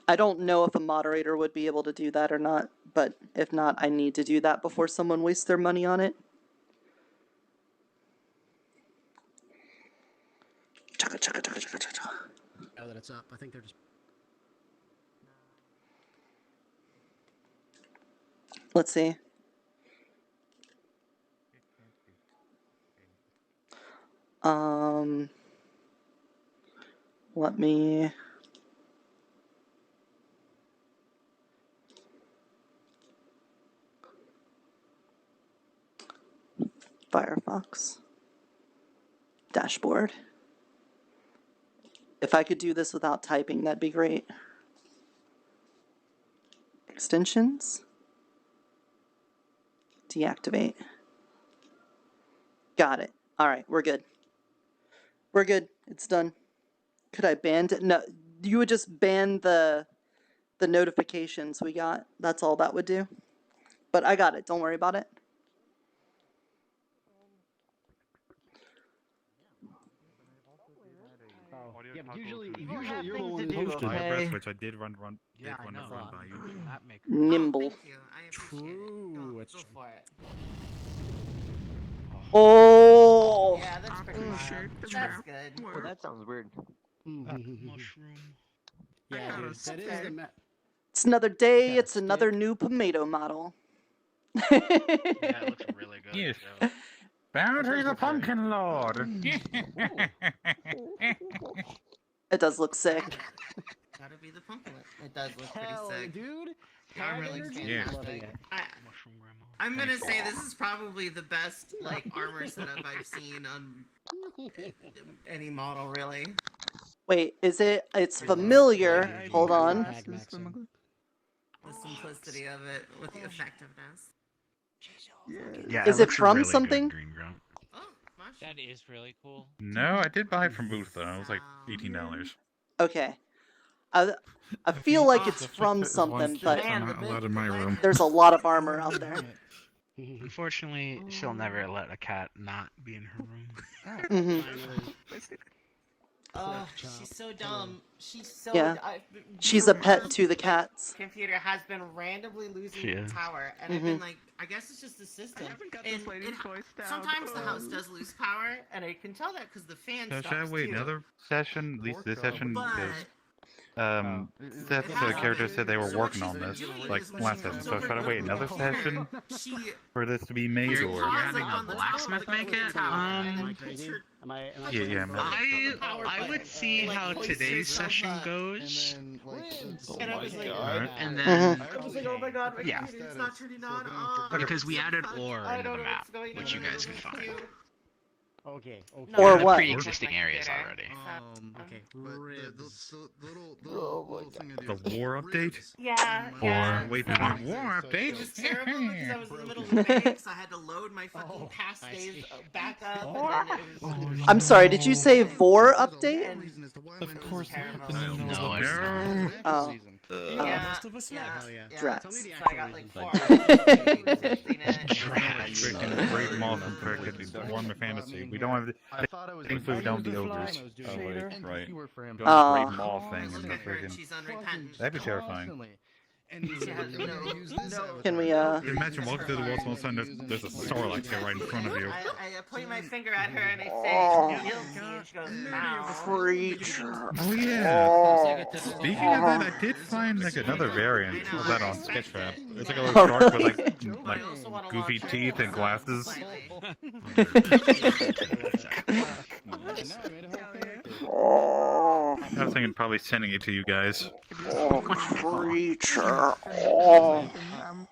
I don't know if a moderator would be able to do that or not, but if not, I need to do that before someone wastes their money on it. Chugga, chugga, chugga, chugga, chugga. Now that it's up, I think they're just... Let's see. Let me... Firefox. Dashboard. If I could do this without typing, that'd be great. Extensions. Deactivate. Got it. All right, we're good. We're good. It's done. Could I ban it? No, you would just ban the notifications we got. That's all that would do. But I got it. Don't worry about it. Yeah, but usually you're the one My hosting. breast, which I did run by you. That makes Nimble. Thank you. I appreciate it. True, it's Go true. for it. Oh! Yeah, that's pretty mild. That's good. Well, that sounds weird. mushroom. Yeah, dude, that is the... It's another day. Got a It's another stick. new tomato model. Yeah, it looks really good. Yes. So. Boundary the Pumpkin Lord! It does look sick. Gotta be the pumpkin. It does look pretty Hell, sick. dude. I'm really Yeah. fantastic. Mushroom grandma. I'm gonna say this is probably the best like armor setup I've seen on any model, really. Wait, is it? It's familiar. Hold on. The simplicity of it with the effectiveness. Yeah, Is it from something? Oh, mushroom. That is really cool. No, I did buy it from Booth though. It was like $18. Okay. I feel like it's from something, but Not allowed in my room. there's a lot of armor out there. Unfortunately, she'll never let a cat not be in her room. Mhm. Oh, she's so dumb. She's so. Yeah. She's a pet to the cats. Computer has been randomly losing She its is. power, and I've been like, I guess it's just the system. And sometimes the house does lose power, and I can tell that because the fan So stops should I wait too. another session? At least this session, But because Seth, the character, said they were So what working she's on been this, doing like is when last she session. comes So over should I to wait the another corner, session she for this to be made, You're or? having a blacksmith make it? Am I Yeah, I would see how today's session goes, And I was like, Alright. and then I was like, oh my god, my Yeah. computer's not turning on. Oh, because we added ore I into don't the know map, what's going which you on. guys can find. Okay. No, Or In the what? pre-existing areas already. Okay. The war update? Yeah, Or yeah. Waypoint war It update? was terrible because I was in the middle of the bank, so I had to load my fucking past I days see. back up, and then it was... I'm sorry, did you say Vor update? Of course, No, it's No. Oh. Yeah, Hell yeah. Drats. Tell me the So I actual got like reasons. 4 hours fixing it. Freaking great moth and freaking warm the fantasy. We don't have the thankfully we don't have the ogres. Oh wait, right. Don't Oh. great moth thing and Look the at her, and freaking she's unrepentant. that'd be terrifying. Can we Imagine walking through the world and all of a sudden there's a Sarlacc here right in front of you. I point my finger at her and I Oh. say, guilty, and she goes, no. creature? Oh yeah. Speaking of that, I did find like another variant of that on Sketchfab. It's like a little shark with like goofy teeth and glasses. Oh, I was thinking probably sending it to you guys. oh, creature. Oh,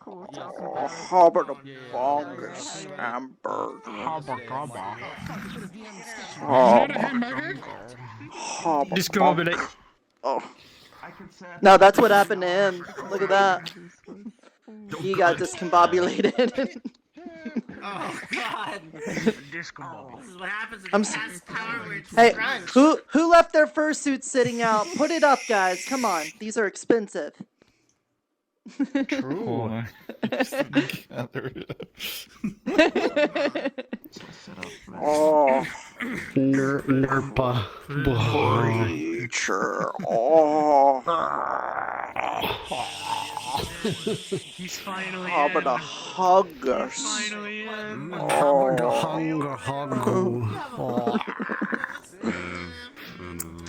Hobbit of fungus, hamburger. Oh, Hobbit. Discombobulate. Oh. No, that's what happened to him. Look at that. He got discombobulated. Oh, God. This is what happens when I'm you pass power where it's Hey, crunch. who left their fursuits sitting out? Put it up, guys. Come on. These are expensive. True. Oh, Nirpa. creature. Oh, He's finally how in. about a hug He's us? finally in. Oh.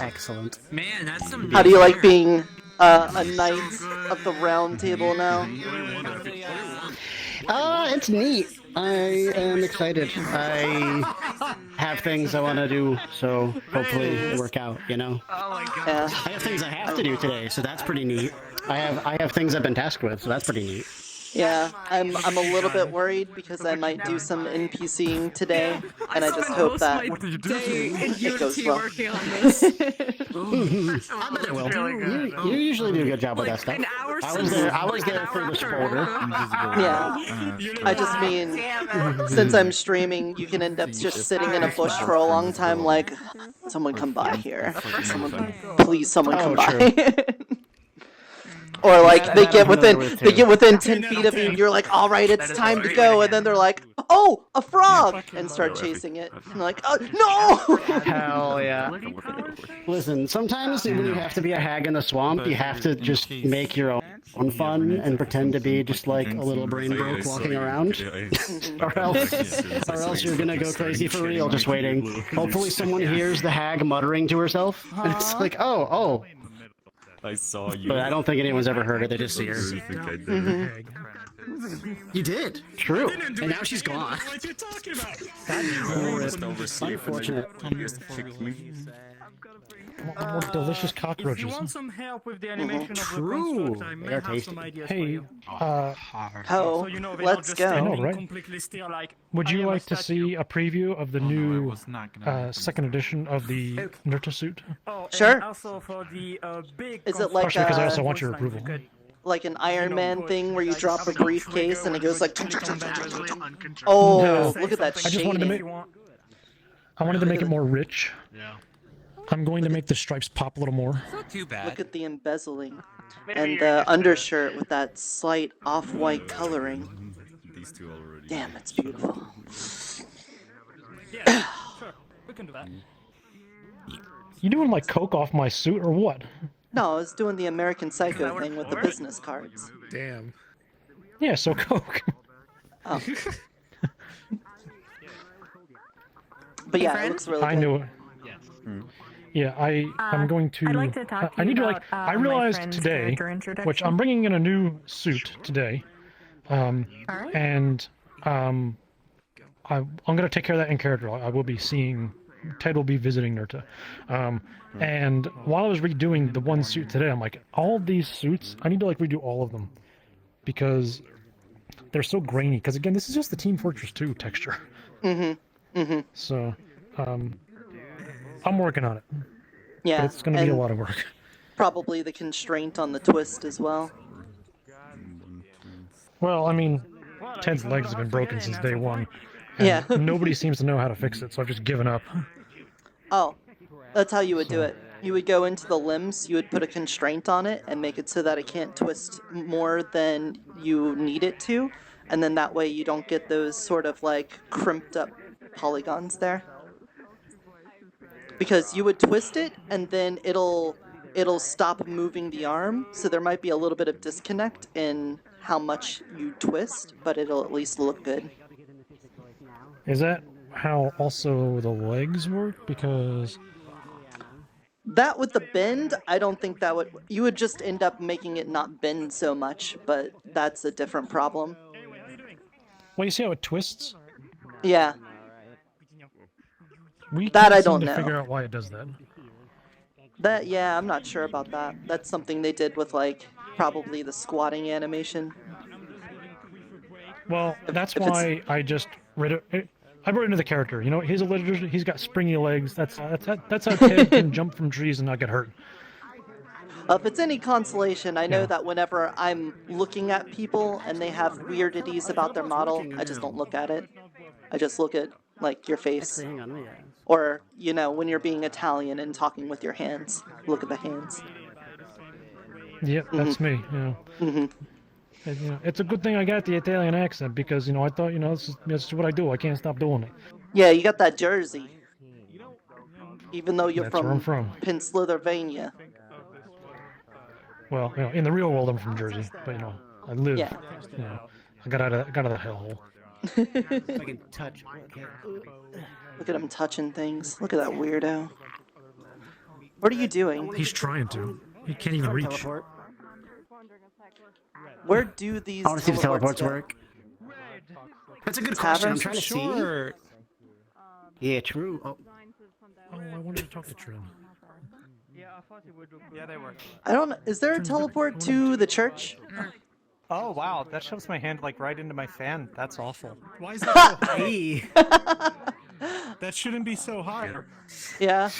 Excellent. Man, that's some. How do you like hair. being a knight of the round table now? It's neat. I am excited. I have things I want to do, so hopefully it'll work out, you know? Oh my god. Yeah. I have things I have to do today, so that's pretty neat. I have things I've been tasked with, so that's pretty neat. Yeah, I'm a little bit worried because I might do some NPCing today, and I just hope that it goes well. Working on this. I bet it will. You usually do a good job with that stuff. An hour I was there for the spoiler. Yeah, I just mean, since I'm streaming, you can end up just sitting in a bush for a long time, like, someone come by here. Please, someone come by. Or like they get within 10 feet of you, and you're like, all right, it's time to go, and then they're like, oh, a frog, and start chasing it, and like, oh no! Hell yeah. Listen, sometimes when you have to be a hag in the swamp, you have to just make your own fun and pretend to be just like a little brain broke walking around, or else you're gonna go crazy for real just waiting. Hopefully someone hears the hag muttering to herself, and it's like, oh. I saw you. But I don't think anyone's ever heard her. They just see her. You did. True. And now she's gone. What are you talking about? Unfortunate. More delicious cockroaches. If you want some help with the animation of the True. construct, I may They're have tasty. some ideas Hey, for you. Oh, So you know, they're let's not just go. I know, standing right? completely still, like, would I you am a like to statue. see a preview of the new was not gonna second edition of the Nirta suit? Oh, and Sure. also for the big Is it like Partially because I also a, want your approval. like an Iron Man thing where you drop a briefcase and it goes like, Uncontrolled. oh, No. look at that I just wanted to shading. make I wanted to make it more rich. Yeah. I'm going to make the stripes pop a little more. Not too bad. Look at the embezzling. And the undershirt with that slight off-white coloring. These two already. Damn, it's beautiful. Yeah, sure. We can do that. You doing like coke off my suit or what? No, I was doing the American Psycho thing with the business cards. Damn. Yeah, so coke. Oh. But yeah, it looks really good. I knew it. Yes. Yeah, I'm going to. I'd like to talk to I you need to about, like. I my realized friend's today, character introduction. which I'm bringing in a new suit today, Alright. and I'm gonna take care of that in character. I will be seeing. Ted will be visiting Nirta, and while I was redoing the one suit today, I'm like, all these suits, I need to like redo all of them because they're so grainy. Because again, this is just the Team Fortress 2 texture. So, I'm working on it. Yeah, But it's going to be a and lot of work. probably the constraint on the twist as well. Well, I mean, Ted's legs have been broken since day one. And Yeah. nobody seems to know how to fix it, so I've just given up. Oh, that's how you would do it. You would go into the limbs, you would put a constraint on it and make it so that it can't twist more than you need it to, and then that way you don't get those sort of like crimped up polygons there. Because you would twist it and then it'll stop moving the arm, so there might be a little bit of disconnect in how much you twist, but it'll at least look good. Is that how also the legs work? Because That with the bend, I don't think that would... You would just end up making it not bend so much, but that's a different problem. well, you see how it twists? Yeah. We That can't I seem don't to know. figure out why it does that. That, yeah, I'm not sure about that. That's something they did with, like, probably the squatting animation. Well, that's if it's- why I just read it. I wrote into the character. You know, he's a lizard. He's got springy legs. That's how Ted can jump from trees and not get hurt. If it's any consolation, I know that whenever I'm looking at people and they have weirdedities about their model, I just don't look at it. I just look at, like, your face. Hang on, yeah. Or, you know, when you're being Italian and talking with your hands, look at the hands. Yep, that's me. Yeah. And, it's a good thing I got the Italian accent because I thought this is what I do. I can't stop doing it. Yeah, you got that Jersey. Even though you're That's where I'm from from. Pennsylvania. Well, in the real world I'm from Jersey, but I live. Yeah. I got out of the hellhole. If I can touch. Okay. Look at him touching things. Look at that weirdo. What are you doing? He's trying to. He can't even reach. Teleport. Where do these I want to see the teleports go? work. That's a good question. I'm trying to Sure. see. Yeah, true. Oh. I wanted to talk to Trin. Yeah, they work. I don't know. Is there a teleport to the church? Oh wow, that shoves my hand like right into my fan. That's awful. Why is that so high? Hey. That shouldn't be so high. Yeah.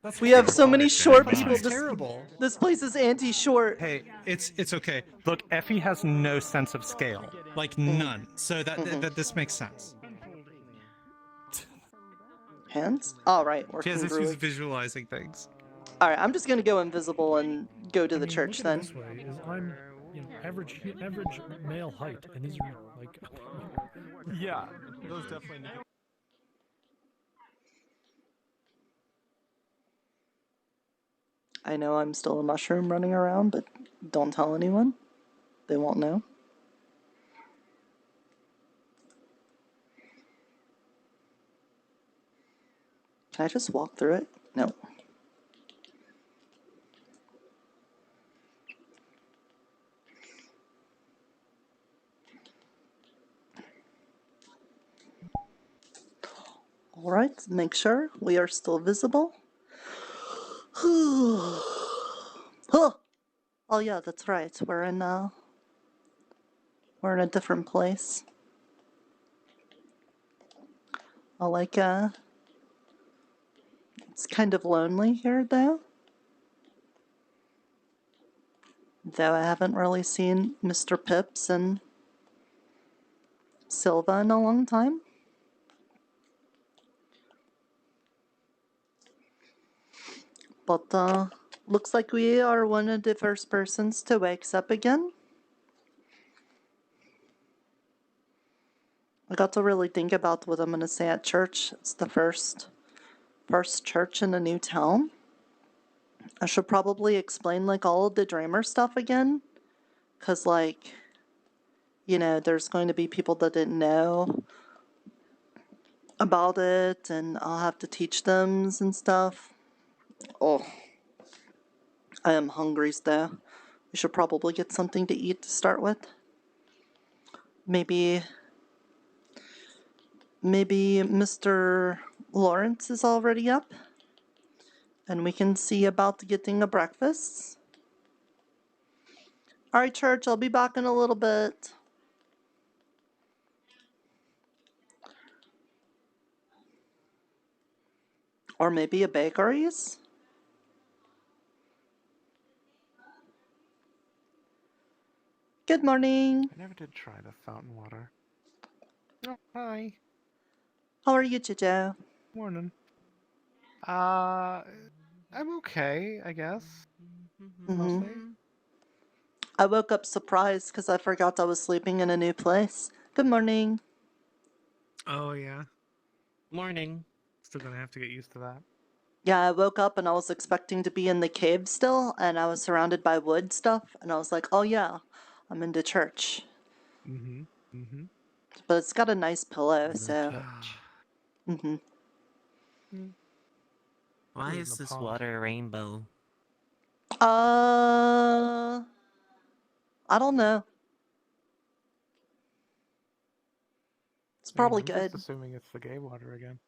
That's We have so many short That's people. terrible. This place is anti-short. Hey, it's okay. Look, Effie has no sense of scale. Like none. So that this makes sense. Hands? All right, She has working issues visualizing things. All right, I'm just gonna go invisible and go to the church look at then. it this way, is I'm average male height, and these are like. Yeah, those definitely. I know I'm still a mushroom running around, but don't tell anyone. They won't know. Can I just walk through it? No. Alright, make sure we are still visible. Oh yeah, that's right. We're in a different place. It's kind of lonely here though. Though I haven't really seen Mr. Pips and Silva in a long time. But looks like we are one of the first persons to wake up again. I got to really think about what I'm gonna say at church. It's the first church in a new town. I should probably explain like all of the Dreamer stuff again. 'Cause like, there's going to be people that didn't know about it and I'll have to teach them and stuff. Oh, I am hungry though. We should probably get something to eat to start with. Maybe Mr. Lawrence is already up. And we can see about getting a breakfast. Alright, church, I'll be back in a little bit. Or maybe a bakery's? Good morning. I never did try the fountain water. Oh, hi. How are you, Jojo? Morning. I'm okay, I guess. Mostly. I woke up surprised because I forgot I was sleeping in a new place. Good morning. Oh yeah. Morning. Still gonna have to get used to that. Yeah, I woke up and I was expecting to be in the cave still, and I was surrounded by wood stuff, and I was like, oh yeah, I'm in the church. But it's got a nice pillow, so... Why is this water a rainbow? I don't know. It's probably I'm good. just assuming it's the gay water again.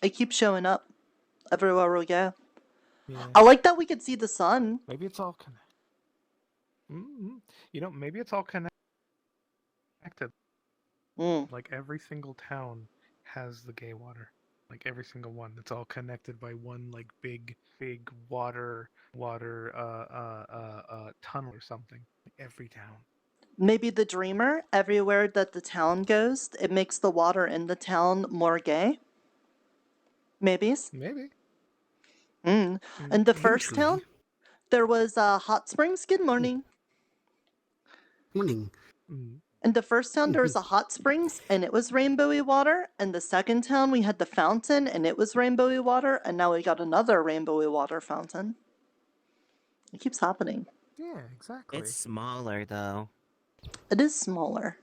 It keeps showing up everywhere we go. Yeah. I like that we could see the sun. Maybe it's all connected. Maybe it's all connected. Like every single town has the gay water. Like every single one. It's all connected by one like big water tunnel or something. Like every town. Maybe the Dreamer, everywhere that the town goes, it makes the water in the town more gay. Maybe. In the first town, there was hot springs. Good morning. Morning. In the first town, there was a hot springs, and it was rainbowy water. And the second town, we had the fountain, and it was rainbowy water. And now we got another rainbowy water fountain. It keeps happening. Yeah, exactly. It's smaller though. It is smaller.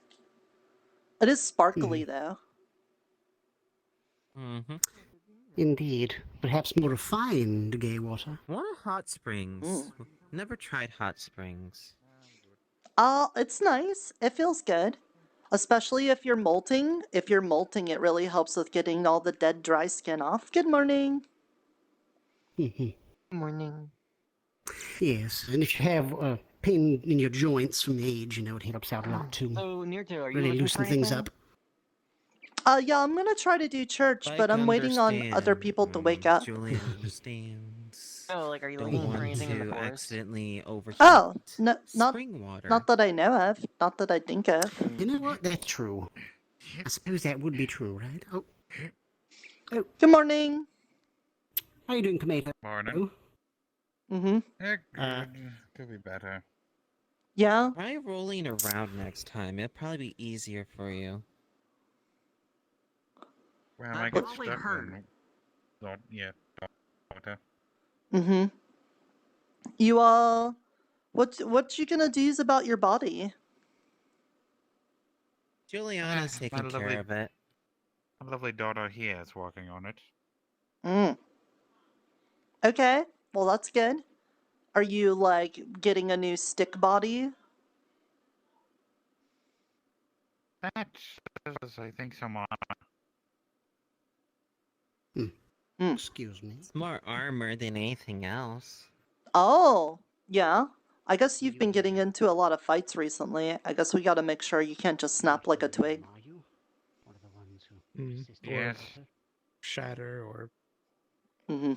It is sparkly, though. Mm-hmm. Indeed. Perhaps more refined gay water. What are hot springs? Never tried hot springs. It's nice. It feels good. Especially if you're molting. If you're molting, it really helps with getting all the dead, dry skin off. Good morning. Morning. Yes, and if you have pain in your joints from age, you know, it helps out a lot too. So, Nirta, are you Really looking loosen for things anything? up. Yeah, I'm gonna try to do church, I but I'm waiting on other understand. people to wake up. Julian understands. No, like, are you Don't looking for want anything in the to forest? accidentally overheat Oh, no, spring water. not that I know of. Not that I think of. You know what? That's true. I suppose that would be true, right? Oh. Good morning. How you doing, Tomato? Morning. Mm-hmm. Yeah, good. Could be better. Yeah? Try rolling around next time. It'll probably be easier for you. Well, I That get probably stuck hurt. in... Yeah, water. Mm-hmm. You, what you gonna do about your body? Juliana's taking care of it. My lovely daughter here is working on it. Okay, well that's good. Are you, like, getting a new stick body? That is, I think, someone... Excuse me. It's more armor than anything else. Oh, yeah. I guess you've been getting into a lot of fights recently. I guess we gotta make sure you can't just snap like a twig. Yes. Shatter or Mm-hmm.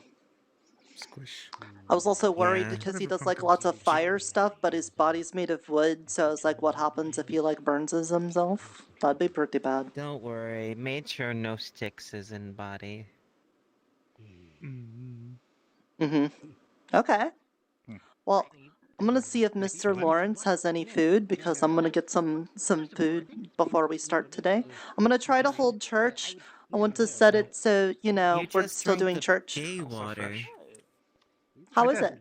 squish. I was also worried Yeah. because he Whatever does, like, functions lots you of use. fire stuff, but his body's made of wood, so I was like, what happens if he, like, burns himself? That'd be pretty bad. Don't worry. Made sure no sticks is in body. Mm-hmm. Okay. Well, I'm gonna see if Mr. Lawrence has any food, because I'm gonna get some food before we start today. I'm gonna try to hold church. I want to set it so, you know, You we're just still drank doing the church. gay water. How I is did. it?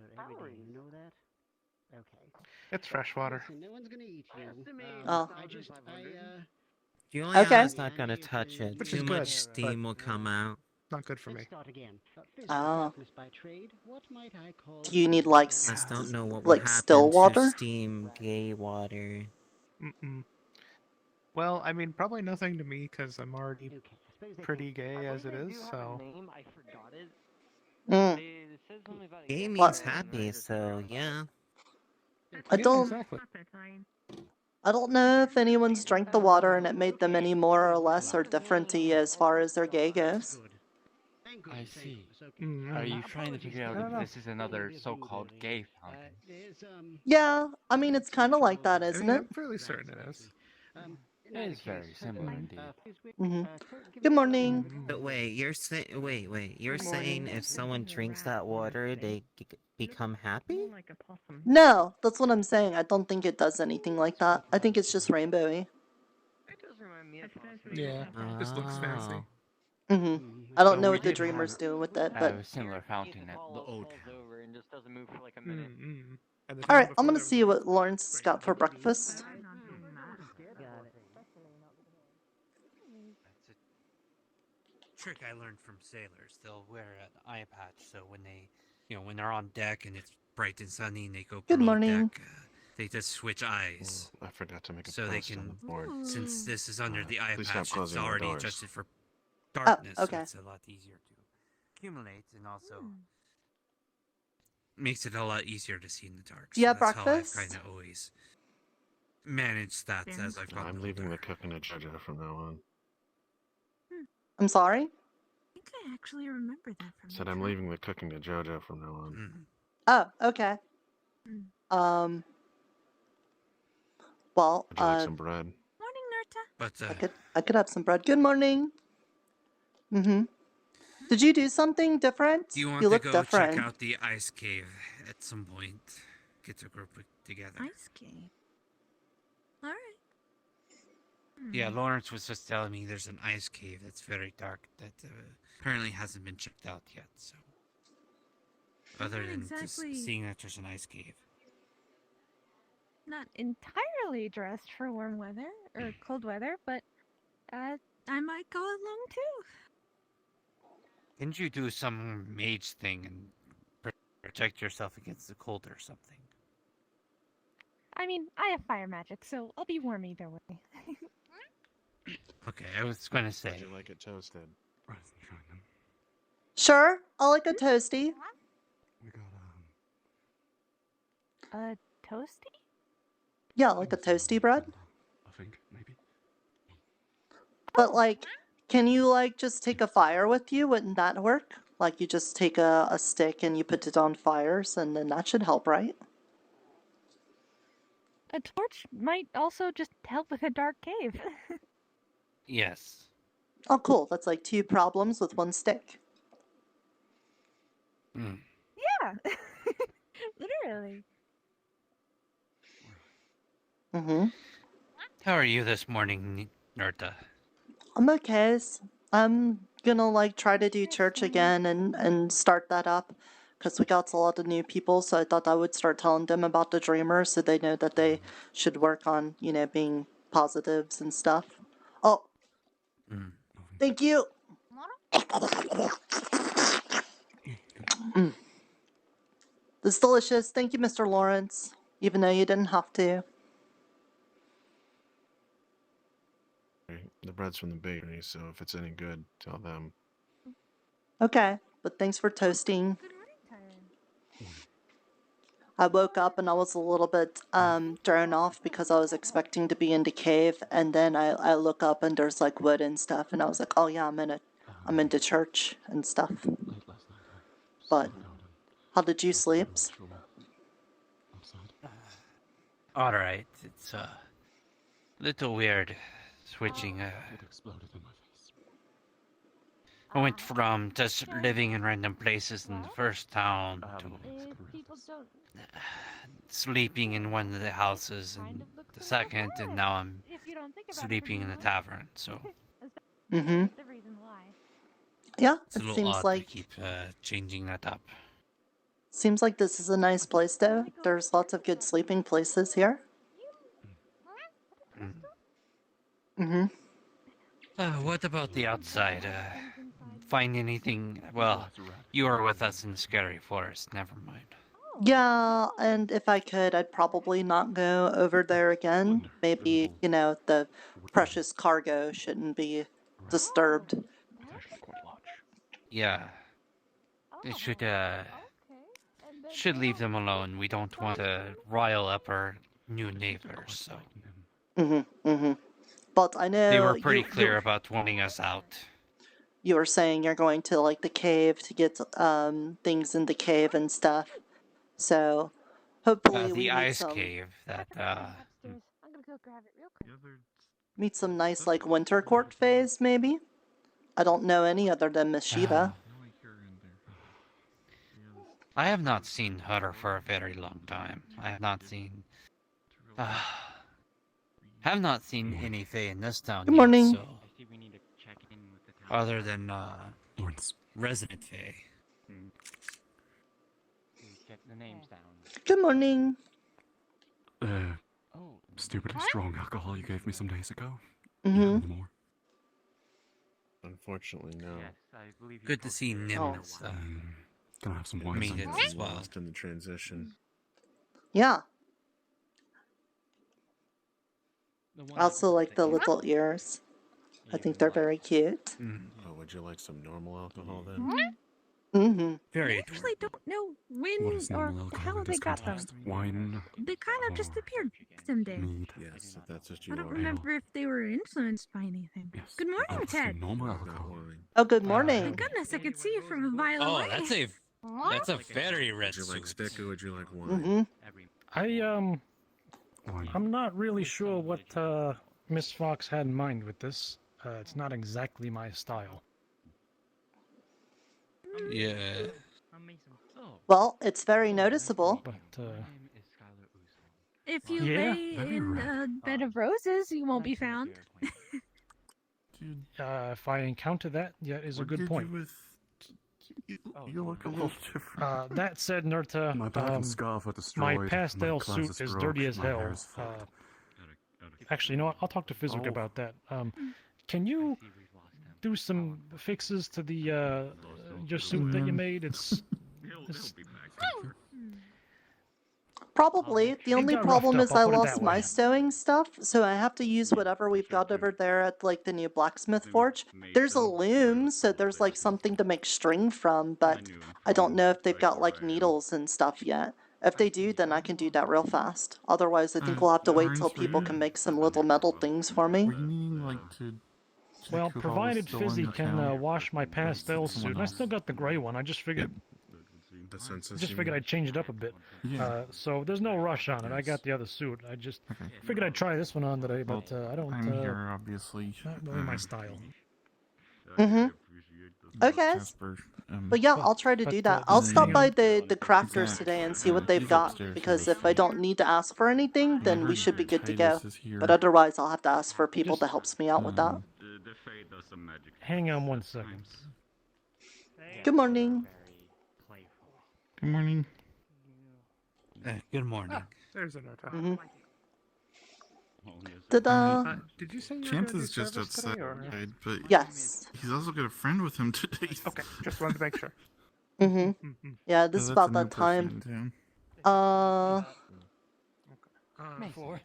You know that? Okay. It's fresh water. Listen, no one's gonna eat you. Oh. Juliana's not gonna touch it. Which Too is much good, steam will come out. Not good for me. Let's start again. Oh. By trade, what might I call Do you need, like, I just don't know what will like happen still to water? steam gay water. Well, I mean, probably nothing to me because I'm already pretty gay as it is. So. I forgot it. Mm. It says something about a Gay game means player. happy, so yeah. I don't Exactly. know if anyone's drank the water and it made them any more or less or different to you as far as their gay goes. I see. Mm, Are you trying to figure out if this is another so-called gay fountain? Yeah, I mean, it's kind of like that, I isn't mean, it? I'm fairly certain it is. It is very similar indeed. Mm-hmm. Good morning. But wait, you're saying you're saying if someone drinks that water, they become happy? No, that's what I'm saying. I don't think it does anything like that. I think it's just rainbowy. It does remind me of Yeah, just looks fancy. Oh. Mm-hmm. I don't So know we what the did dreamer's have- doing with it, I but... have a similar fountain at the old town. Over and just doesn't move for like a minute. And the Alright, time I'm before gonna there see was what Lawrence got for breakfast. Trick I learned from sailors. They'll wear an eye patch, so when they, when they're on deck and it's bright and sunny and they go Good below morning. deck, they just switch eyes. I forgot to make a So they post on can, the board. since this is under the eye Please stop patch, it's closing the already doors. adjusted for darkness, okay. so it's a lot easier to accumulate and also makes it a lot easier to see in the dark. Do you So have that's breakfast? how I've kind of always managed that as I've gotten I'm older. leaving the cooking to JoJo from now on. I'm sorry? I think I actually remember that from Said I'm leaving the cooking to JoJo from now on. Oh, okay. Well, Would you like some bread? Morning, Nirta. But I could have some bread. Good morning. Mm-hmm. Did you do something different? do you want You to look go different. check out the ice cave at some point? Get a group together. Ice cave. All right. Yeah, Lawrence was just telling me there's an ice cave that's very dark that apparently hasn't been checked out yet. So, other than just seeing that there's an ice cave. Not entirely dressed for warm weather or cold weather, but I might go along too. Didn't you do some mage thing and protect yourself against the cold or something? I mean, I have fire magic, so I'll be warm either way. Okay, I was going to say. Would you like it toasted? Sure, I'll like a toasty. We got A toasty? Yeah, like a toasty bread. I think maybe. But like, can you like just take a fire with you? Wouldn't that work? Like you just take a stick and you put it on fires, and then that should help, right? A torch might also just help with a dark cave. Yes. Oh, cool. That's like 2 problems with 1 stick. Hmm. Yeah. Literally. Mm-hmm. How are you this morning, Nirta? I'm okay. I'm gonna like try to do church again and start that up. Because we got a lot of new people, so I thought I would start telling them about the dreamer so they know that they should work on, you know, being positives and stuff. Oh, thank you. This is delicious. Thank you, Mr. Lawrence, even though you didn't have to. The bread's from the bakery, so if it's any good, tell them. Okay, but thanks for toasting. I woke up and I was a little bit thrown off because I was expecting to be in the cave, and then I look up and there's like wood and stuff, and I was like, oh yeah, I'm into church and stuff. But how did you sleep? All right, it's a little weird switching. I went from just living in random places in the first town to sleeping in one of the houses in the second, and now I'm sleeping in the tavern. So. Mm-hmm. Yeah, It's a it little seems odd like to keep changing that up. seems like this is a nice place though. There's lots of good sleeping places here. Mm-hmm. What about the outside? Find anything? Well, you were with us in the Scary Forest. Never mind. Yeah, and if I could, I'd probably not go over there again. Maybe, you know, the precious cargo shouldn't be disturbed. Yeah. It should leave them alone. We don't want to rile up our new neighbors, so. Mm-hmm, mm-hmm. But I know they were pretty clear about wanting us out. You were saying you're going to like the cave to get things in the cave and stuff. So hopefully we the meet ice some cave that I'm gonna go grab it real quick. meet some nice like winter court phase maybe. I don't know any other than Miss Shiva. I have not seen her for a very long time. I have not seen any Fae in this town Good morning. yet, so other than resident Fae. Get the names down. Good morning. Stupidly strong alcohol you gave me some days ago. Mm-hmm. More. Unfortunately, no. Yes, I believe you Good to see Nim's Gonna have some wine. made it as well. Lost in the transition. Yeah. I also like the little ears. I think they're very cute. Oh, would you like some normal alcohol then? Mm-hmm. Very I actually don't know when What is or normal alcohol how in they this got them. context? Wine. They kind of just appeared someday. Mead. Yes, if that's what you I don't want. remember if they were influenced by anything. Yes. Good morning, Obviously Ted. normal Not alcohol. wine. Oh, good My morning. goodness, I could see you from a mile Oh, away. that's a very red Would you like suit. stick or would you like wine? Mm-hmm. I'm not really sure what Miss Fox had in mind with this. It's not exactly my style. Yeah. Well, it's very noticeable. But If you Yeah, lay very in red. a bed of roses, you won't be found. If I encounter that, yeah, is a good point. You look a little different. That said, Nirta, My bag and scarf are my destroyed. pastel my class suit is broke, dirty as my hair hell. is fucked. Actually, you know what? I'll talk to Physic about that. Can you do some fixes to the your suit that you made? It's Probably. The It only got problem roughed is up, I'll I put it lost that my way. sewing stuff, so I have to use whatever we've got over there at like the new blacksmith forge. There's a loom, so there's like something to make string from, but I don't know if they've got like needles and stuff yet. If they do, then I can do that real fast. Otherwise, I think we'll have to wait till people can make some little metal things for me. Were you needing like to? well, check if I was provided still in Fizzy can town? wash my pastel suit. someone And I still got the gray one. I just figured The census. just you figured mean? I'd change it up a bit. Yeah. So there's no rush on it. I got the other suit. I just figured I'd try this one on today, but I don't. I'm here, obviously. Not really my style. Mm-hmm. Okay. Jasper, But yeah, I'll try to But, do that. the I'll stop thing by is- the crafters today and see what they've he's got, upstairs because with if I don't need to ask for anything, then we should be good to go. Titus is here. But otherwise, I'll have to ask for people Just- to help me out with that. Hang on one second. Good morning. Good morning. Good morning. There's a Nirta. Mm-hmm. Ta-da! Did you say you were Chance gonna is do just service outside, today, or? but Yes. he's also got a friend with him today. Okay, just wanted to make sure. Mm-hmm. Yeah, this is That's about a new that time. person in Uh, Four.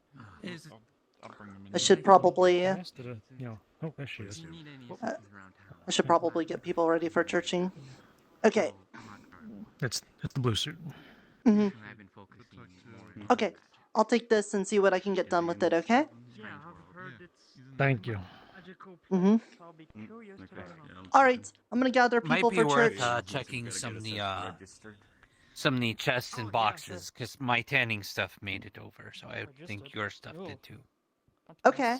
I should probably, You know, oh, there she is. I should probably get people ready for churching. Okay. It's the blue suit. Mm-hmm. Okay, I'll take this and see what I can get done with it. Okay. Thank you. Mm-hmm. All right, I'm gonna gather Might people be for worth church. checking some of the chests and boxes, because my tanning stuff made it over, so I think your stuff did too. Okay.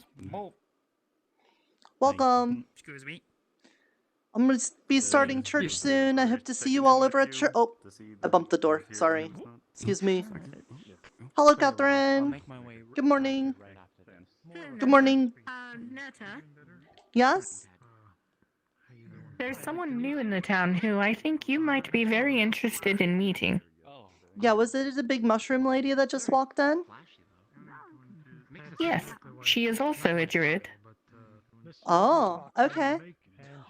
Welcome. Excuse me. I'm gonna be starting church soon. I hope to see you all over at church. Oh, I bumped the door. Sorry. Excuse me. Hello, Catherine. Good morning. Good morning. Nirta, Yes? There's someone new in the town who I think you might be very interested in meeting. Yeah, was it the big mushroom lady that just walked in? Yes, she is also a druid. Oh, okay.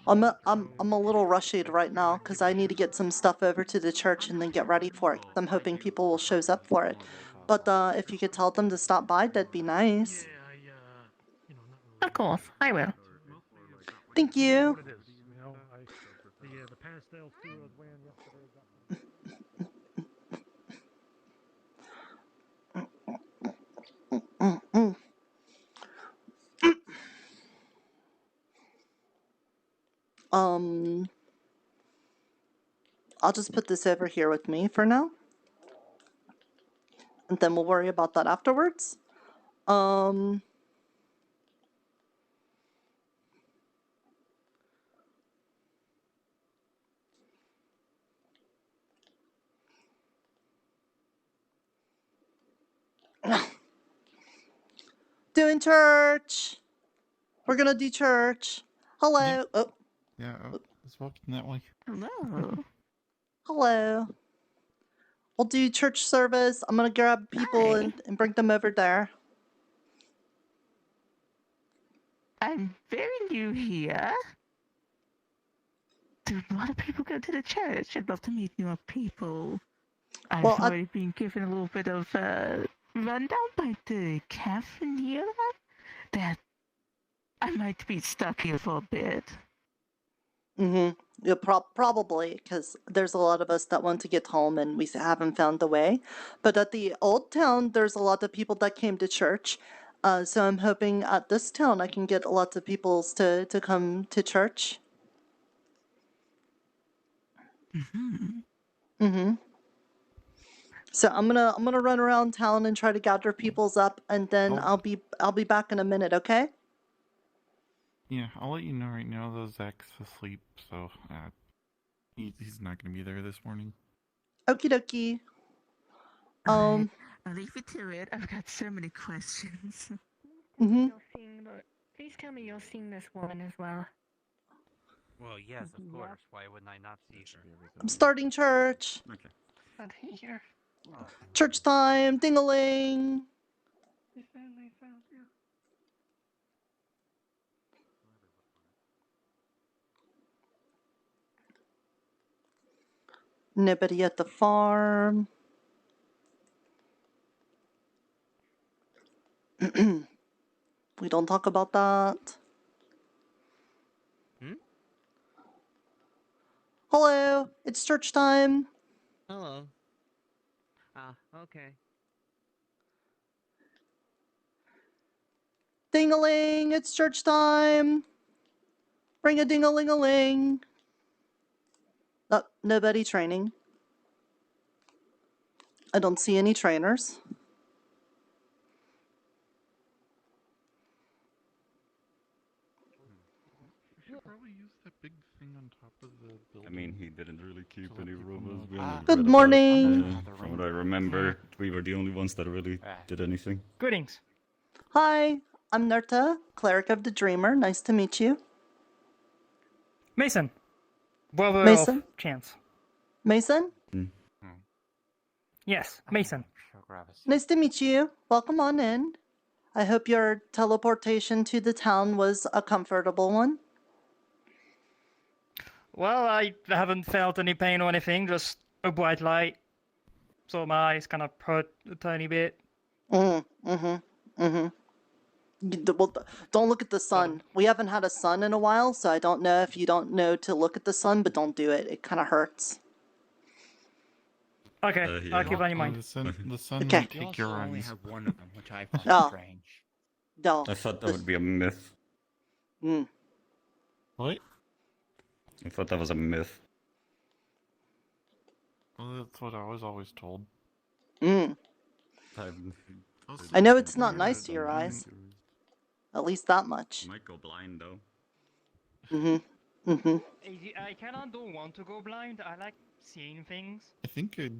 I'm a little rushed right now because I need to get some stuff over to the church and then get ready for it. I'm hoping people will shows up for it. But if you could tell them to stop by, that'd be nice. Of course, I will. Thank you. The pastel suit I was wearing yesterday. I'll just put this over here with me for now. And then we'll worry about that afterwards. Doing church. We're gonna do church. Hello. Yeah. Oh. Yeah, let's walk in that way. Hello. Hello. We'll do church service. I'm gonna grab people and bring them over there. I'm very new here. Do a lot of people go to the church? I'd love to meet newer people. I've Well, already been given a little bit of rundown by the captain here that I might be stuck here for a bit. Mm-hmm. Yeah, probably, because there's a lot of us that want to get home and we haven't found the way. But at the old town, there's a lot of people that came to church. So I'm hoping at this town I can get lots of people to come to church. Mm-hmm. So I'm gonna run around town and try to gather people's up, and then I'll be back in a minute. Okay? Yeah, I'll let you know right now though Zach's asleep, so he's not gonna be there this morning. Okie dokie. I'll leave it to it. I've got so many questions. Mm-hmm. Please tell me you'll sing this woman as well. Well, yes, of course. Why wouldn't I not see her? I'm starting church. Okay. Not here. Church time. Ding-a-ling. Nobody at the farm. We don't talk about that. Hello, it's church time. Hello. Okay. Ding-a-ling, it's church time. Ring-a-ding-a-ling-a-ling. Oh, nobody training. I don't see any trainers. We should probably use that big thing on top of the building. I mean, he didn't really keep any rumors. We only Good read morning. about, from what I remember, we were the only ones that really did anything. Greetings. Hi, I'm Nirta, cleric of the Dreamer. Nice to meet you. Mason. Brother Mason? of Chance. Mason? Yes, Mason. Nice to meet you. Welcome on in. I hope your teleportation to the town was a comfortable one. Well, I haven't felt any pain or anything, just a bright light. So my eyes kind of hurt a tiny bit. Well, don't look at the sun. We haven't had a sun in a while, so I don't know if you don't know to look at the sun, but don't do it. It kind of hurts. Okay, I'll keep that in mind. The sun Okay. might take your only eyes. have one of them, which I find Oh. strange. No. I thought that would be a myth. What? I thought that was a myth. Well, that's what I was always told. I know it's not nice to your eyes. At least that much. You might go blind though. I cannot don't want to go blind. I like seeing things. I think a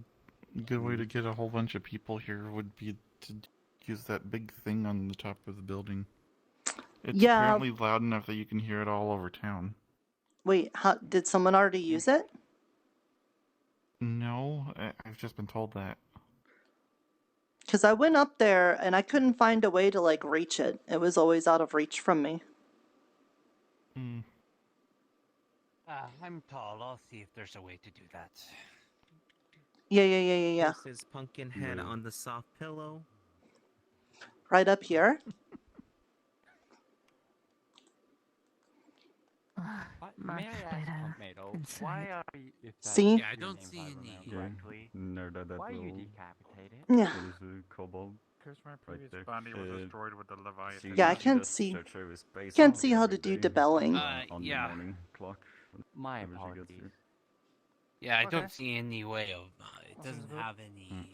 good way to get a whole bunch of people here would be to use that big thing on the top of the building. It's apparently loud enough that you can hear it all over town. Wait, did someone already use it? No, I've just been told that. Because I went up there and I couldn't find a way to, like, reach it. It was always out of reach from me. I'm tall. I'll see if there's a way to do that. Yeah. This is Pumpkinhead on the soft pillow. Right up here. May I ask, Tomato, why are you... See? Yeah, I don't see any. Correctly. That Why are you will- decapitated? Yeah. It is a kobold. Because my Right previous there. body was destroyed with the Leviathan. Yeah, I can't see. Can't see how to do debelling. On yeah. the morning clock. My whenever she gets apologies. here. Yeah, I Okay. don't see any way of. It doesn't have any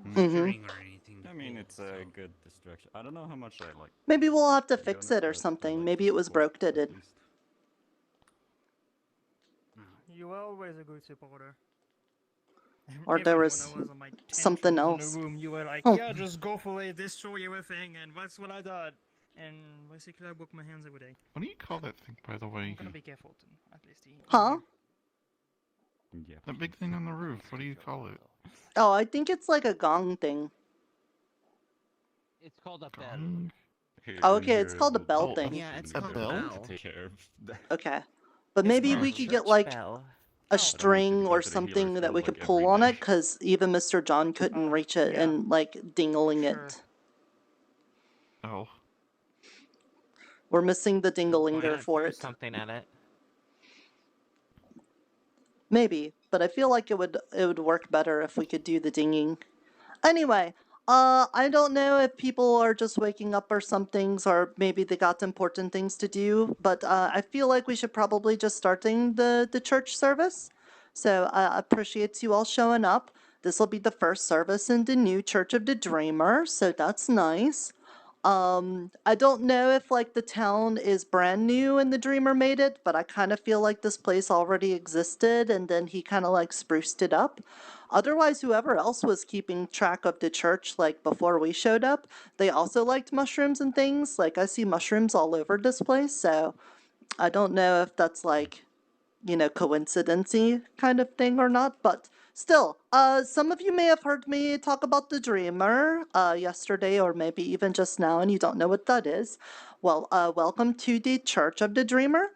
Mhm. string or anything. I mean, it's a good distraction. I don't know how much I like. Maybe we'll have to to be fix honest, it or but I something. like Maybe the it was sport, broke at it. least. You are always a good supporter. Or there Even was when I was on my something tantrums else. in the room, you were like, Oh. yeah, just go for it, destroy everything, and that's what I did. And basically, I broke my hands every day. What do you call that thing, by the way? I'm gonna be careful, at least. Huh? Yeah. That big thing on the roof. What do you call it? Oh, I think it's like a gong thing. It's called a bell. Gong? Oh, okay, it's called a bell Oh, thing. Yeah, it's A called bell? a bell. Take care of that. Okay. But It's maybe called we a could get church like bell. a string or something that we could pull on it, because even Mr. John couldn't reach it yeah. and like dingling Sure. it. Oh. We're missing the Why dingalinger not for throw it. something at it? Maybe, but I feel like it would work better if we could do the dinging. Anyway, I don't know if people are just waking up or some things, or maybe they got important things to do, but I feel like we should probably just starting the church service. So I appreciate you all showing up. This will be the first service in the new Church of the Dreamer, so that's nice. I don't know if like the town is brand new and the dreamer made it, but I kind of feel like this place already existed and then he kind of like spruced it up. Otherwise, whoever else was keeping track of the church like before we showed up, they also liked mushrooms and things. Like I see mushrooms all over this place, so I don't know if that's like, you know, coincidency kind of thing or not, but still, some of you may have heard me talk about the Dreamer, yesterday or maybe even just now, and you don't know what that is. Well, welcome to the Church of the Dreamer.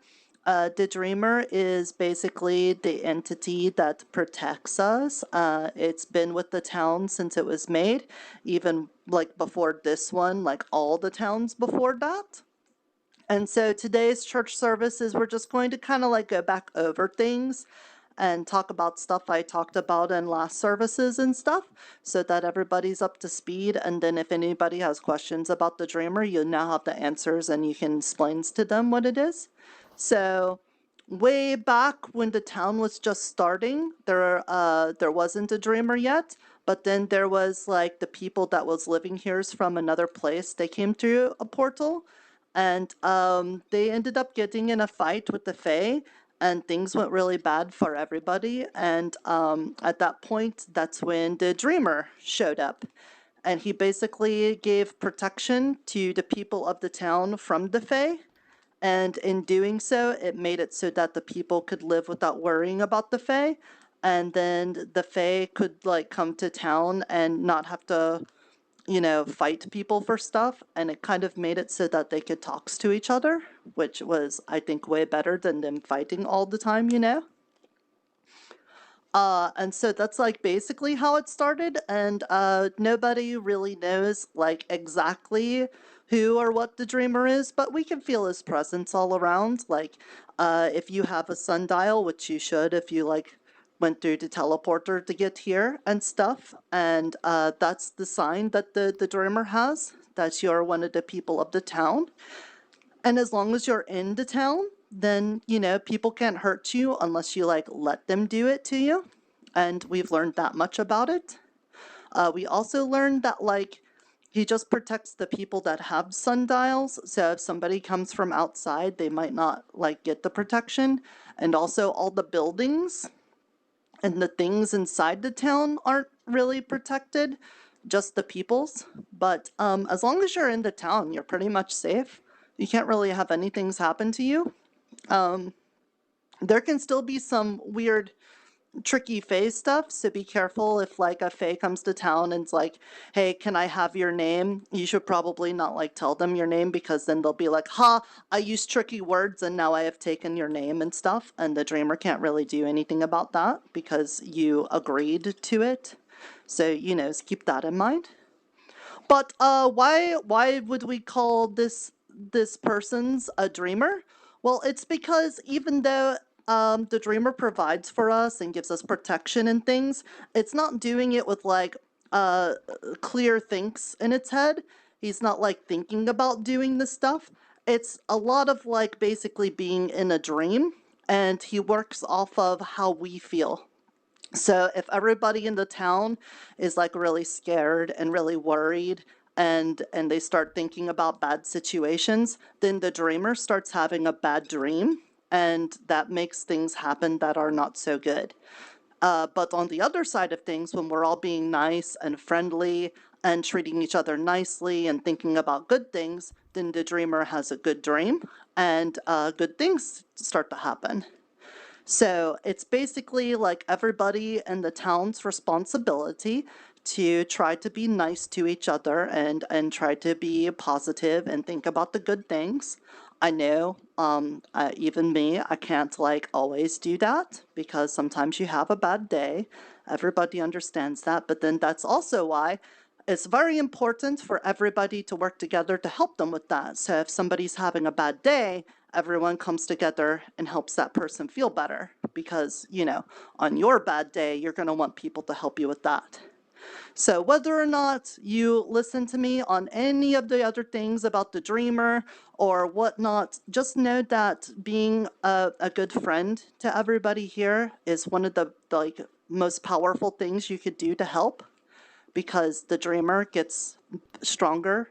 The Dreamer is basically the entity that protects us. It's been with the town since it was made, even like before this one, like all the towns before that. And so today's church services, we're just going to kind of like go back over things and talk about stuff I talked about in last services and stuff so that everybody's up to speed. And then if anybody has questions about the Dreamer, you now have the answers and you can explain to them what it is. So way back when the town was just starting, there wasn't a Dreamer yet. But then there was like the people that was living here from another place. They came through a portal. And they ended up getting in a fight with the Fae, and things went really bad for everybody. And at that point, that's when the Dreamer showed up. And he basically gave protection to the people of the town from the Fae. And in doing so, it made it so that the people could live without worrying about the Fae. And then the Fae could like come to town and not have to, you know, fight people for stuff, and it kind of made it so that they could talk to each other, which was, I think, way better than them fighting all the time, you know? And so that's like basically how it started, and nobody really knows like exactly who or what the Dreamer is, but we can feel his presence all around. Like, if you have a sundial, which you should if you like went through the teleporter to get here and stuff, and that's the sign that the Dreamer has, that you're one of the people of the town. And as long as you're in the town, then, you know, people can't hurt you unless you, like, let them do it to you. And we've learned that much about it. We also learned that, like, he just protects the people that have sundials, so if somebody comes from outside, they might not, like, get the protection. And also all the buildings and the things inside the town aren't really protected, just the people's. But as long as you're in the town, you're pretty much safe. You can't really have anything happen to you. There can still be some weird, tricky Fae stuff, so be careful if like a Fae comes to town and's like, hey, can I have your name? You should probably not like tell them your name, because then they'll be like, ha, I used tricky words and now I have taken your name and stuff, and the Dreamer can't really do anything about that because you agreed to it. So, you know, keep that in mind. But why would we call this person's a Dreamer? Well, it's because even though the Dreamer provides for us and gives us protection and things, it's not doing it with like clear thinks in its head. He's not like thinking about doing this stuff. It's a lot of like basically being in a dream, and he works off of how we feel. So if everybody in the town is like really scared and really worried, and they start thinking about bad situations, then the Dreamer starts having a bad dream, and that makes things happen that are not so good. But on the other side of things, when we're all being nice and friendly and treating each other nicely and thinking about good things, then the Dreamer has a good dream, and good things start to happen. So it's basically like everybody in the town's responsibility to try to be nice to each other and try to be positive and think about the good things. I know, even me, I can't like always do that, because sometimes you have a bad day. Everybody understands that, but then that's also why it's very important for everybody to work together to help them with that. So if somebody's having a bad day, everyone comes together and helps that person feel better, because, you know, on your bad day, you're going to want people to help you with that. So whether or not you listen to me on any of the other things about the Dreamer or whatnot, just know that being a good friend to everybody here is one of the like most powerful things you could do to help, because the Dreamer gets stronger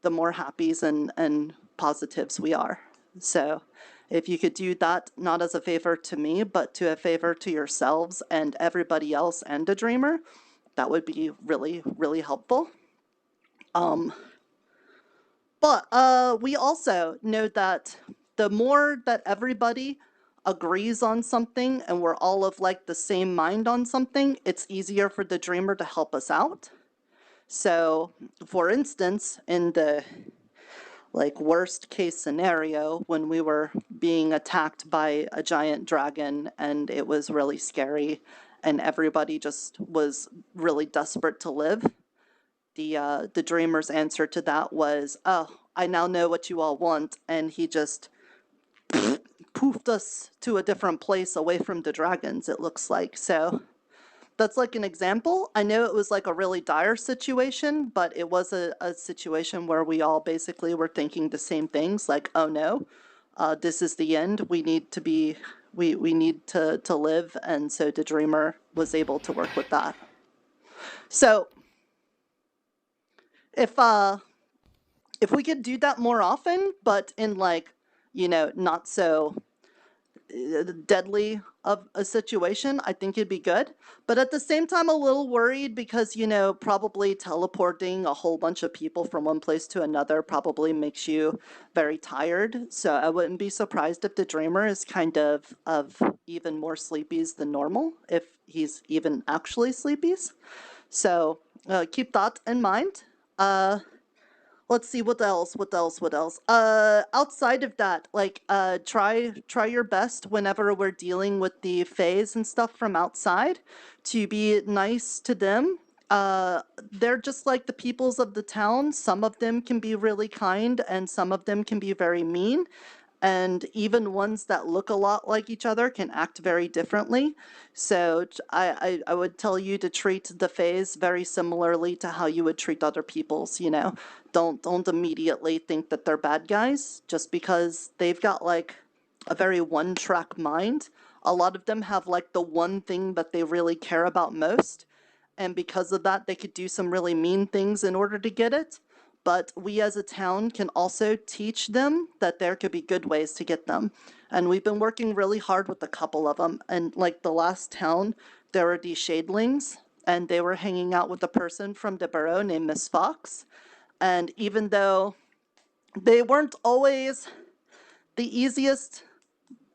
the more happies and positives we are. So if you could do that, not as a favor to me, but to a favor to yourselves and everybody else and the dreamer, that would be really, really helpful. But we also know that the more that everybody agrees on something and we're all of like the same mind on something, it's easier for the dreamer to help us out. So, for instance, in the like worst case scenario, when we were being attacked by a giant dragon and it was really scary and everybody just was really desperate to live, the dreamer's answer to that was, oh, I now know what you all want, and he just poofed us to a different place away from the dragons, it looks like. So that's like an example. I know it was like a really dire situation, but it was a situation where we all basically were thinking the same things, like, oh no, this is the end. We need to be, we need to live, and so the dreamer was able to work with that. So if we could do that more often, but in like, you know, not so deadly of a situation, I think it'd be good. But at the same time, a little worried because, you know, probably teleporting a whole bunch of people from one place to another probably makes you very tired. So I wouldn't be surprised if the dreamer is kind of even more sleepies than normal, if he's even actually sleepies. So keep that in mind. Let's see, what else? Outside of that, like, try your best whenever we're dealing with the fays and stuff from outside to be nice to them. They're just like the peoples of the town. Some of them can be really kind and some of them can be very mean. And even ones that look a lot like each other can act very differently. So I would tell you to treat the fays very similarly to how you would treat other peoples, you know. Don't immediately think that they're bad guys just because they've got like a very one-track mind. A lot of them have like the one thing that they really care about most. And because of that, they could do some really mean things in order to get it. But we as a town can also teach them that there could be good ways to get them. And we've been working really hard with a couple of them. And like the last town, there were these shadelings, and they were hanging out with a person from the borough named Miss Fox. And even though they weren't always the easiest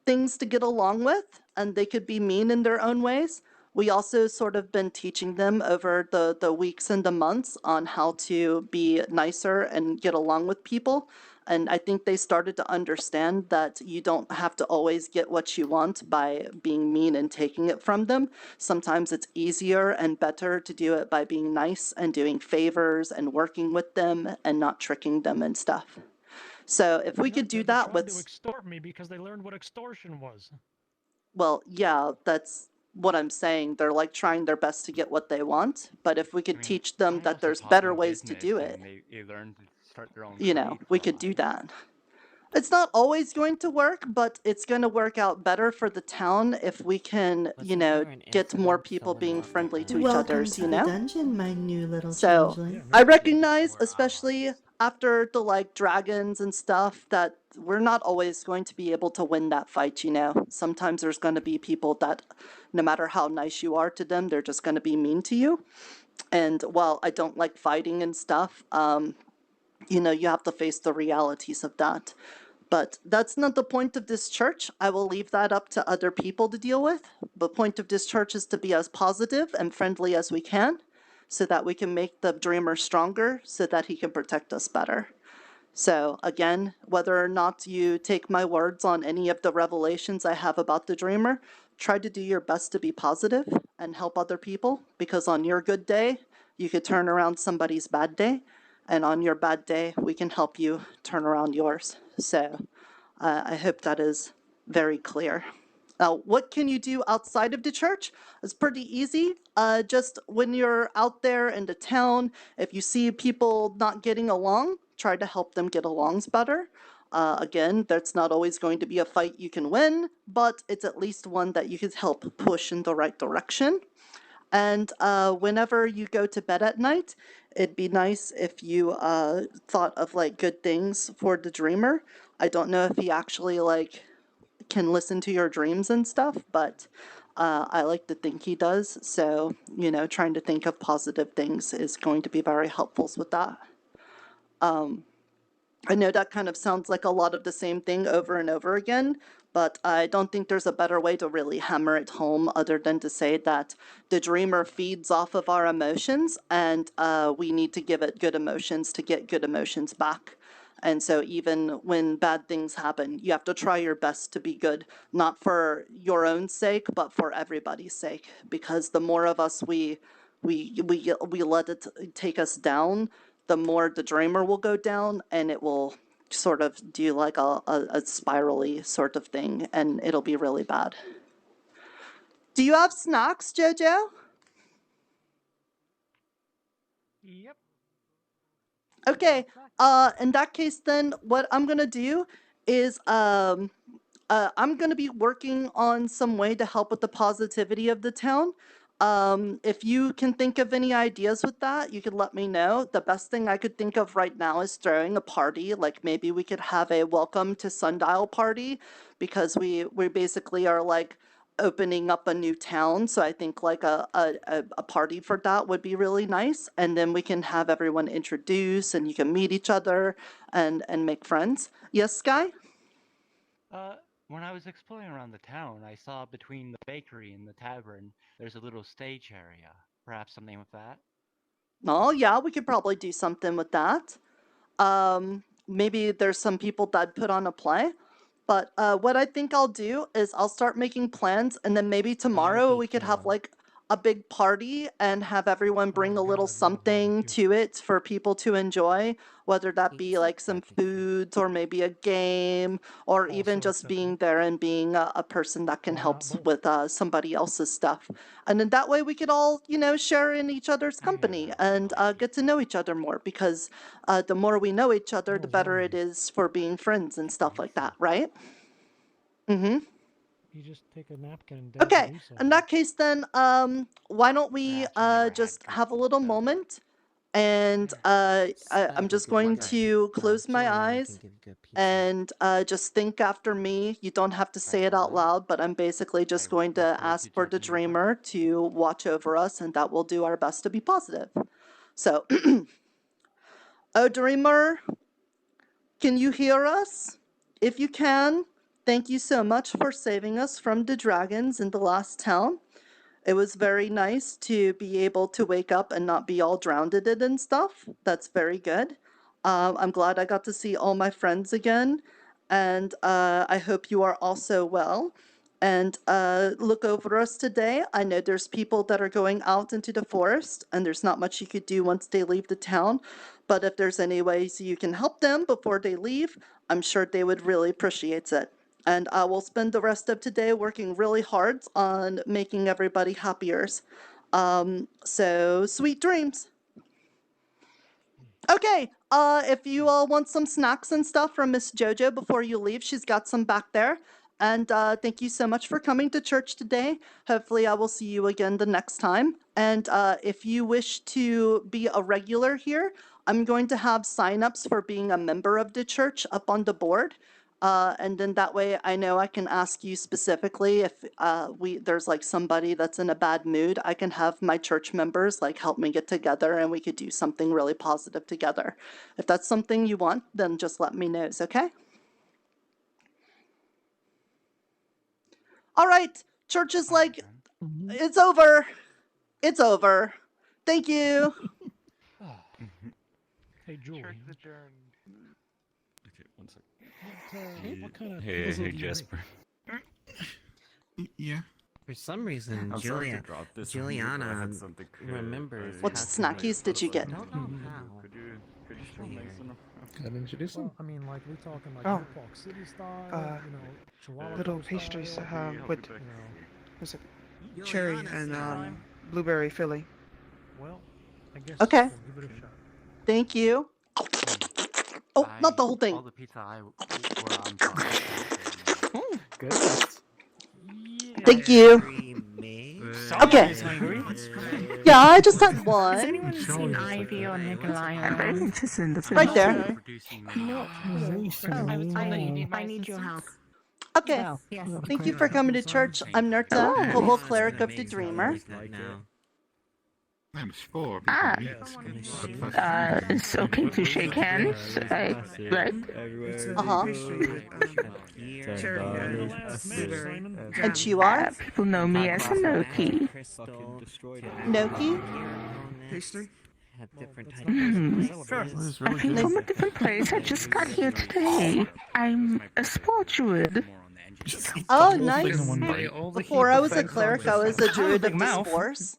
things to get along with, and they could be mean in their own ways, we also sort of been teaching them over the weeks and the months on how to be nicer and get along with people. And I think they started to understand that you don't have to always get what you want by being mean and taking it from them. Sometimes it's easier and better to do it by being nice and doing favors and working with them and not tricking them and stuff. So if we could do that with... to extort me because they learned what extortion was. Well, yeah, that's what I'm saying. They're like trying their best to get what they want, but if we could teach them that there's better ways to do it, they learn to start their own you know, we could do that. It's not always going to work, but it's going to work out better for the town if we can, you know, get more people being friendly to each other, you know? Dungeon, my new little So, changeling. I recognize, especially after the, like, dragons and stuff, that we're not always going to be able to win that fight, you know? Sometimes there's going to be people that, no matter how nice you are to them, they're just going to be mean to you. And while I don't like fighting and stuff, you know, you have to face the realities of that. But that's not the point of this church. I will leave that up to other people to deal with. The point of this church is to be as positive and friendly as we can, so that we can make the dreamer stronger, so that he can protect us better. So again, whether or not you take my words on any of the revelations I have about the dreamer, try to do your best to be positive and help other people, because on your good day, you could turn around somebody's bad day, and on your bad day, we can help you turn around yours. So I hope that is very clear. Now, what can you do outside of the church? It's pretty easy. Just when you're out there in the town, if you see people not getting along, try to help them get along better. Again, that's not always going to be a fight you can win, but it's at least one that you can help push in the right direction. And whenever you go to bed at night, it'd be nice if you thought of like good things for the dreamer. I don't know if he actually like can listen to your dreams and stuff, but I like to think he does. So, you know, trying to think of positive things is going to be very helpful with that. I know that kind of sounds like a lot of the same thing over and over again, but I don't think there's a better way to really hammer it home other than to say that the dreamer feeds off of our emotions, and we need to give it good emotions to get good emotions back. And so even when bad things happen, you have to try your best to be good, not for your own sake, but for everybody's sake. Because the more of us we let it take us down, the more the dreamer will go down, and it will sort of do like a spirally sort of thing, and it'll be really bad. Do you have snacks, Jojo? Yep. Okay, in that case then, what I'm gonna do is, I'm gonna be working on some way to help with the positivity of the town. If you can think of any ideas with that, you could let me know. The best thing I could think of right now is throwing a party. Like maybe we could have a welcome to Sundial party, because we basically are like opening up a new town. So I think like a party for that would be really nice. And then we can have everyone introduce, and you can meet each other and make friends. Yes, Sky? When I was exploring around the town, I saw between the bakery and the tavern, there's a little stage area. Perhaps something with that? Oh, yeah, we could probably do something with that. Maybe there's some people that put on a play. But what I think I'll do is I'll start making plans, and then maybe tomorrow we could have like a big party and have everyone bring a little something to it for people to enjoy, whether that be like some foods or maybe a game, or even just being there and being a person that can help with somebody else's stuff. And then that way we could all, you know, share in each other's company and get to know each other more, because the more we know each other, the better it is for being friends and stuff like that, right? Mm-hmm. You just take a napkin and Okay, in that case then, why don't we just have a little moment, and I'm just going to close my eyes and just think after me. You don't have to say it out loud, but I'm basically just going to ask for the dreamer to watch over us, and that will do our best to be positive. So, oh dreamer, can you hear us? If you can, thank you so much for saving us from the dragons in the last town. It was very nice to be able to wake up and not be all drowned in it and stuff. That's very good. I'm glad I got to see all my friends again, and I hope you are also well. And look over us today. I know there's people that are going out into the forest, and there's not much you could do once they leave the town. But if there's any ways you can help them before they leave, I'm sure they would really appreciate it. And I will spend the rest of today working really hard on making everybody happier. So sweet dreams. Okay, if you all want some snacks and stuff from Miss Jojo before you leave, she's got some back there. And thank you so much for coming to church today. Hopefully I will see you again the next time. And if you wish to be a regular here, I'm going to have sign-ups for being a member of the church up on the board. And then that way I know I can ask you specifically if there's like somebody that's in a bad mood. I can have my church members like help me get together, and we could do something really positive together. If that's something you want, then just let me know, okay? All right, church is like, it's over. It's over. Thank you. Hey, Julie. Church adjourned. Okay, one second. What kind of Hey, Jasper. Yeah. For some reason, I'm sorry to drop this on you, but I had something remembers. What snackies did you get? Could you show me some? Can I introduce them? I mean, like, we talking like Oh. Park City style, you know, Chihuahua Little style, pastries you with know. what's it? Cherry and blueberry filling. Well, I guess Okay. we'll give it a shot. Thank you. Oh, not the whole thing. All the pizza I were on top. Goodness. Thank you. Okay. Yeah, I just had Has one. anyone seen Ivy or Nikolai? I'm very interested in the film. Right there. I need your help. Okay. Thank you for coming to church. I'm Nirta, Kobold Cleric of the Dreamer. I'm four. It's okay to shake hands. Right? And you are? People know me as a Noki. Noki? I came from a different place. I just got here today. I'm a sport druid. Oh, nice. Before I was a cleric, I was a druid of the spores,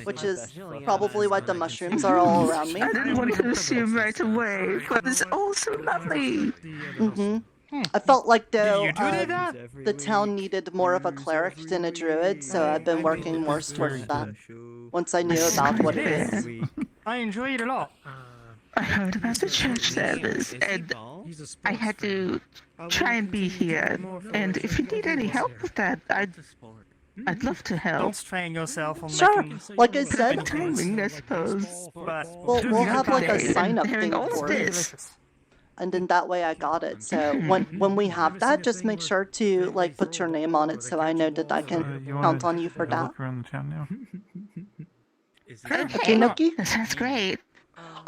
which is probably why the mushrooms are all around me. I didn't want to assume right away, but it's also lovely. I felt like though the town needed more of a cleric than a druid, so I've been working more towards that. Once I knew about what it is. I enjoy it a lot. I heard about the church service, and I had to try and be here. And if you need any help with that, I'd love to help. Don't strain yourself on Sure. making Like I said, timing, I suppose. we'll have like a sign up Hearing thing all for of it. this. And then that way I got it. So when we have that, just make sure to like put your name on it so I know that I can count on you for that. Look around the town now. Okay, Noki? That sounds great.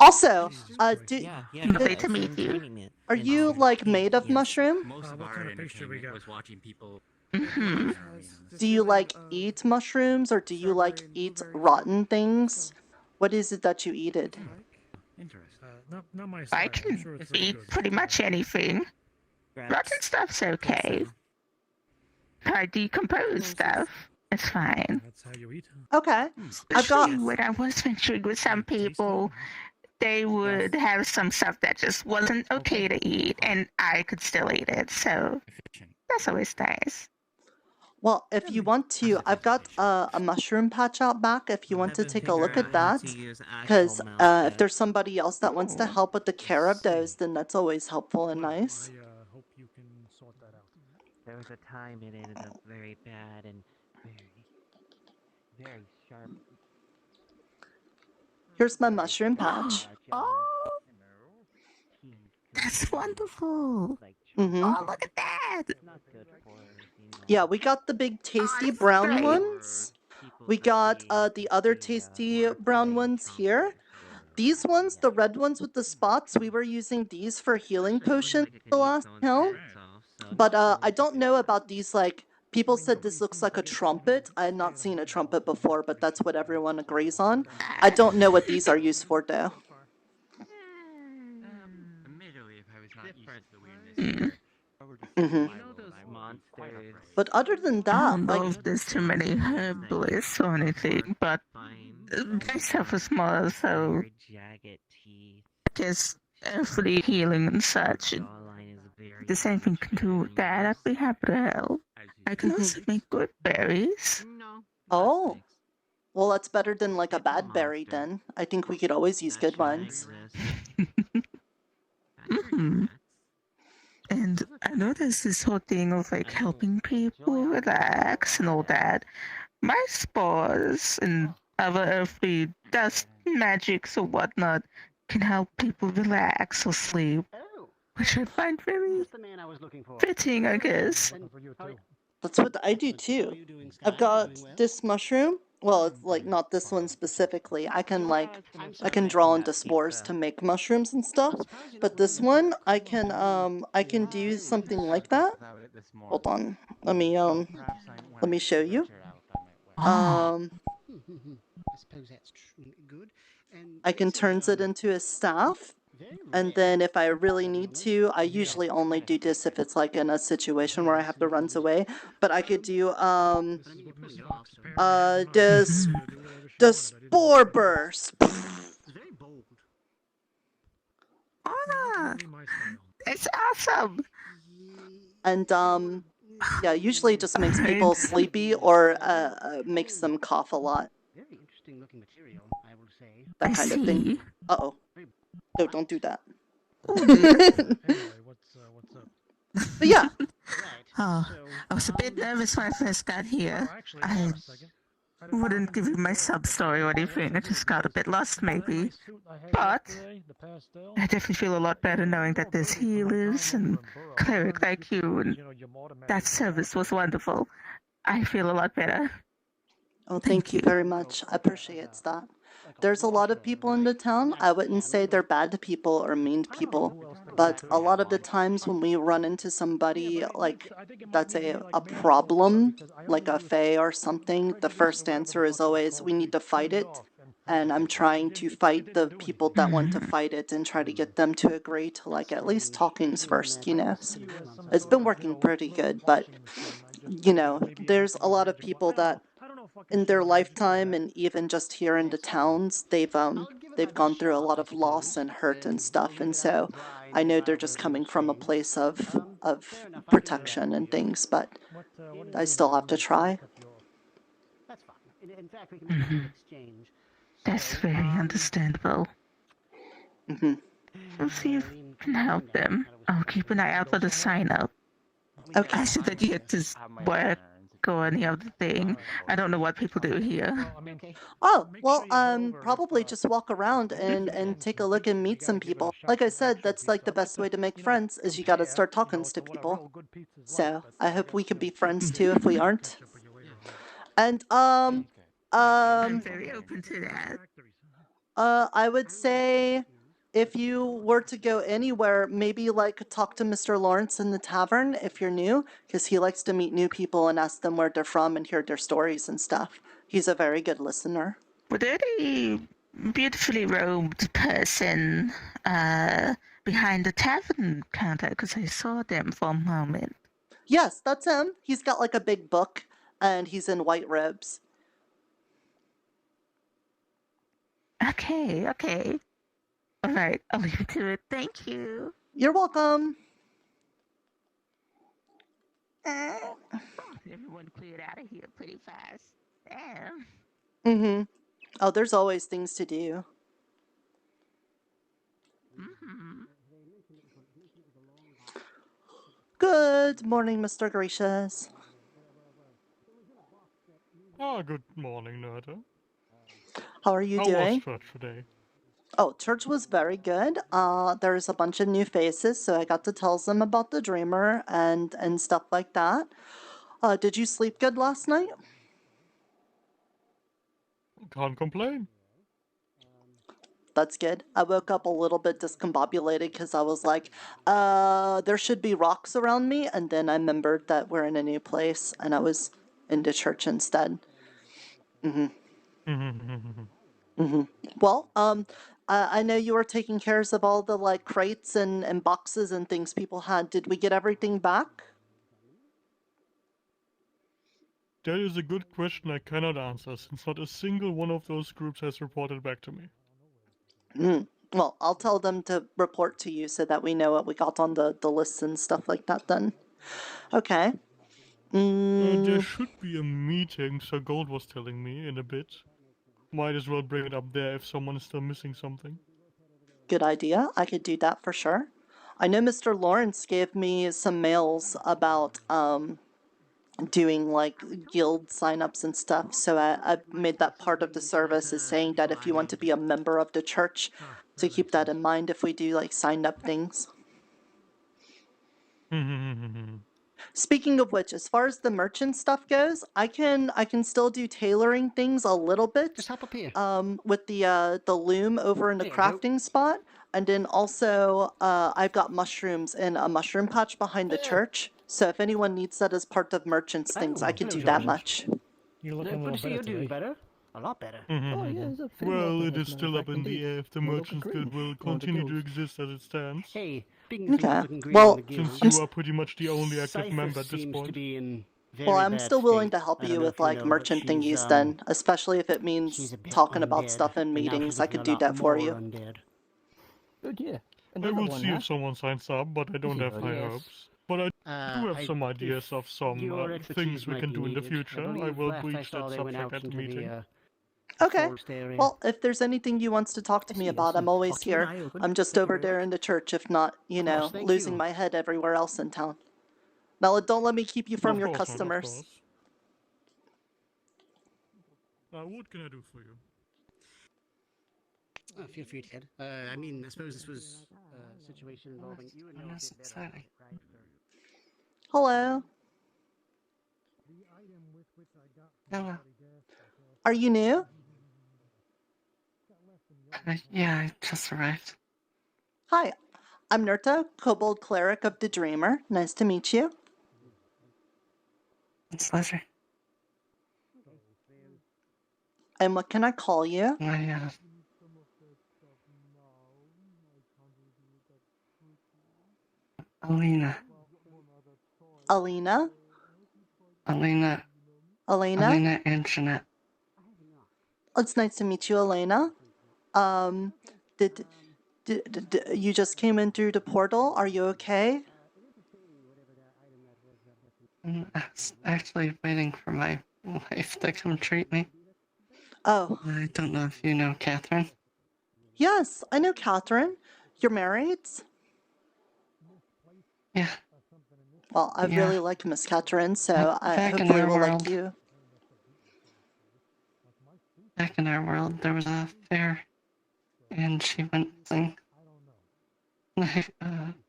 Also, Lovely to meet you. are you like made of mushroom? Most of our entertainment was watching people. Do you like eat mushrooms or do you like eat rotten things? What is it that you eated? I can eat pretty much anything. Rotten stuff's okay. I decompose stuff. It's fine. Okay. Especially when I was venturing with some people, they would have some stuff that just wasn't okay to eat, and I could still eat it. So that's always nice. Well, if you want to, I've got a mushroom patch out back if you want to take a look at that. Because if there's somebody else that wants to help with the care of those, then that's always helpful and nice. There was a time it ended up very bad and very sharp. Here's my mushroom patch. Oh, that's wonderful. Mm-hmm. Oh, look at that. Yeah, we got the big tasty brown ones. We got the other tasty brown ones here. These ones, the red ones with the spots, we were using these for healing potions the last count. But I don't know about these, like, people said this looks like a trumpet. I had not seen a trumpet before, but that's what everyone agrees on. I don't know what these are used for, though. But other than that, I don't know if there's too many herbalists or anything, but they suffer small, so just earthly healing and such. The same thing can do with that. I'd be happy to help. I can also make good berries. Oh. Well, that's better than like a bad berry then. I think we could always use good ones. And I know there's this whole thing of like helping people relax and all that. My spores and other earthly dust magics or whatnot can help people relax or sleep. Which I find very fitting, I guess. That's what I do too. I've got this mushroom. Well, it's like not this one specifically. I can draw into spores to make mushrooms and stuff. But this one, I can do something like that. Hold on. Let me show you. I can turn it into a staff. And then if I really need to, I usually only do this if it's like in a situation where I have to run away. But I could do the spore burst. Ah, it's awesome. And yeah, usually it just makes people sleepy or makes them cough a lot. Very interesting looking material, I will say. That kind of thing. Uh-oh. No, don't do that. Anyway, what's up? But yeah. Oh, I was a bit nervous when I first got here. wouldn't give you my sub-story or anything. I just got a bit lost, maybe. But I definitely feel a lot better knowing that there's healers and cleric like you, and that service was wonderful. I feel a lot better. Oh, thank you very much. I appreciate that. There's a lot of people in the town. I wouldn't say they're bad people or mean people, but a lot of the times when we run into somebody like that's a problem, like a fae or something, the first answer is always, we need to fight it. And I'm trying to fight the people that want to fight it and try to get them to agree to like at least talkings first, you know. So it's been working pretty good, but you know, there's a lot of people that in their lifetime and even just here in the towns, they've gone through a lot of loss and hurt and stuff, and so I know they're just coming from a place of protection and things, but I still have to try. That's very understandable. We'll see if we can help them. I'll keep an eye out for the sign-up. Okay. I shouldn't get to work or any other thing. I don't know what people do here. Oh, well, probably just walk around and take a look and meet some people. Like I said, that's like the best way to make friends is you gotta start talking to people. So I hope we can be friends too if we aren't. And I'm very open to that. I would say if you were to go anywhere, maybe like talk to Mr. Lawrence in the tavern if you're new, because he likes to meet new people and ask them where they're from and hear their stories and stuff. He's a very good listener. Were there any beautifully robed person behind the tavern counter? Because I saw them for a moment. Yes, that's him. He's got like a big book and he's in white robes. Okay. All right, I'll leave it to it. Thank you. You're welcome. Everyone cleared out of here pretty fast. Damn. Oh, there's always things to do. Good morning, Mr. Gracious. Good morning, Nirta. How are you doing? How was church today? Oh, church was very good. There's a bunch of new faces, so I got to tell them about the dreamer and stuff like that. Did you sleep good last night? Can't complain. That's good. I woke up a little bit discombobulated because I was like, there should be rocks around me, and then I remembered that we're in a new place, and I was in the church instead. Well, I know you were taking care of all the like crates and boxes and things people had. Did we get everything back? That is a good question I cannot answer, since not a single one of those groups has reported back to me. Well, I'll tell them to report to you so that we know what we got on the lists and stuff like that then. Okay. There should be a meeting, Sir Gold was telling me, in a bit. Might as well bring it up there if someone is still missing something. Good idea. I could do that for sure. I know Mr. Lawrence gave me some mails about doing like guild signups and stuff, so I made that part of the service is saying that if you want to be a member of the church, to keep that in mind if we do like sign up things. Speaking of which, as far as the merchant stuff goes, I can still do tailoring things a little bit. Just hop up here. With the loom over in the crafting spot, and then also I've got mushrooms in a mushroom patch behind the church. So if anyone needs that as part of merchants things, I could do that much. You're looking a little better today. Better? A lot better. Well, it is still up in the air if the Merchants Guild will continue to exist as it stands. Hey, okay. Well, since you are pretty much the only active member at this point. Well, I'm still willing to help you with like merchant thingies then, especially if it means talking about stuff in meetings. I could do that for you. I will see if someone signs up, but I don't have high hopes. But I do have some ideas of some things we can do in the future. I will breach that subject at the meeting. Okay. Well, if there's anything you wants to talk to me about, I'm always here. I'm just over there in the church, if not, you know, losing my head everywhere else in town. Now, don't let me keep you from your customers. What can I do for you? Feel free, Ted. I mean, I suppose this was a situation involving you and That's exciting. Hello. Hello. Are you new? Yeah, I just arrived. Hi, I'm Nirta, Kobold Cleric of the Dreamer. Nice to meet you. It's a pleasure. And what can I call you? Alina. Alina? Alina. Elena? Alina and Jeanette. It's nice to meet you, Elena. Did you just came in through the portal? Are you okay? I was actually waiting for my wife to come treat me. Oh. I don't know if you know Catherine. Yes, I know Catherine. You're married? Yeah. Well, I really like Miss Catherine, so I Back in hopefully our will like world. you. Back in our world, there was a fair, and she went missing. I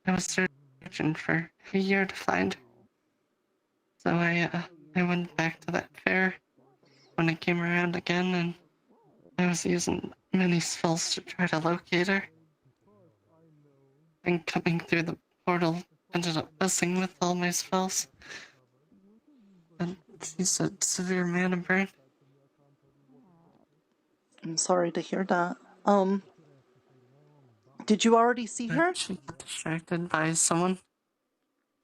was searching for a year to find her. So I went back to that fair when it came around again, and I was using many spells to try to locate her. And coming through the portal, ended up messing with all my spells. And she's a severe mana burn. I'm sorry to hear that. Did you already see her? She got distracted by someone.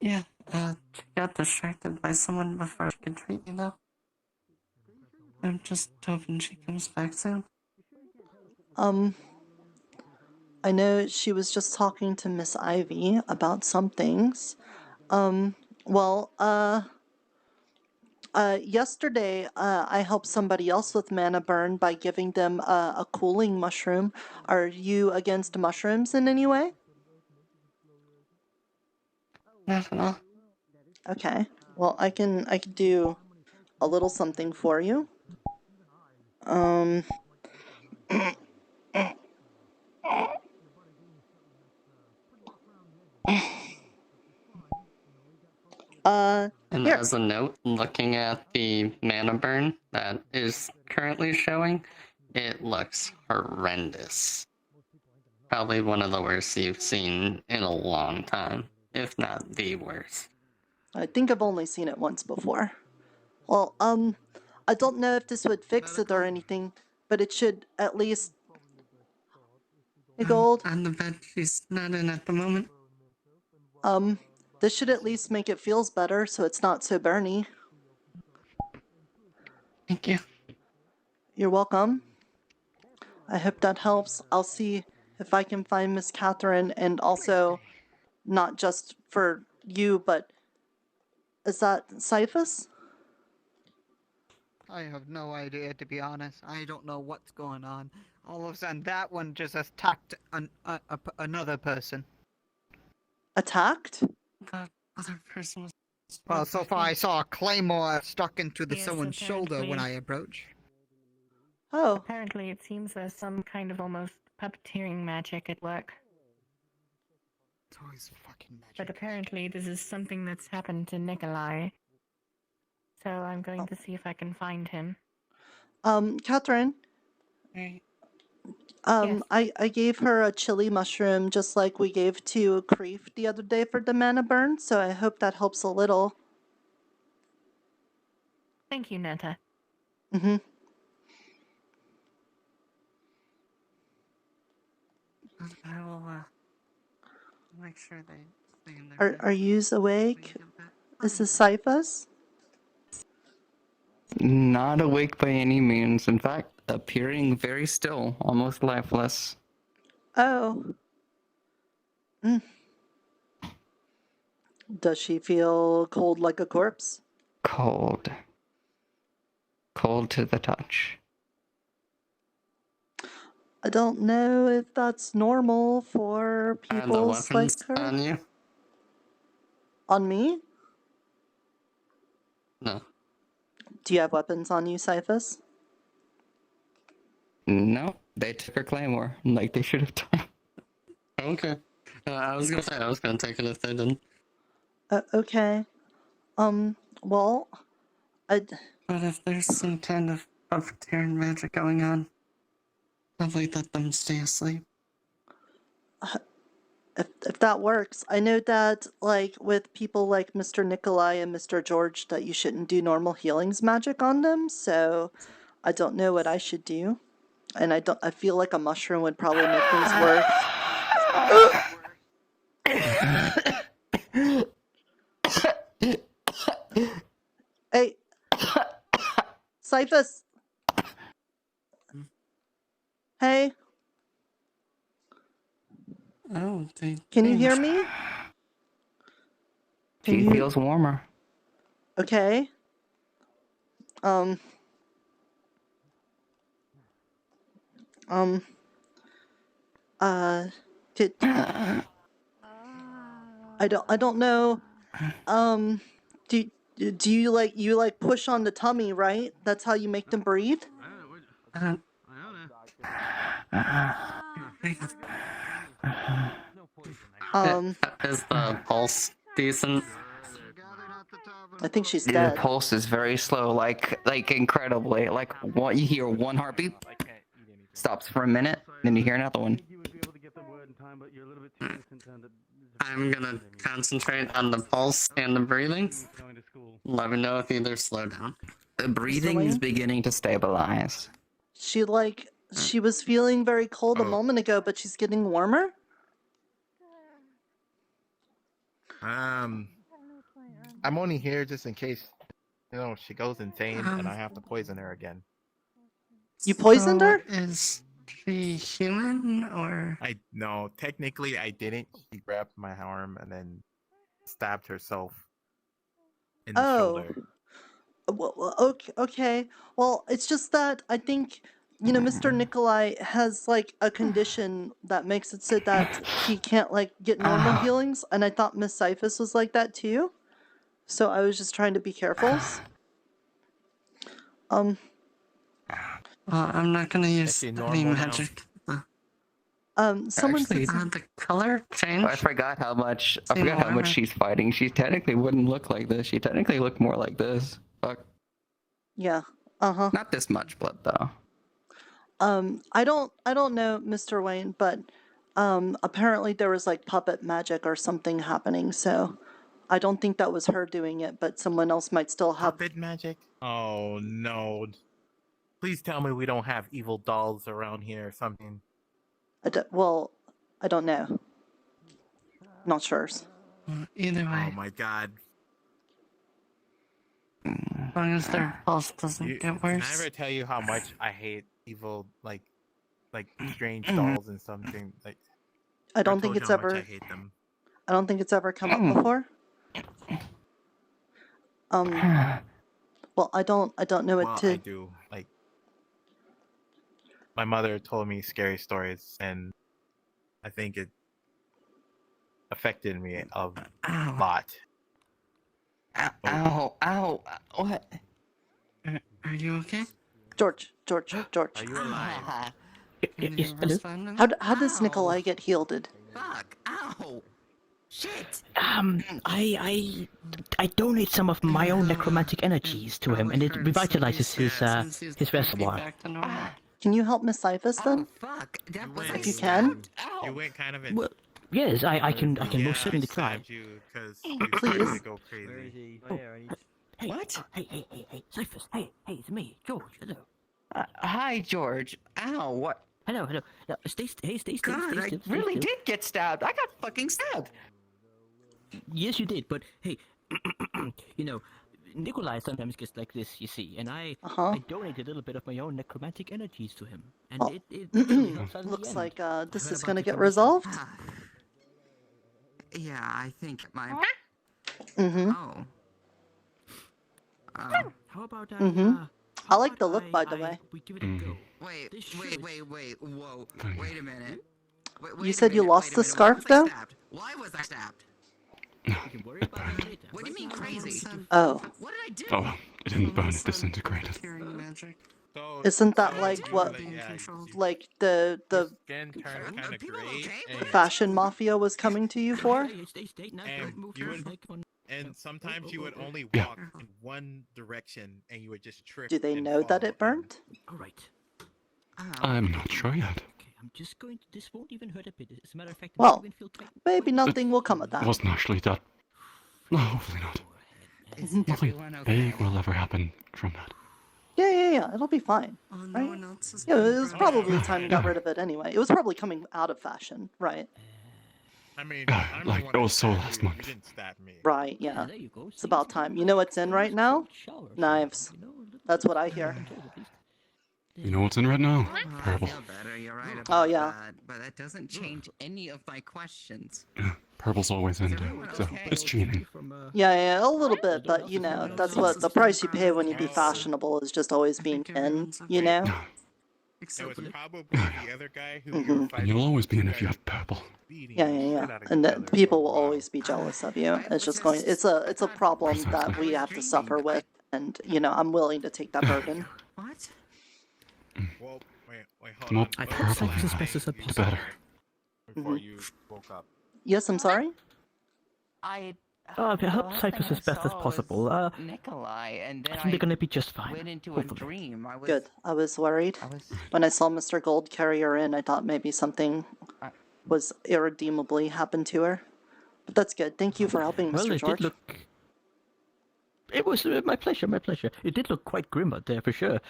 Yeah, she got distracted by someone before she could treat me, though. I'm just hoping she comes back soon. I know she was just talking to Miss Ivy about some things. Yesterday, I helped somebody else with mana burn by giving them a cooling mushroom. Are you against mushrooms in any way? Not at all. Okay. Well, I can do a little something for you. And here. as a note, looking at the mana burn that is currently showing, it looks horrendous. Probably one of the worst you've seen in a long time, if not the worst. I think I've only seen it once before. Well, I don't know if this would fix it or anything, but it should at least... Hey, Gold. On the bed she's not in at the moment. This should at least make it feels better so it's not so burny. Thank you. You're welcome. I hope that helps. I'll see if I can find Miss Catherine, and also not just for you, but is that Cyphus? I have no idea, to be honest. I don't know what's going on. All of a sudden, that one just attacked another person. Attacked? The other person was... Well, so far I saw a claymore stuck into someone's shoulder when I approached. Oh. Apparently it seems there's some kind of almost puppeteering magic at work. It's always fucking magic. But apparently this is something that's happened to Nikolai. So I'm going to see if I can find him. Catherine? Hey. Yes. I gave her a chili mushroom just like we gave to Creef the other day for the mana burn, so I hope that helps a little. Thank you, Nirta. Mm-hmm. I will, make sure they stay in their bed. Are yous awake? Is this Cyphus? Not awake by any means. In fact, appearing very still, almost lifeless. Oh. Does she feel cold like a corpse? Cold. Cold to the touch. I don't know if that's normal for people like her. On you? On me? No. Do you have weapons on you, Cyphus? No, they took her claymore, like they should have done. Okay. I was gonna say I was gonna take it if they didn't. Okay. Well, But if there's some kind of tearing magic going on, probably let them stay asleep. If that works. I know that, like, with people like Mr. Nikolai and Mr. George, that you shouldn't do normal healings magic on them, so I don't know what I should do. And I feel like a mushroom would probably make things worse. Hey! Cyphus! Hey! Oh, Can you hear me? She feels warmer. Okay. Did I don't know. Do you like push on the tummy, right? That's how you make them breathe? Is the pulse decent? I think she's The dead. pulse is very slow, like incredibly. Like what you hear one heartbeat, stops for a minute, then you hear another one. I'm gonna concentrate on the pulse and the breathing. Let me know if either slow down. The breathing is beginning to stabilize. She was feeling very cold a moment ago, but she's getting warmer? I'm only here just in case, she goes insane and I have to poison her again. You poisoned her? Is she human or? No, technically I didn't. She grabbed my arm and then stabbed herself in the shoulder. Well, okay. Well, it's just that I think, Mr. Nikolai has, like, a condition that makes it so that he can't, like, get normal healings, and I thought Miss Cyphus was like that too. So I was just trying to be careful. I'm not gonna use any magic. Someone Actually, said the color change. I forgot how much she's fighting. She technically wouldn't look like this. She technically looked more like this. Fuck. Yeah. Uh-huh. Not this much blood though. I don't know, Mr. Wayne, but apparently there was like puppet magic or something happening, so I don't think that was her doing it, but someone else might still have Puppet magic? Oh no. Please tell me we don't have evil dolls around here or something. I don't know. Not sure. Either way. Oh my god. As long as their pulse doesn't get worse. Can I ever tell you how much I hate evil, like strange dolls and something? Like, I don't think it's ever. I hate them. I don't think it's ever come up before. Well, I don't know what to. I do. Like, my mother told me scary stories, and I think it affected me a lot. Ow! What? Are you okay? George. Are you alive? How does Nikolai get healed? Fuck! Ow! Shit! I donate some of my own necromantic energies to him, and it revitalizes his reservoir. Can you help Miss Cyphus then? Fuck! That was If you can. You went kind of in. Well, yes, I can most certainly try. Please. Go crazy. Hey, what? Hey, Cyphus. Hey, it's me, George. Hello. Hi, George. Ow! What? Hello. Now, stay still. God, I really did get stabbed. I got fucking stabbed. Yes, you did, but hey, Nikolai sometimes gets like this, you see, and I donate a little bit of my own necromantic energies to him, and it really helps out in the Looks end. like this is gonna get resolved. Yeah, I think my. Mm-hmm. Oh. How about I like the look, by the way. we give it a go? Wait. Whoa. Wait a minute. You said you lost the scarf, though? Why was I stabbed? You can worry about it later. What do you mean crazy? Oh. What did I do? Oh, it didn't burn, it disintegrated. Isn't that like what, like the Skin turns kind of gray. fashion mafia was coming to you for? And sometimes you would only walk in one direction, and you would just trip. Do they know that it burnt? All right. I'm not sure yet. Okay, I'm just going to. This won't even hurt a bit. As a matter of fact, Well, maybe nothing will come of It that. wasn't actually that. No, hopefully not. Nothing big will ever happen from that. Yeah, it'll be fine, right? Yeah, it was probably time you got rid of it anyway. It was probably coming out of fashion, right? I mean, Like, it was so last month. Right, yeah. It's about time. You know what's in right now? Knives. That's what I hear. You know what's in right now? Purple. Oh, yeah. But that doesn't change any of my questions. Purple's always in, so it's cheating. Yeah, a little bit, but you know, that's what the price you pay when you be fashionable is just always being in, you know? It was probably the other guy who you were And you'll always be in if you have purple. Yeah. And people will always be jealous of you. It's just going, it's a problem that we have to suffer with, and, you know, I'm willing to take that burden. What? Well, wait, The more I thought purple cyphers as best as the possible. better. before you woke up. Yes, I'm sorry? I I hope cyphers as best as possible. Nikolai, and then I think they're gonna be just fine. went into hopefully. a dream. Good. I was worried. When I saw Mr. Gold carry her in, I thought maybe something was irredeemably happened to her. But that's good. Thank you for helping, Well, Mr. it George. did look. It was my pleasure, my pleasure. It did look quite grim out there for sure.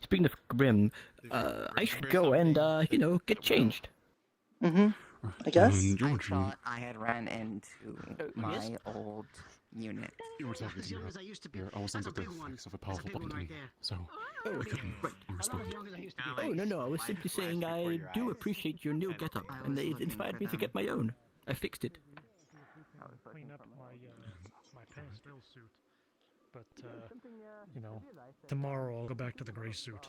Speaking of grim, I should go and get changed. I guess. I thought I had ran into my old unit. You were talking to me I was under the effects of a powerful button, so I couldn't respond. Oh no, I was simply saying I do appreciate your new getup, and it inspired me to get my own. I fixed it. Clean up my pastel suit, but tomorrow I'll go back to the gray suit.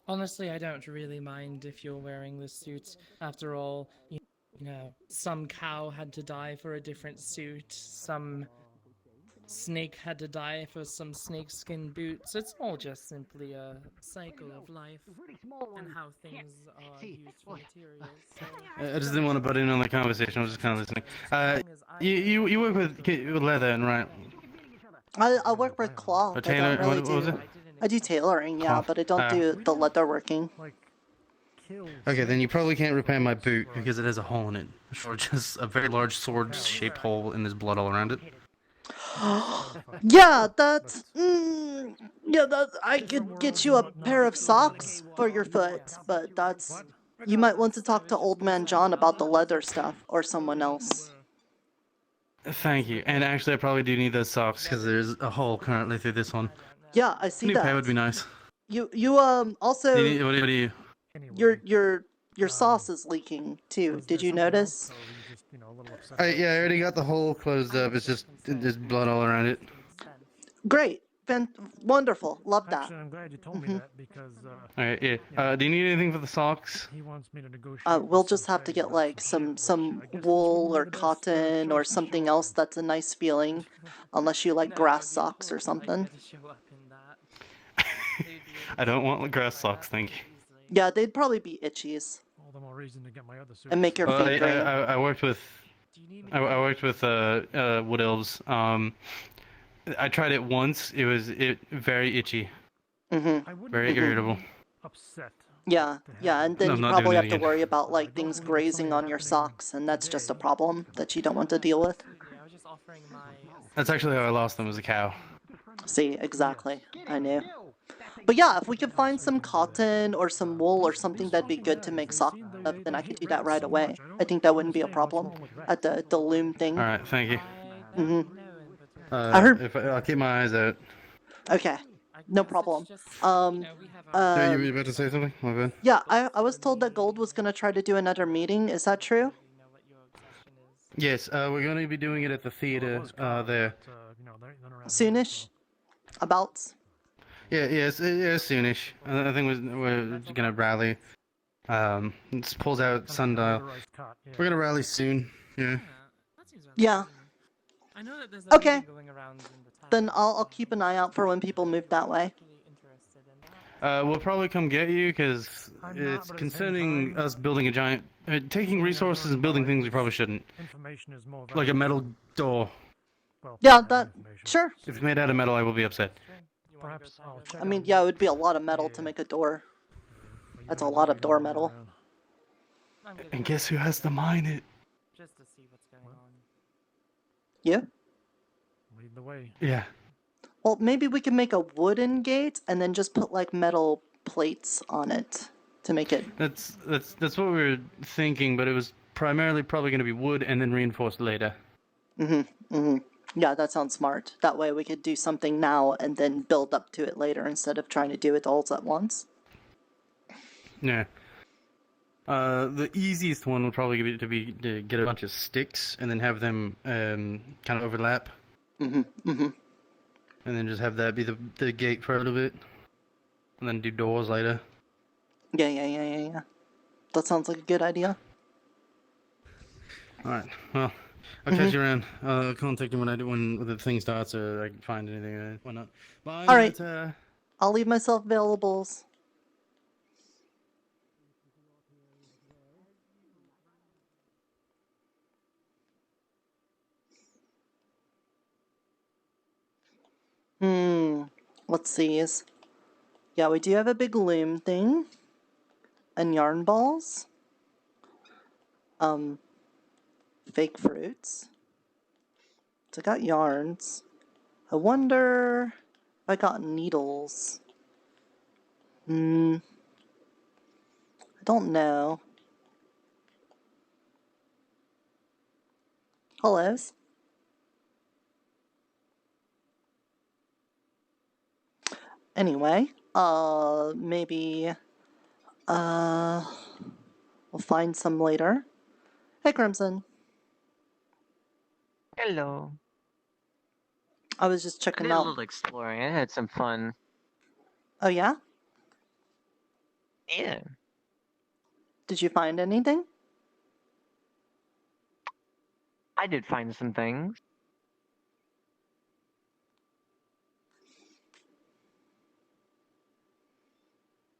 Honestly, I don't really mind if you're wearing this suit. After all, you know, some cow had to die for a different suit, some snake had to die for some snakeskin boots. It's all just simply a cycle of life and how things are used for materials. So... I just didn't want to butt in on the conversation. I was just kind of listening. You work with leather, right? I work with cloth. Or tailor, I don't really what was it? I do tailoring, yeah, Cloth. but I don't do the leather working. Okay, then you probably can't repair my boot because it has a hole in it. Or just a very large sword-shaped hole and there's blood all around it. Yeah, that's... I could get you a pair of socks for your foot, but that's... You might want to talk to Old Man John about the leather stuff, or someone else. Thank you. And actually, I probably do need those socks because there's a hole currently through this one. Yeah, I see New that. pair would be nice. You also... What do you... Your sauce is leaking, too. Did you notice? Yeah, I already got the hole closed up. It's just there's blood all around it. Great. Wonderful. Love that. Actually, I'm glad you told me that because. Alright, yeah. Do you need anything for the socks? He wants me to negotiate. We'll just have to get like some wool or cotton or something else that's a nice feeling, unless you like grass socks or something. I don't want grass socks, thank you. Yeah, they'd probably be itchies. All the more reason to get my other suit. And make your feet green. I worked with wood elves. I tried it once. It was very itchy. Very irritable. Upset. Yeah, and then you probably have to worry about like things grazing on your socks, and that's just a problem that you don't want to deal with. That's actually how I lost them, was a cow. See, exactly. I knew. But yeah, if we could find some cotton or some wool or something that'd be good to make socks of, then I could do that right away. I think that wouldn't be a problem at the loom thing. Alright, thank you. I heard... I'll keep my eyes out. Okay, no problem. You were about to say something? My bad. Yeah, I was told that Gold was going to try to do another meeting. Is that true? Yes, we're going to be doing it at the theater there. Soonish? About? Yeah, soonish. I think we're gonna rally. This pulls out sundial. We're gonna rally soon. Yeah. Yeah. Okay. Then I'll keep an eye out for when people move that way. We'll probably come get you because it's concerning us building a giant, taking resources and building things we probably shouldn't. Information is more Like a metal door. Yeah, that sure. If it's made out of metal, I will be upset. Perhaps I'll check. I mean, yeah, it would be a lot of metal to make a door. That's a lot of door metal. And guess who has to mine it? Just to see what's going on. Yeah. Lead the way. Yeah. Well, maybe we can make a wooden gate and then just put like metal plates on it to make it. That's what we were thinking, but it was primarily probably going to be wood and then reinforced later. Yeah, that sounds smart. That way we could do something now and then build up to it later instead of trying to do it all at once. Yeah. The easiest one would probably be to get a bunch of sticks and then have them kind of overlap. And then just have that be the gate for a little bit. And then do doors later. Yeah. That sounds like a good idea. Alright, well, I'll catch you around. I'll contact you when the thing starts or I can find anything. Why not? Bye. Alright. I'll leave myself availables. Let's see. Yeah, we do have a big loom thing. And yarn balls. Fake fruits. So I got yarns. I wonder if I got needles. I don't know. Hellos. Anyway, maybe, we'll find some later. Hey, Crimson. Hello. I was just I checking did a out. little exploring. I had some fun. Oh, yeah? Yeah. Did you find anything? I did find some things.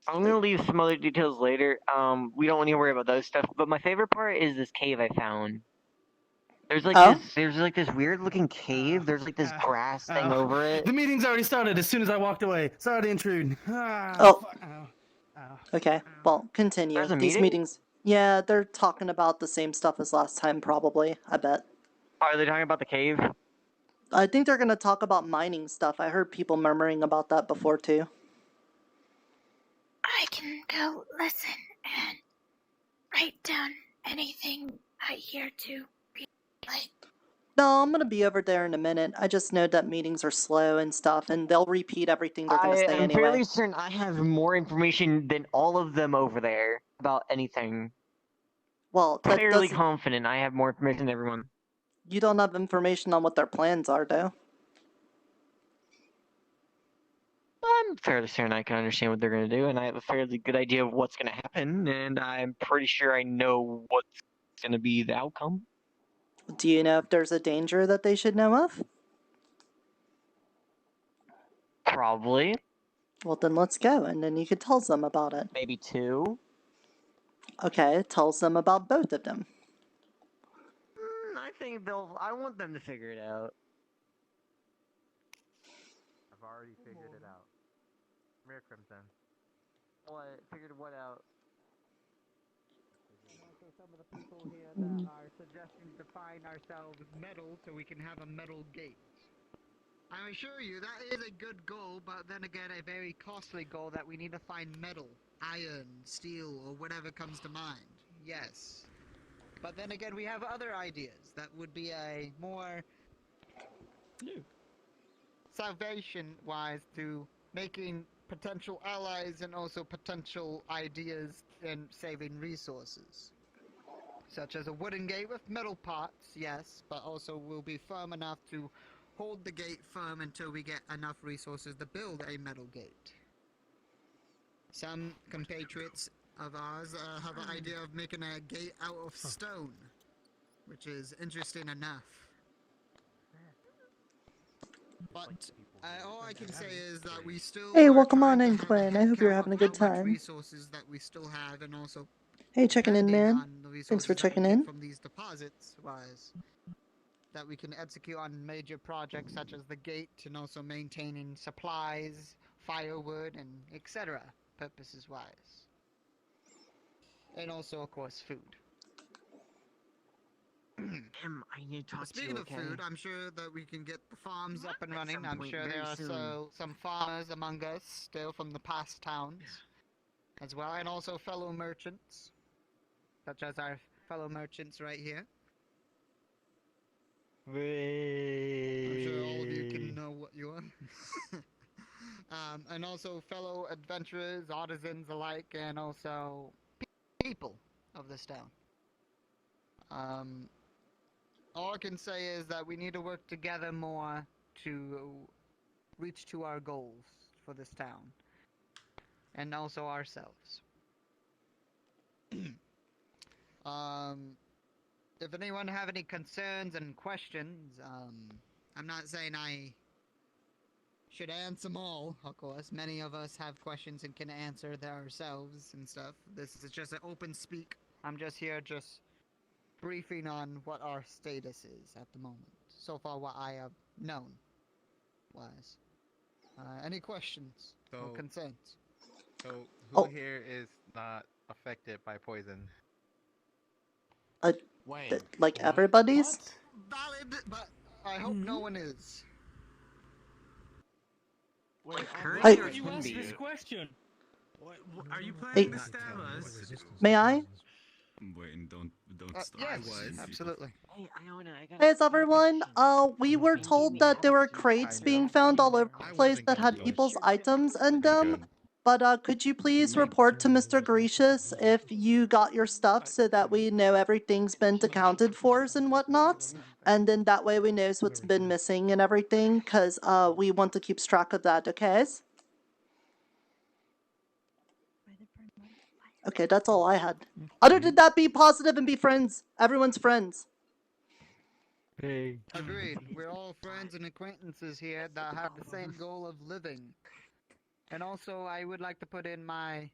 I'm gonna leave some other details later. We don't need to worry about those stuff. But my favorite part is this cave I found. There's like this weird looking cave. There's like this grass thing over it. The meeting's already started as soon as I walked away. Sorry to intrude. Okay, well, continue. There's a These meeting? meetings. Yeah, they're talking about the same stuff as last time, probably. I bet. Are they talking about the cave? I think they're gonna talk about mining stuff. I heard people murmuring about that before, too. I can go listen and write down anything I hear to relay. No, I'm gonna be over there in a minute. I just know that meetings are slow and stuff, and they'll repeat everything they're gonna say I'm anyway. fairly certain I have more information than all of them over there about anything. Well, I'm that fairly doesn't... confident I have more information than everyone. You don't have information on what their plans are, though. I'm fairly certain I can understand what they're going to do, and I have a fairly good idea of what's going to happen, and I'm pretty sure I know what's going to be the outcome. Do you know if there's a danger that they should know of? Probably. Well, then let's go, and then you could tell them about it. Maybe two. Okay, tell them about both of them. I think I want them to figure it out. I've already figured it out. Come here, Crimson. What? Figured what out? So some of the people here that are suggesting to find ourselves metal so we can have a metal gate. I assure you that is a good goal, but then again a very costly goal that we need to find metal, iron, steel, or whatever comes to mind. Yes. But then again we have other ideas that would be a more salvation-wise to making potential allies and also potential ideas in saving resources. Such as a wooden gate with metal parts, yes, but also will be firm enough to hold the gate firm until we get enough resources to build a metal gate. Some compatriots of ours have an idea of making a gate out of stone, which is interesting enough. But All I can say is that we still Hey, are welcome on trying in, to have a Quinn. I head hope you're count having a of good how much time. resources that we still have, and also Hey, checking in, depending man. on the Thanks for resources that we checking get in. from these deposits, wise, that we can execute on major projects such as the gate, and also maintaining supplies, firewood, and etc. purposes wise, and also of course food. I need to talk Speaking to you, of food, I'm sure that we can get the farms up and running. I'm sure there are some farmers among us still from the past towns as well, and also fellow merchants, such as our fellow merchants right here. I'm sure all of you can know what you are. And also fellow adventurers, artisans alike, and also people of this town. All I can say is that we need to work together more to reach to our goals for this town. And also ourselves. If anyone have any concerns and questions, I'm not saying I should answer them all, of course. Many of us have questions and can answer them ourselves and stuff. This is just an open speak. I'm just here briefing on what our status is at the moment. So far what I have known was. Any questions or concerns? So who here is not affected by poison? Like everybody's? Valid, but I hope no one is. Wait, Hey. you asked this question? Are you Hey. planning to stab us? May I? Wait, don't stop. Yes, absolutely. Hey, Iona, I got Hey, it's everyone. We were told that there were crates being found all over the place that had people's items in them. But could you please report to Mr. Gracious if you got your stuff so that we know everything's been accounted for and whatnot? And then that way we know what's been missing and everything, because we want to keep track of that, okay? Okay, that's all I had. Other than that, be positive and be friends. Everyone's friends. Hey. Agreed. We're all friends and acquaintances here that have the same goal of living. And also, I would like to put in my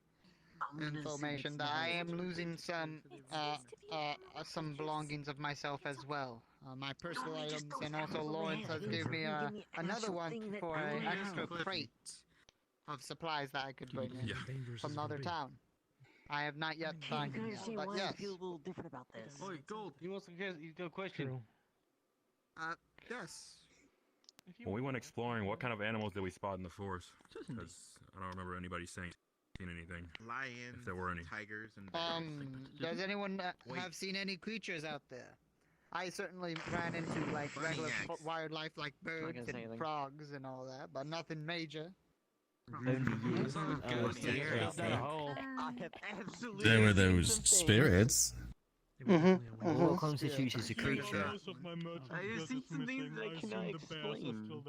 information that I am losing some belongings of myself as well. My personal items, and also Lawrence has given me another one for an extra crate of supplies that I could bring in from another town. I have not yet signed it yet, but yes. I feel a little different about this. Oh, Gold, you also got a question. Yes. When we went exploring, what kind of animals did we spot in the forest? Because I don't remember anybody seen anything. Lions, if there were any. tigers, and bears. Does anyone have seen any creatures out there? I certainly ran into like regular wildlife like birds and frogs and all that, but nothing major. There were those spirits. What constitutes a creature? I see some things I cannot explain.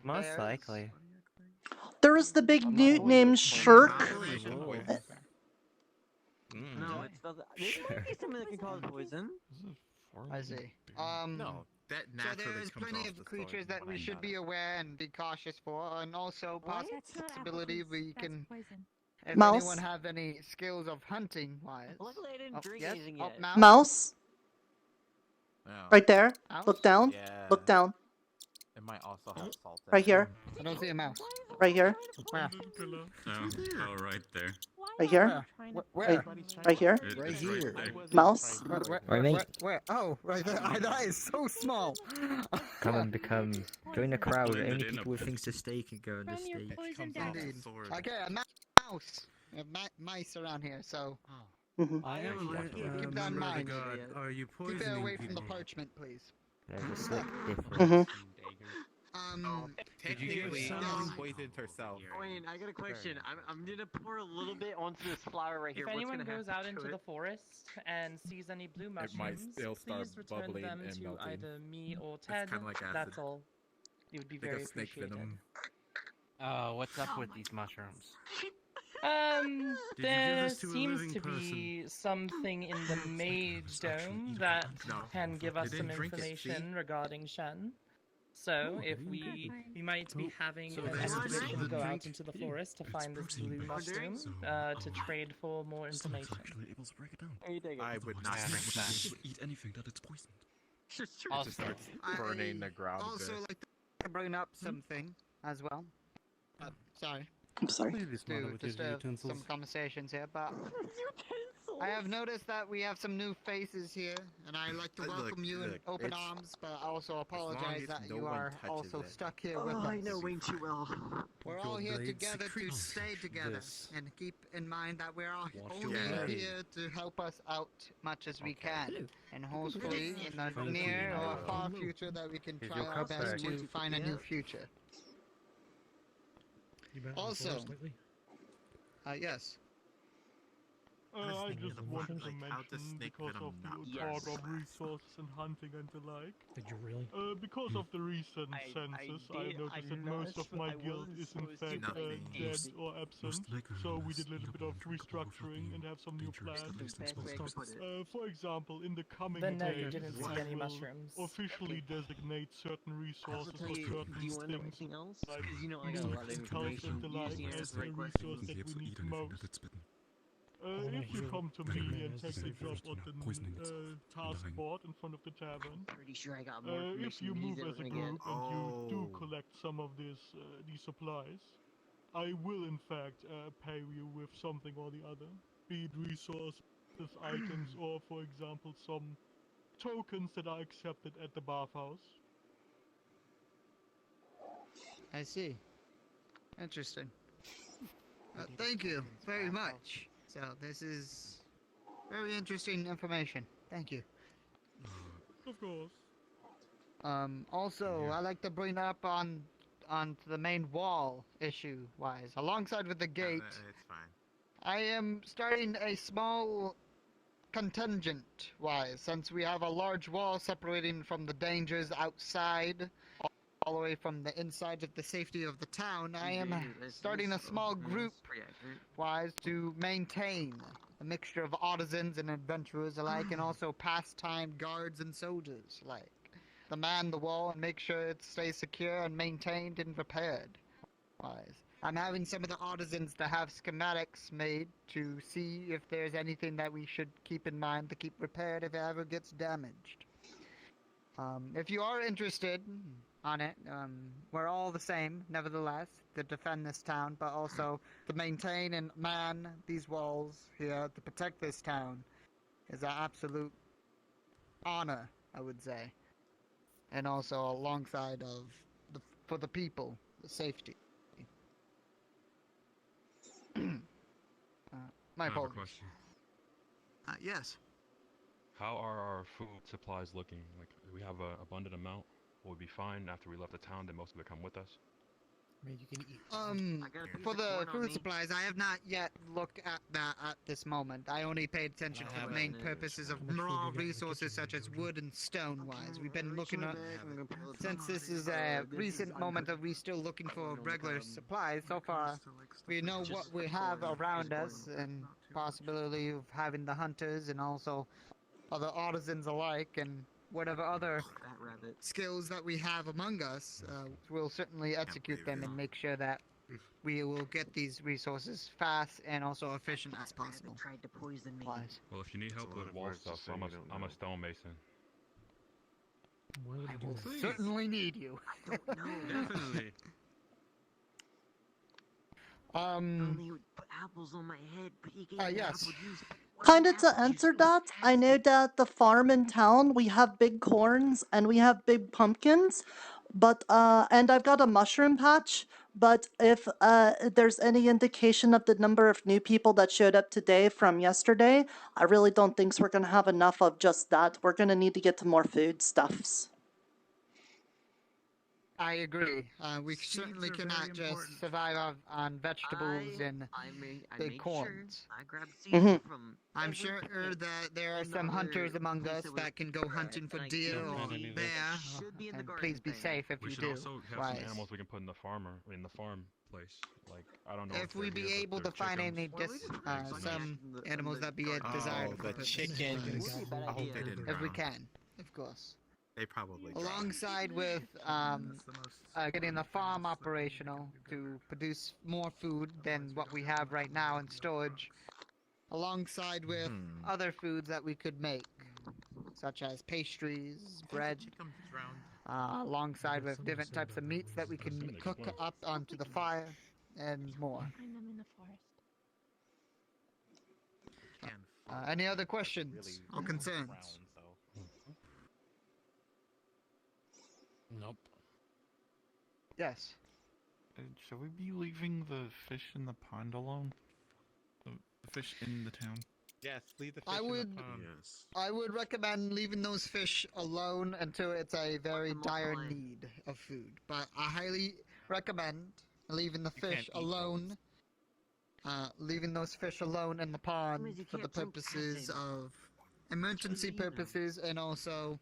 Most likely. There was the big newt named Shirk. No, it's not. This might be something that can cause poison. I see. No, that So naturally there's comes plenty off of the creatures soil. that we should be aware and be cautious for, and also possibility we can. If Mouse? anyone have any skills of hunting wise. Luckily, I didn't drink yes? anything Oh, yet. Mouse? Yeah. Right there. Mouse? Look down. Yeah. Look down. It might also have salt. in Right it. here. I don't see a mouse. Right here. Where? Oh, right there. Right here. Where? Right here. Right here. Mouse. Where? Oh, right there. That is so small. Come and join the crowd. Only people with things to stake can go on the stage. Indeed. Okay, a mouse. We have mice around here, so I am keep that in mind. Are you Keep poisoning it away from the people? parchment, please. There's a slight difference. Technically, she poisoned herself. Wayne, I got a question. I'm gonna pour a little bit onto this flower right here. If anyone What's gonna goes happen out into to the it? forest and sees any blue might mushrooms, still start please return bubbling them and to melting. either me or Ted. kinda like acid. That's all. It would be Think of very snake appreciated. Oh, what's up with these mushrooms? There this to a seems living to be something in the Mage Dome that No. can give us They some didn't drink it, information regarding Shen. So, if we might be having an expedition go out into the forest to find this blue mushroom to trade for more information. able to break it down. I would not drink that. Eat anything that it's poisoned. It just starts burning the ground. Also, like to bring up something as well. Sorry. I'm sorry. To disturb some conversations here, but I have noticed that we have some new faces here, and I like to welcome you in open arms, but I also apologize that you are also stuck here with us. I know, ain't you well? We're all here together to stay together, and keep in mind that we're all only here to help us out much as we can, and hopefully in the near or far future that we can try our best to find a new future. Also, yes. I just wanted to mention, because of the talk of resources and hunting and the like. Did you really? Because of the recent census, I noticed that most of my guild is in fact dead or absent, so we did a little bit of restructuring and have some new plans. For example, in the coming Then no, you days, didn't see I any will mushrooms. officially designate certain resources or certain things, like You know I got a lot of meat, health and information. the like, You as answer the right resource questions. that we need most. If you come to me and take the job on the task board in front of the tavern, Pretty sure I got more if you information move than as a he's group ever and gonna you do collect some of these supplies, I will in fact pay you with something or the other, be it resources, items, or for example some tokens that are accepted at the bathhouse. I see. Interesting. Thank you very much. So this is very interesting information. Thank you. Of course. Also, I like to bring up on the main wall issue wise, alongside with the gate. It's fine. I am starting a small contingent wise, since we have a large wall separating from the dangers outside, all the way from the inside of the safety of the town. I am starting a small group wise to maintain a mixture of artisans and adventurers alike, and also pastime guards and soldiers alike. To man the wall and make sure it stays secure and maintained and repaired wise. I'm having some of the artisans to have schematics made to see if there's anything that we should keep in mind to keep repaired if it ever gets damaged. If you are interested on it, we're all the same, nevertheless, to defend this town, but also to maintain and man these walls here to protect this town is an absolute honor, I would say. And also alongside of for the people, the safety. My I have a apologies. question. Yes. How are our food supplies looking? Like, do we have an abundant amount? Will we be fine after we left the town? Did most of it come with us? I mean, you can eat. For the food supplies, I have not yet looked at that at this moment. I only paid attention to the main purposes of raw resources such as wood and stone-wise. We've been looking at, since this is a recent moment that we're still looking for regular supplies, so far we know what we have around us and possibility of having the hunters and also other artisans alike and whatever other skills that we have among us, we'll certainly execute them and make sure that we will get these resources fast and also efficient as possible. Tried to poison me. Well, if you need help with wall stuff, I'm a stonemason. I will certainly need you. Definitely. Only put apples on my head, but you gave me yes. apple juice. Kinda to answer that, I know that the farm in town, we have big corns and we have big pumpkins, but, and I've got a mushroom patch, but if, there's any indication of the number of new people that showed up today from yesterday, I really don't think we're gonna have enough of just that. We're gonna need to get to more foodstuffs. I agree. We certainly cannot just survive on vegetables and big corns. I grabbed seeds from. I'm sure that there are some hunters among us that can go hunting for deer or bear. And please be safe if We you should do. also have some animals we can put in the farm place. Like, I don't know If we be able to find any some animals that be desired for the purpose. chickens. I hope they didn't If we drown. can, of course. They probably alongside with getting the farm operational to produce more food than what we have right now in storage, alongside with other foods that we could make, such as pastries, bread, alongside with different types of meats that we can cook up onto the fire, and more. Find them in the forest. Any other questions or concerns? Nope. Yes. Shall we be leaving the fish in the pond alone? The fish in the town? Yes, leave the fish I in would, the pond. Yes. I would recommend leaving those fish alone until it's a very dire need of food. But I highly recommend leaving the fish alone. Leaving those fish alone in the pond for the purposes of emergency purposes, and also,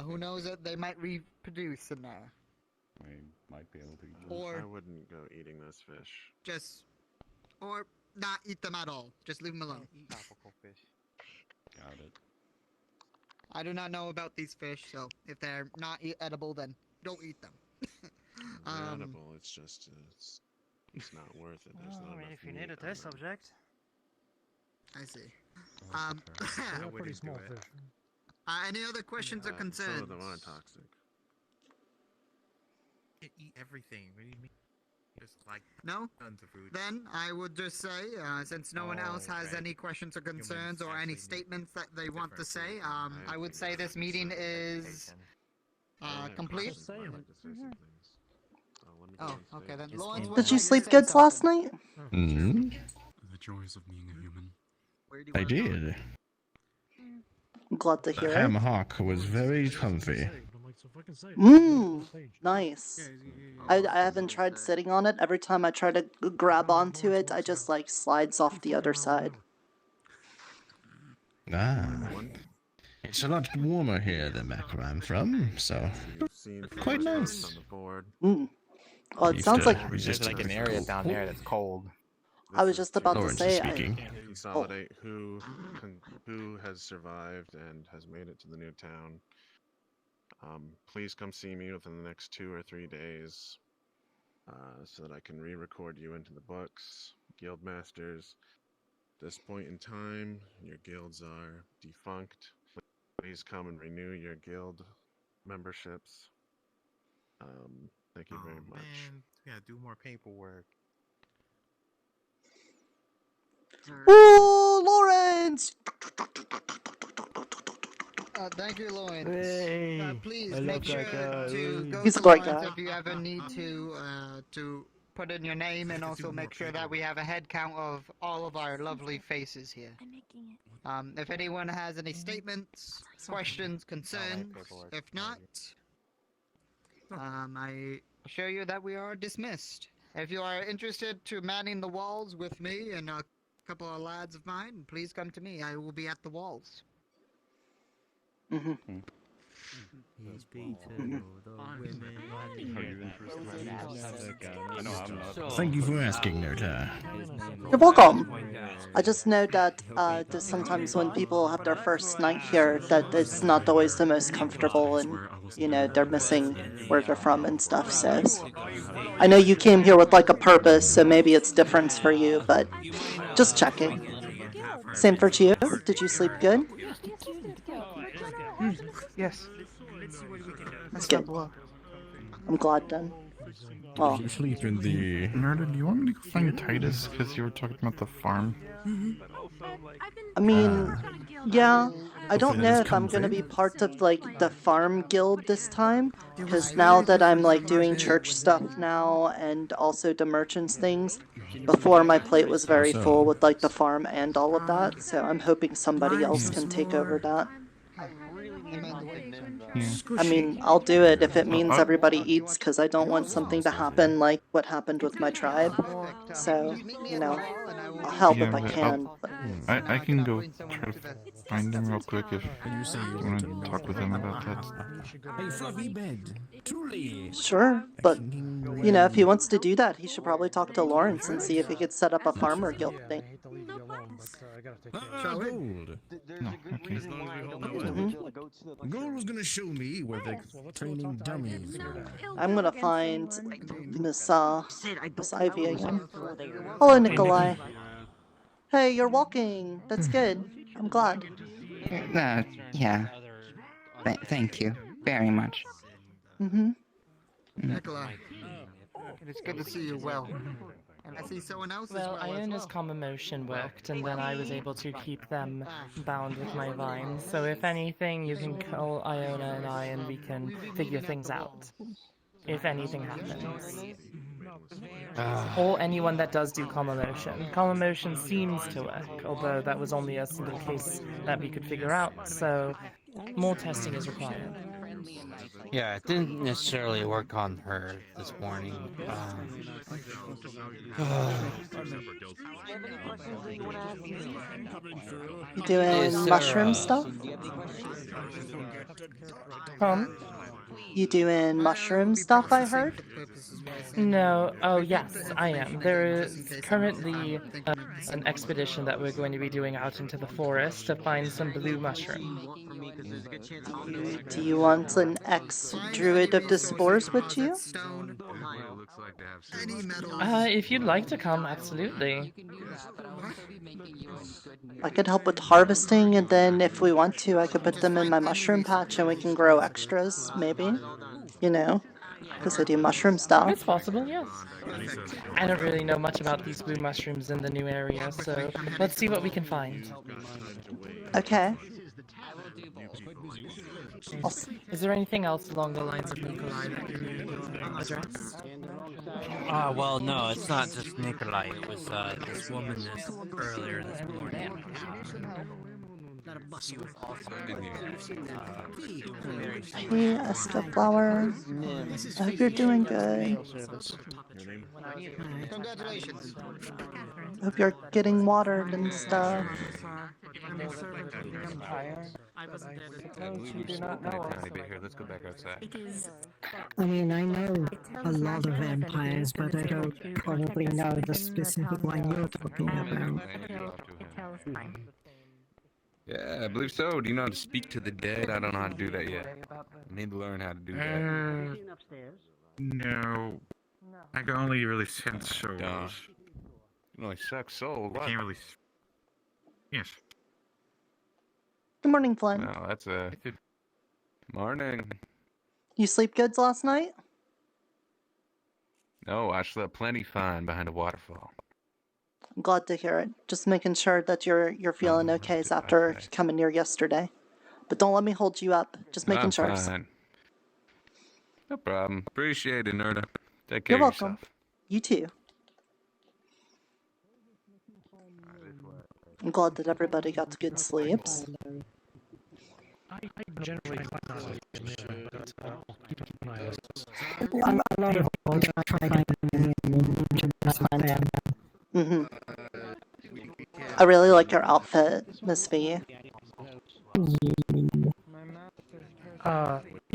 who knows that they might reproduce in there. We might be able to eat them. Or I wouldn't go eating those fish. Or not eat them at all. Just leave them alone. Tropical fish. Got it. I do not know about these fish, so if they're not edible, then don't eat them. They're edible. It's just it's not worth it. There's not enough if you meat need a on test them. subject. I see. They're pretty small fish. Any other questions or Some concerns? of them are toxic. You eat everything. What do you mean? Just like No? tons of food. Then I would just say, since no one else has any questions or concerns or any statements that they want to say, I would say this meeting is complete. Oh, okay then. Lawrence, Did you sleep good last night? Mm-hmm. The joys of being a human. I did. I'm glad to hear The it. hammock was very comfy. Nice. I haven't tried sitting on it. Every time I try to grab onto it, I just like slides off the other side. Ah. It's a lot warmer here than back where I'm from, so quite nice. Well, it sounds like There's like an area down there that's cold. I was just about to Lawrence say. is speaking. Consolidate who has survived and has made it to the new town. Please come see me within the next 2 or 3 days, so that I can re-record you into the books. Guild masters, at this point in time, your guilds are defunct. Please come and renew your guild memberships. Thank you very much. Man, yeah, do more paperwork. Ooh, Lawrence! Thank you, Lawrence. Hey, please I love make sure that guy. to go He's to a great Lawrence guy. if you ever need to put in your name, and also make sure that we have a head count of all of our lovely faces here. I'm making it. If anyone has any statements, questions, concerns, if not, I assure you that we are dismissed. If you are interested to manning the walls with me and a couple of lads of mine, please come to me. I will be at the walls. He's beaten all the women. Thank you for asking, Nirta. You're welcome. I just know that just sometimes when people have their first night here, that it's not always the most comfortable, and you know they're missing where they're from and stuff. So I know you came here with like a purpose, so maybe it's different for you, but just checking. Same for you. Did you sleep good? Yes. That's good. I'm glad then. Oh. You sleep in the... Nirta, do you want me to go find Titus? Because you were talking about the farm. I mean, yeah, I don't know if I'm gonna be part of like the farm guild this time, because now that I'm like doing church stuff now and also the merchants things, before my plate was very full with like the farm and all of that, so I'm hoping somebody else can take over that. I mean, I'll do it if it means everybody eats, because I don't want something to happen like what happened with my tribe. So, you know, I'll help if I can. But... I can go try to find him real quick if you want to talk with him about that. Hey, fluffy bed. Truly. Sure, but, you know, if he wants to do that, he should probably talk to Lawrence and see if he could set up a farmer guild thing. I gotta take care of Ah, it. gold. There's No, a good okay. reason why I don't Mhm. want to kill the goats in the Gold was gonna show me where the training dummies were. I'm gonna find Miss Miss Ivy again. for there. Hello, Nikolai. Hey, you're walking. That's good. I'm glad. Yeah. Thank you very much. Mm-hmm. Nikolai, it is good to see you well. And I see someone else as Well, well as Iona's well. common motion worked, and then I was able to keep them bound with my vines. So if anything, you can call Iona and I, and we can figure things out. If anything happens. Or anyone that does do common motion. Common motion seems to work, although that was only a single case that we could figure out, so more testing is required. Yeah, it didn't necessarily work on her this morning. You doing mushroom stuff? You doing mushroom stuff, I heard? No, oh yes, I am. There is currently an expedition that we're going to be doing out into the forest to find some blue mushroom. Do you want an ex-druid of the spores with you? If you'd like to come, absolutely. I could help with harvesting, and then if we want to, I could put them in my mushroom patch and we can grow extras, maybe. You know? Because I do mushroom stuff. It's possible, yes. I don't really know much about these blue mushrooms in the new area, so let's see what we can find. Okay. Is there anything else along the lines of Nikolai that you need to address? Well, no, it's not just Nikolai. It was this woman earlier this morning. She was also Hey, Esther Flower. I hope you're doing good. Congratulations. Hope you're getting watered and stuff. Let's go back outside. I mean, I know a lot of vampires, but I don't probably know the specific one you're talking about. Yeah, I believe so. Do you know how to speak to the dead? I don't know how to do that yet. I need to learn how to do that. No. I can only really sense souls. You can only suck souls. I can't really... Yes. Good morning, Flynn. No, that's a... Morning. You sleep good last night? No, I slept plenty fine behind a waterfall. I'm glad to hear it. Just making sure that you're feeling okay after coming here yesterday. But don't let me hold you up. Just making sure. I'm fine. No problem. Appreciate it, Nirta. Take care You're of welcome. yourself. You too. I'm glad that everybody got good sleeps. I generally like not sleeping, but I'll keep an eye on this. A lot of old Mm-hmm. I really like your outfit, Miss V.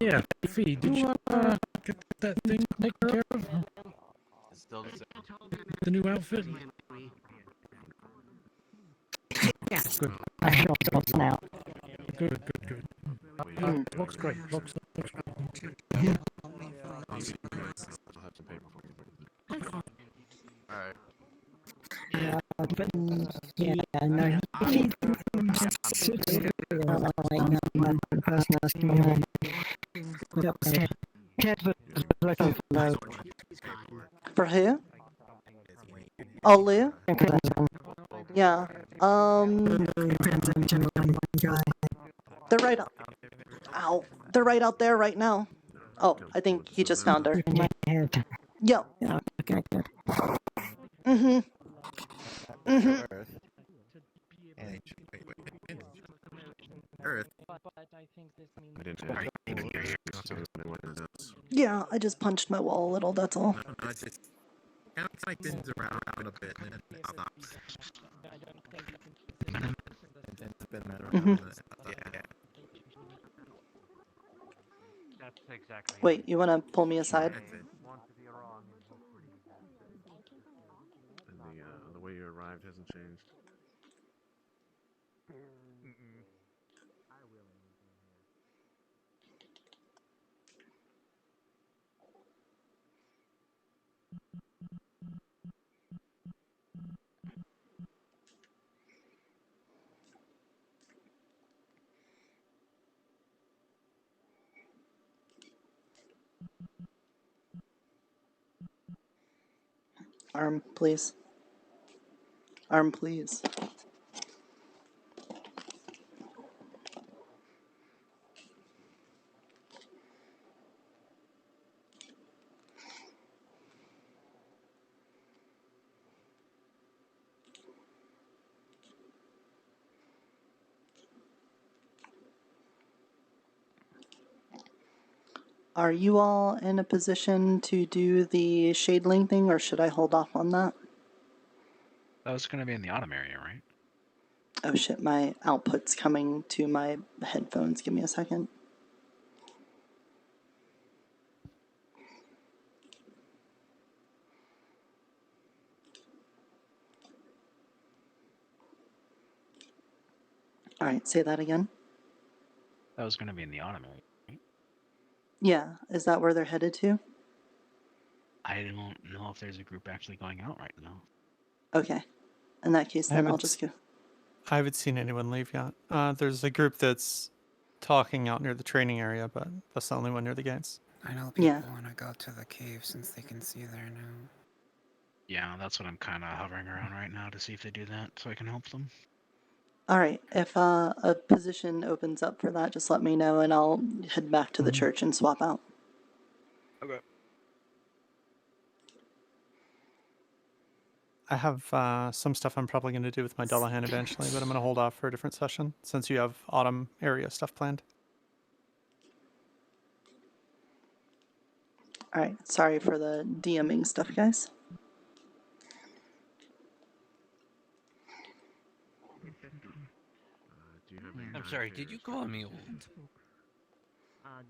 Yeah, Fee, did you get that thing taken care of? The new outfit? Yes. Good. I feel it now. Good. Looks great. Looks great. Alright. Yeah, but yeah, no, he suits like person asking me looking for those. For who? Oh, Lou? Yeah. They're right out. Ow. They're right out there right now. Oh, I think he just found her. Yep. Okay, good. Mm-hmm. Mm-hmm. Earth. Yeah, I just punched my wall a little, that's all. No, it's just kind of like things around a bit and then it stops. Yeah. That's exactly. Wait, you want to pull me aside? And the way you arrived hasn't changed. Arm, please. Arm, please. Are you all in a position to do the shadeling thing, or should I hold off on that? That was going to be in the autumn area, right? Oh shit, my output's coming to my headphones. Give me a second. Alright, say that again. That was going to be in the autumn area, right? Yeah, is that where they're headed to? I don't know if there's a group actually going out right now. Okay. In that case, then I'll just go. I haven't seen anyone leave yet. There's a group that's talking out near the training area, but that's the only one near the gates. I know people want to go to the cave since they can see there now. Yeah, that's what I'm kind of hovering around right now to see if they do that so I can help them. Alright, if a position opens up for that, just let me know and I'll head back to the church and swap out. Okay. I have some stuff I'm probably going to do with my Dullahan eventually, but I'm going to hold off for a different session since you have autumn area stuff planned. Alright, sorry for the DMing stuff, guys. I'm sorry, did you call me old?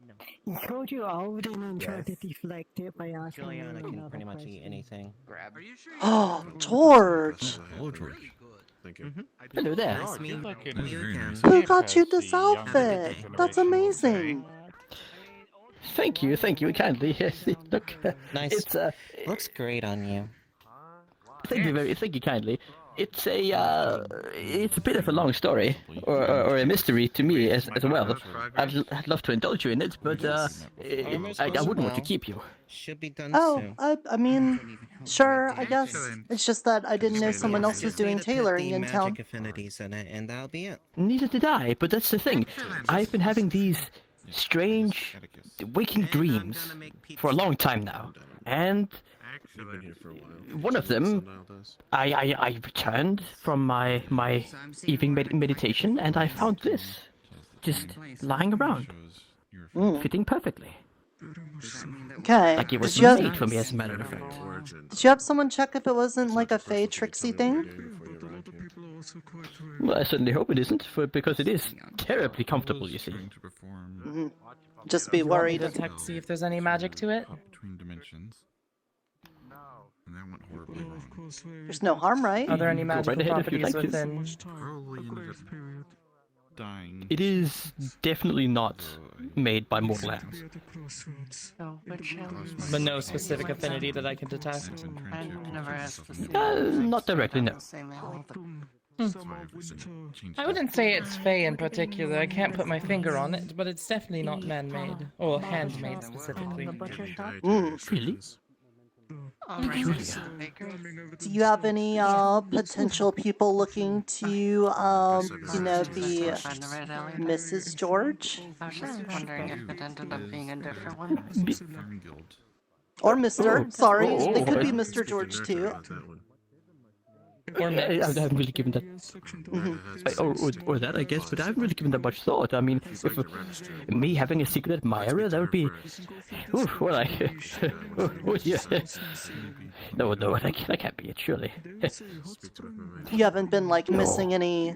No. He called you old and then tried to deflect it by asking Juliana you can another pretty much question. eat anything. Grab. Are you sure? Oh, George! Hello, George. Thank you. Hello there. Who got you this outfit? That's amazing. Thank you kindly. Yes, look, Nice. it's Looks great on you. thank you kindly. It's a bit of a long story, or a mystery to me as well. I'd love to indulge you in it, but I wouldn't want to keep you. Should be done Oh, soon. I mean, sure, I guess. It's just that I didn't know someone else was doing tailoring in town. Magic affinities in it, and that'll be it. Neither did I, but that's the thing. I've been having these strange waking dreams for a long time now, and one of them, I returned from my evening meditation, and I found this, just lying around, fitting perfectly. Okay. Like it was Did you have- made for me, as a matter of fact. Did you have someone check if it wasn't like a Fey Trixie thing? Well, I certainly hope it isn't, because it is terribly comfortable, you see. Just be You want me worried. to check to see if there's any magic to it? Between dimensions. And that went horribly wrong. There's no harm, right? Are there any Go right magical ahead if you'd properties like to. within? Probably ended up dying. It is definitely not made by mortal hands. But no specific affinity that I can detect. Not directly, no. I wouldn't say it's Fey in particular. I can't put my finger on it, but it's definitely not man-made. Or handmade specifically. Really? Do you have any potential people looking to, you know, be Mrs. George? I was just wondering if it ended up being a different one. Or Mr. Sorry, Oh, they could be okay. Mr. George too. Or I haven't really given that, or that, I guess, but I haven't really given that much thought. I mean, if me having a secret admirer, that would be, well, yeah. No, that can't be it, surely. You haven't been like missing any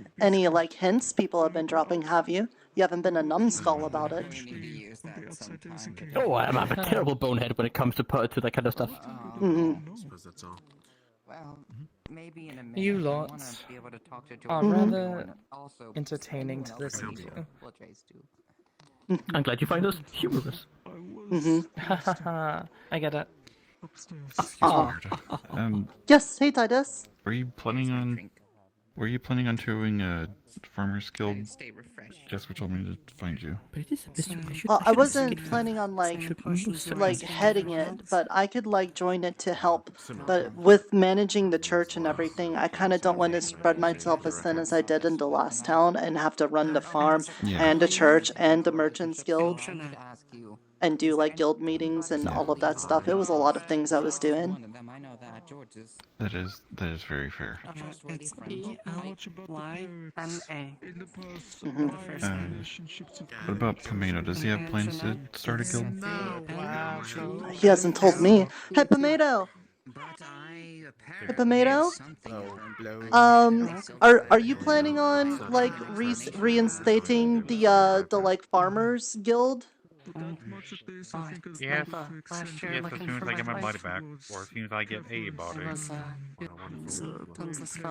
like hints people have been dropping, have you? You haven't been a numbskull about it. Oh, I'm a terrible bonehead when it comes to that kind of stuff. Mm-hmm. Well, You lot are rather entertaining to listen to. I'm glad you find us humorous. I get it. Yes, hey Titus. Were you planning on doing a farmers guild? Jasper told me to find you. Well, I wasn't planning on like heading it, but I could like join it to help. But with managing the church and everything, I kind of don't want to spread myself as thin as I did in the last town and have to run the farm and a church and the merchants guild and do like guild meetings and all of that stuff. It was a lot of things I was doing. That is very fair. It's E-L-Y-N-A. What about Pomino? Does he have plans to start a guild? He hasn't told me. Hey, Pomato! Hey, Pomato? Are you planning on like reinstating the like farmers guild? Yes, as soon as I get my body back, or as soon as I get a body.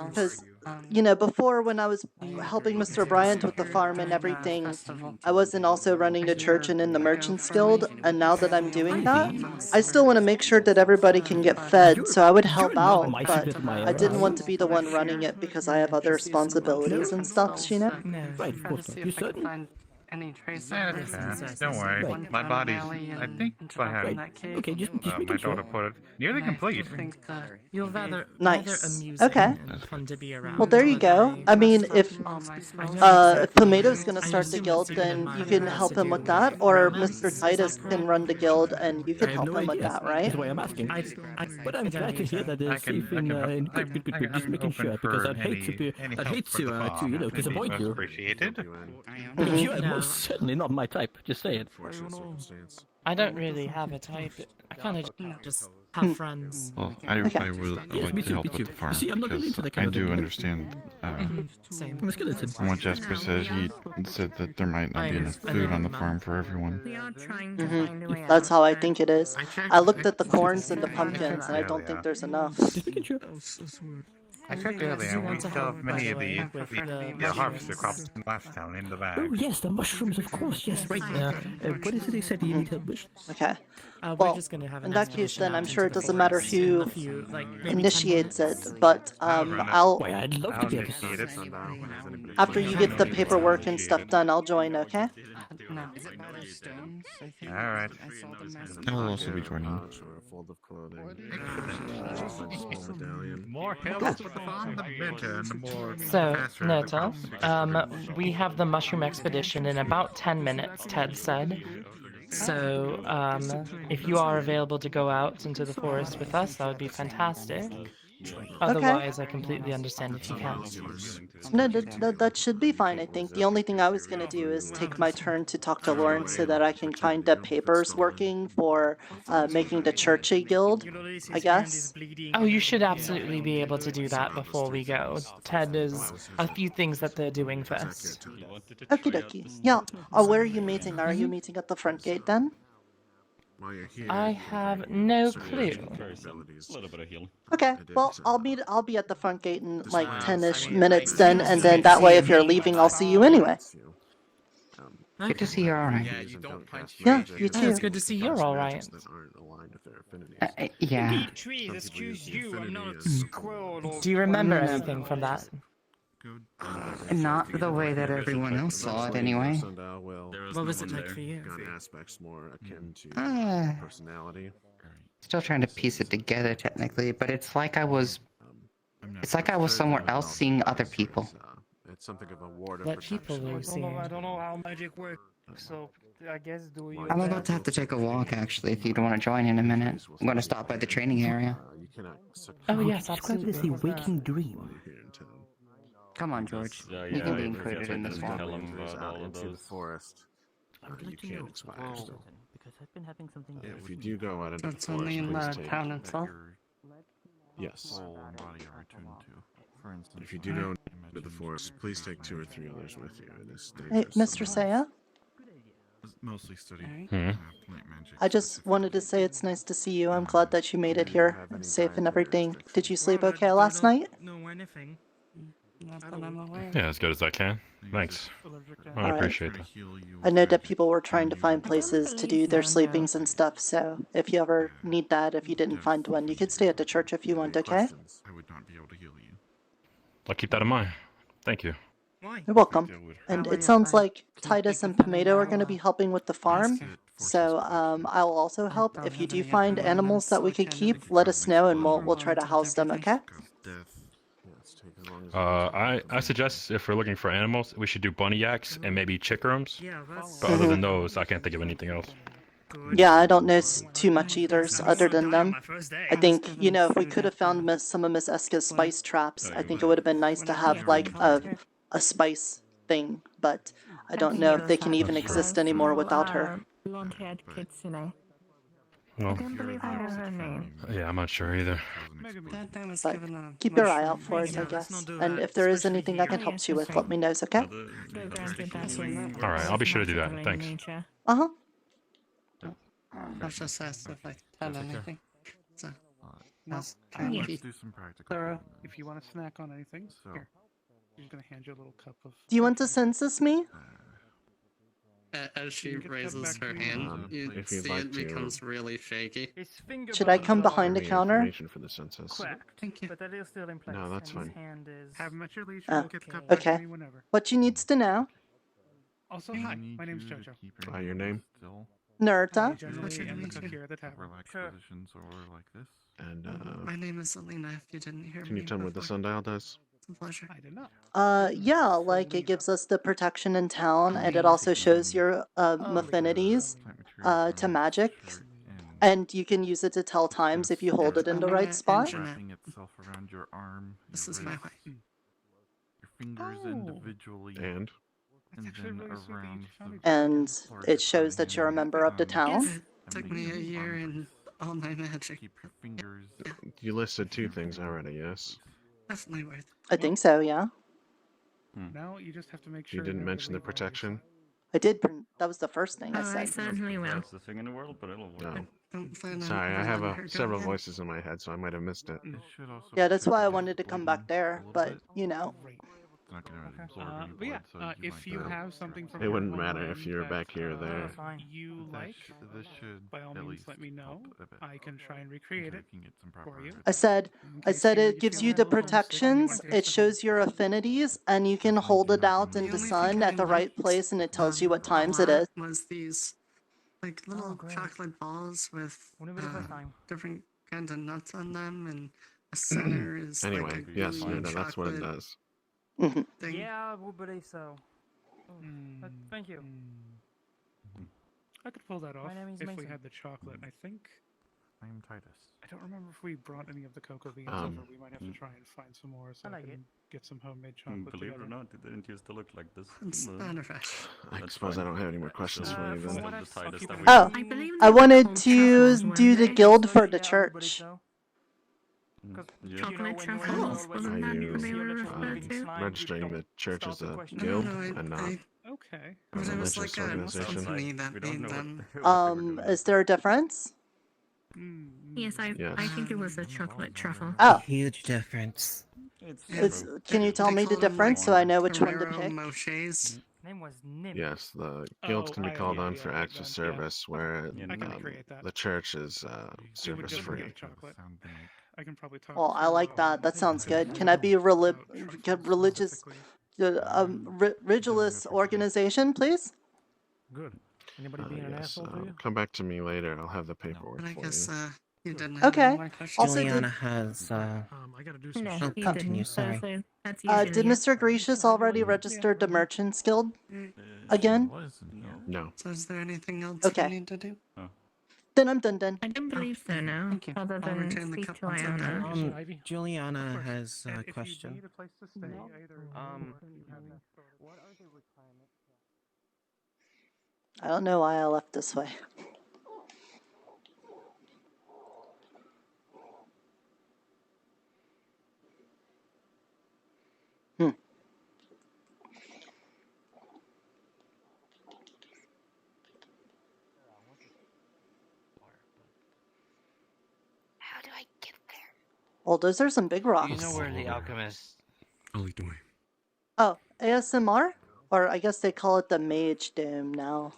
Because, you know, before when I was helping Mr. Bryant with the farm and everything, I wasn't also running the church and in the Merchants Guild, and now that I'm doing that, I still want to make sure that everybody can get fed, so I would help out, but I didn't want to be the one running it because I have other responsibilities and stuff, you know? Right, of course. You certain? Any trace Don't worry, my body's, I think I have, okay, just my daughter put it, nearly complete. You're rather Nice. amusing Okay. and fun to be around. Well, there you go. I mean, if Pomato's gonna start the guild, then you can help him with that, or Mr. Titus can run the guild and you can help him with that, right? That's why I'm asking. But I'm glad to hear that they're safe in good. Just making sure, because I'd hate to you know, disappoint you. Appreciated. Because you are most certainly not my type. Just say it. I don't really have a type. I kind of just have friends. Well, I would like to help with the farm because I do understand from what Jasper says. He said that there might not be enough food on the farm for everyone. We are trying to find a way. That's how I think it is. I looked at the corns and the pumpkins and I don't think there's enough. I checked earlier, we still have many of the harvester crops from last town in the bag. Oh yes, the mushrooms, of course. Yes, right. What is it they said you need help with? Okay. Well, in that case, then I'm sure it doesn't matter who initiates it, but I'd love to be able to see it. after you get the paperwork and stuff done, I'll join, okay? Alright. I will also be joining. More help on the better and the more So, Nirta, we have the mushroom expedition in about 10 minutes, Ted said. So, if you are available to go out into the forest with us, that would be fantastic. Otherwise, I completely understand if you can't. No, that should be fine, I think. The only thing I was going to do is take my turn to talk to Lawrence so that I can find the papers working for making the church a guild, I guess. Oh, you should absolutely be able to do that before we go. Ted is a few things that they're doing first. Okie dokie. Yeah. Where are you meeting? Are you meeting at the front gate then? I have no clue. Okay, well, I'll be at the front gate in like 10-ish minutes then, and then that way if you're leaving, I'll see you anyway. Good to see you're alright. Yeah, you too. It's good to see you're alright. Yeah. Do you remember anything from that? Not the way that everyone else saw it, anyway. What was it like for you? Still trying to piece it together, technically, but it's like I was somewhere else seeing other people. It's something of a ward of What people were you seeing? I don't know how magic works, so I guess do you... I'm about to have to take a walk, actually, if you don't want to join in a minute. I'm going to stop by the training area. Oh yes, Describe it as a waking dream. Come on, George. You can be included in this walk. Into the forest. You can't expire still. Because I've been having something. Yeah, if you do go out into the It's only in forest, the please take town itself. Yes. If you do go into the forest, please take 2 or 3 others with you. It is Hey, dangerous. Mr. Saya? Mostly study Hmm. plant magic. I just wanted to say it's nice to see you. I'm glad that you made it here, safe and everything. Did you sleep okay last night? Know anything? Not that I'm aware. Yeah, as good as I can. Thanks. I Alright. appreciate that. I know that people were trying to find places to do their sleepings and stuff, so if you ever need that, if you didn't find one, you could stay at the church if you want, okay? I would not be able to heal you. I'll keep that in mind. Thank you. You're welcome. And it sounds like Titus and Pomato are going to be helping with the farm, so I'll also help. If you do find animals that we could keep, let us know and we'll try to house them, okay? I suggest if we're looking for animals, we should do bunny yaks and maybe chickerums. But other than those, I can't think of anything else. Yeah, I don't know too much either, other than them. I think, you know, if we could have found some of Miss Eska's spice traps, I think it would have been nice to have, like, a spice thing, but I don't know if they can even exist anymore without her. Blonde-haired kitsune. Well, I don't believe I know her name. yeah, I'm not sure either. But keep your eye out for it, I guess. And if there is anything I can help you with, let me know, okay? Alright, I'll be sure to do that. Thanks. Uh-huh. I was just asked if I had anything. So, Let's kind of do some practical. Clara, if you want to snack on anything, here. She's gonna hand you a little cup of. Do you want to census me? As she raises her hand, you if you'd see like it to, becomes really shaky. Should I come behind the counter? Information for the census. Thank you. But that is still in place. No, that's and his fine. hand is... Have him at your leisure. We'll get the cup back to Okay. me whenever. What you needs to know? Also, hi. My name's Jojo. Your name? Nirta. Generally, am the cook here at the tavern. Positions or like this. And My name is Selena, if you didn't hear me. can you tell me what the sundial does? It's a pleasure. I did not. Yeah, like it gives us the protection in town, and it also shows your affinities to magic, and you can use it to tell times if you hold it in the right spot. Wrapping itself around your arm. This your is my wrist, way. Your fingers individually. And then around the And it shows that you're a member of the town. It took me a year and all my magic. Keep your fingers. You listed two things already, yes? Definitely worth it. I think so, yeah. Now you just have to make sure. You didn't mention the protection? I did. That was the first thing I Oh, I said. certainly will. That's the thing in the world, but it'll work. No. Don't plan on Sorry, I have letting her go several again. voices in my head, so I might have missed it. Yeah, that's why I wanted to come back there, but you know. It's not gonna absorb any But yeah, blood, so if you have something from It your wouldn't matter homeland if you were that, back here or there. you like, this should by all at means least let me know. help a bit. I can try and recreate it for you. I said it gives you the protections, it shows your affinities, and you can hold it out in the sun at the right place, and it tells you what times it is. Was these like little chocolate balls with different kinds of nuts on them, and the center is like Anyway, a yes, gooey Nirta, that's what it chocolate does. thing. Yeah, I would believe so. Thank you. I could pull that off My name is if we Mason. had the chocolate. I think. I'm Titus. I don't remember if we brought any of the cocoa beans Um, over. We might have to try and find some more so I can get some homemade chocolate Believe it together. or not, it didn't used to look like this. It's manifest. I suppose I don't have any more questions for you then. Oh, I wanted to do the guild for the church. Chocolate truffles? Wasn't that what they were referred to? Registering the church as a guild and not Okay. a But it was religious like a organization. company that made them. Is there a difference? Yes, I think it was a chocolate truffle. Oh. Huge difference. Can you tell me the difference so I know which one to pick? Moshe's. Name was Nim. Yes, the guilds can be called on for acts of service, where I can create that. the church is service just free. make chocolate. I can probably talk. Well, I like that. That sounds good. Can I be a religious, religious organization, please? Good. Anybody being an Yes, asshole to you? come back to me later. I'll have the paperwork But I for guess you. you didn't have Okay. any more questions. Also, Juliana has. I gotta do some No, Oh, he continue. didn't. So Sorry. that's did usually Mr. Gracious already register the Merchants Guild again? No. So is there anything else Okay. you need to do? Then I'm done. I don't believe so, no. Thank you. Other I'll than return the speak cup to once I'm Iona. done. Juliana has a question. Need a place to stay, either what are the requirements? I don't know why I left this way. Well, those are some big rocks. You know where the alchemist... I'll lead the way. Oh, ASMR? Or I guess they call it the Mage Dome now.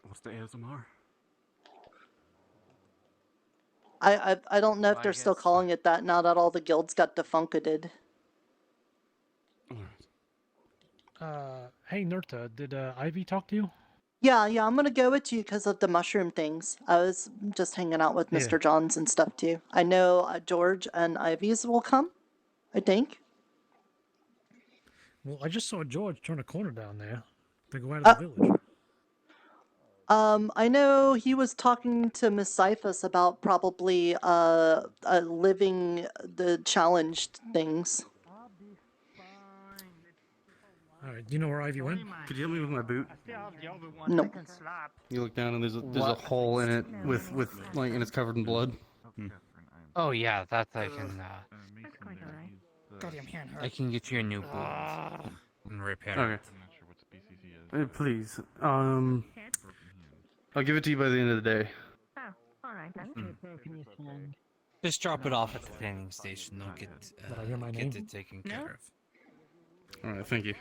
What's the ASMR? I don't know if they're still calling it that now that all the guilds got defuncted. Hey Nirta, did Ivy talk to you? Yeah, I'm gonna go with you because of the mushroom things. I was just hanging out with Mr. Johns and stuff too. I know George and Ivy's will come, I think. Well, I just saw George turn a corner down there to go out of the village. I know he was talking to Miss Cyphus about probably living the challenged things. Alright, do you know where Ivy went? Could you help me with my boot? No. You look down and there's a hole in it with like and it's covered in blood. Oh yeah, that I can. Goddamn hand hurt. I can get you a new boot and repair Okay. it. Please. I'll give it to you by the end of the day. Oh, alright then. Just drop it off at the training station. They'll get it taken care of. Alright, thank you.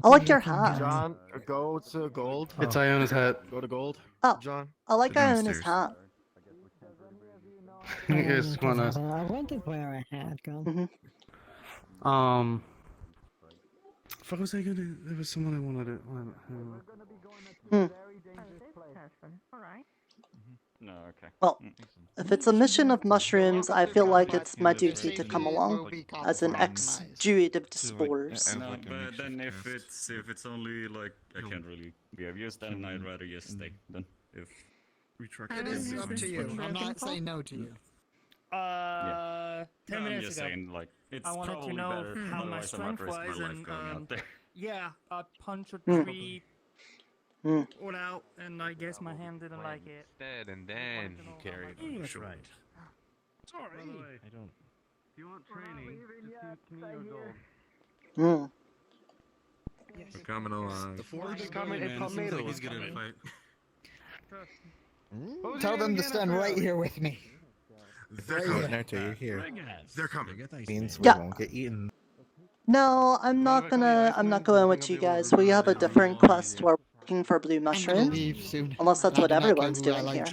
I like your hat. John, go to gold. It's Iona's hat. Go to gold. Oh, John. I like Iona's hat. You guys wanna... I wondered where I had gone. Fuck was I gonna... There was someone I wanted to... Alright. No, okay. Well, if it's a mission of mushrooms, I feel like it's my duty to come along as an ex-druid of the spores. No, but then if it's only like I can't really be of use, then I'd rather just stay. Then if It is up to you. I'm not saying no to you. 10 10 I'm minutes just ago. saying like it's I wanted probably to know better. how my Otherwise, I might strength risk my was, life and going out there. yeah, I punched a Hmm. tree, pulled out, and I guess my hand didn't like it. Dead and then he carried. Oh, that's right. Sorry. I don't... If you want training, just give me your gold. We're coming along. The forge is coming. It seems like he's gonna fight. Tell them to stand right here with me. They're coming. Nirta, you're here. They're coming. Means we Yeah. won't get eaten. No, I'm not going with you guys. We have a different quest. We're looking for blue mushrooms. Unless that's what everyone's doing here.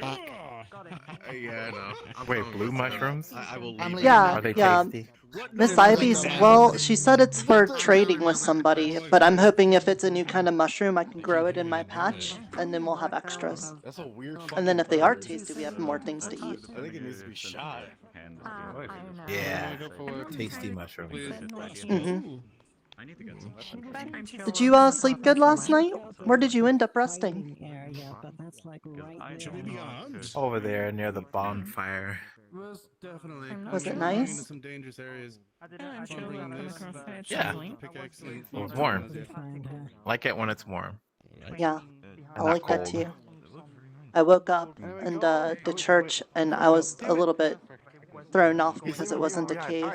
Yeah, no. Wait, blue mushrooms? I will leave. Yeah, Are they yeah. tasty? Miss Ivy's, well, she said it's for trading with somebody, but I'm hoping if it's a new kind of mushroom, I can grow it in my patch, and then we'll have extras. That's a weird. And then if they are tasty, we have more things to eat. I think it needs to be shot. Yeah. Tasty mushrooms. Mm-hmm. I need to get some. Did you sleep good last night? Where did you end up resting? Over there near the bonfire. Was definitely. Was it nice? Some dangerous areas. Yeah. It was warm. Like it when it's warm. Yeah, I Not like that cold. too. I woke up in the church and I was a little bit thrown off because it wasn't a cave.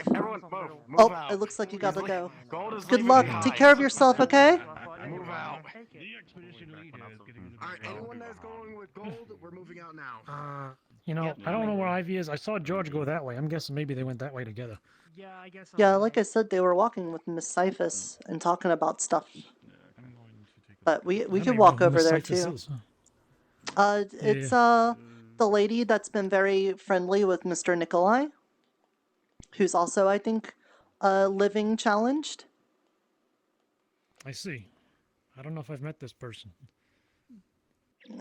Oh, it looks like you gotta go. Good luck. Take care of yourself, okay? Move out. Alright, anyone that's going with gold, we're moving out now. You know, I don't know where Ivy is. I saw George go that way. I'm guessing maybe they went that way together. Yeah, I guess. Yeah, like I said, they were walking with Miss Cyphus and talking about stuff. But we could walk over there too. It's the lady that's been very friendly with Mr. Nikolai, who's also, I think, living challenged. I see. I don't know if I've met this person.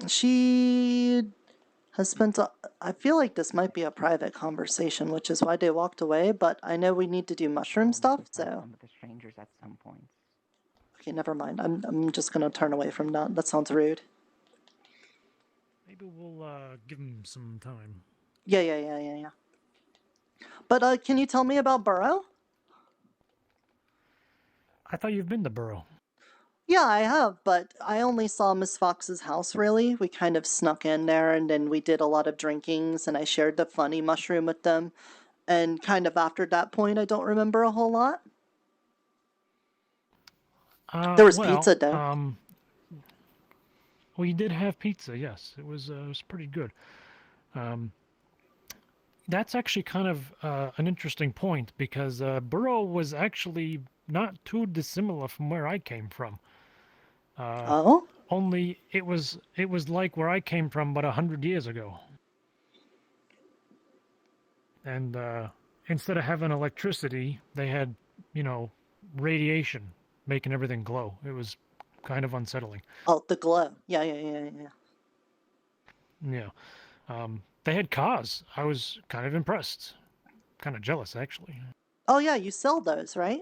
She has spent I feel like this might be a private conversation, which is why they walked away, but I know we need to do mushroom stuff, so... The strangers at some point. Okay, never mind. I'm just gonna turn away from that. That sounds rude. Maybe we'll give him some time. Yeah. But can you tell me about Burrow? I thought you've been to Burrow. Yeah, I have, but I only saw Miss Fox's house, really. We kind of snuck in there, and then we did a lot of drinkings, and I shared the funny mushroom with them. And kind of after that point, I don't remember a whole lot. There was pizza, though. We did have pizza, yes. It was pretty good. That's actually kind of an interesting point because Burrow was actually not too dissimilar from where I came from. Oh? Only it was like where I came from about 100 years ago. And instead of having electricity, they had, radiation making everything glow. It was kind of unsettling. Oh, the glow. Yeah. Yeah. They had cars. I was kind of impressed. Kind of jealous, actually. Oh, yeah, you sell those, right?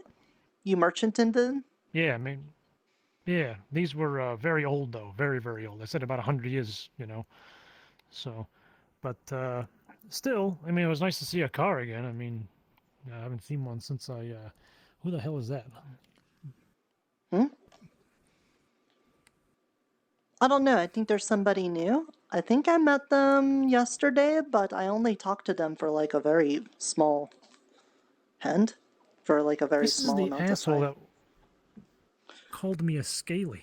You merchanted them? Yeah, I mean, yeah, these were very old, though. Very, very old. I said about 100 years, So, but still, I mean, it was nice to see a car again. I mean, I haven't seen one since who the hell is that? I don't know. I think there's somebody new. I think I met them yesterday, but I only talked to them for like a very small hand. For like a very small amount of time. This is the asshole that called me a scaly.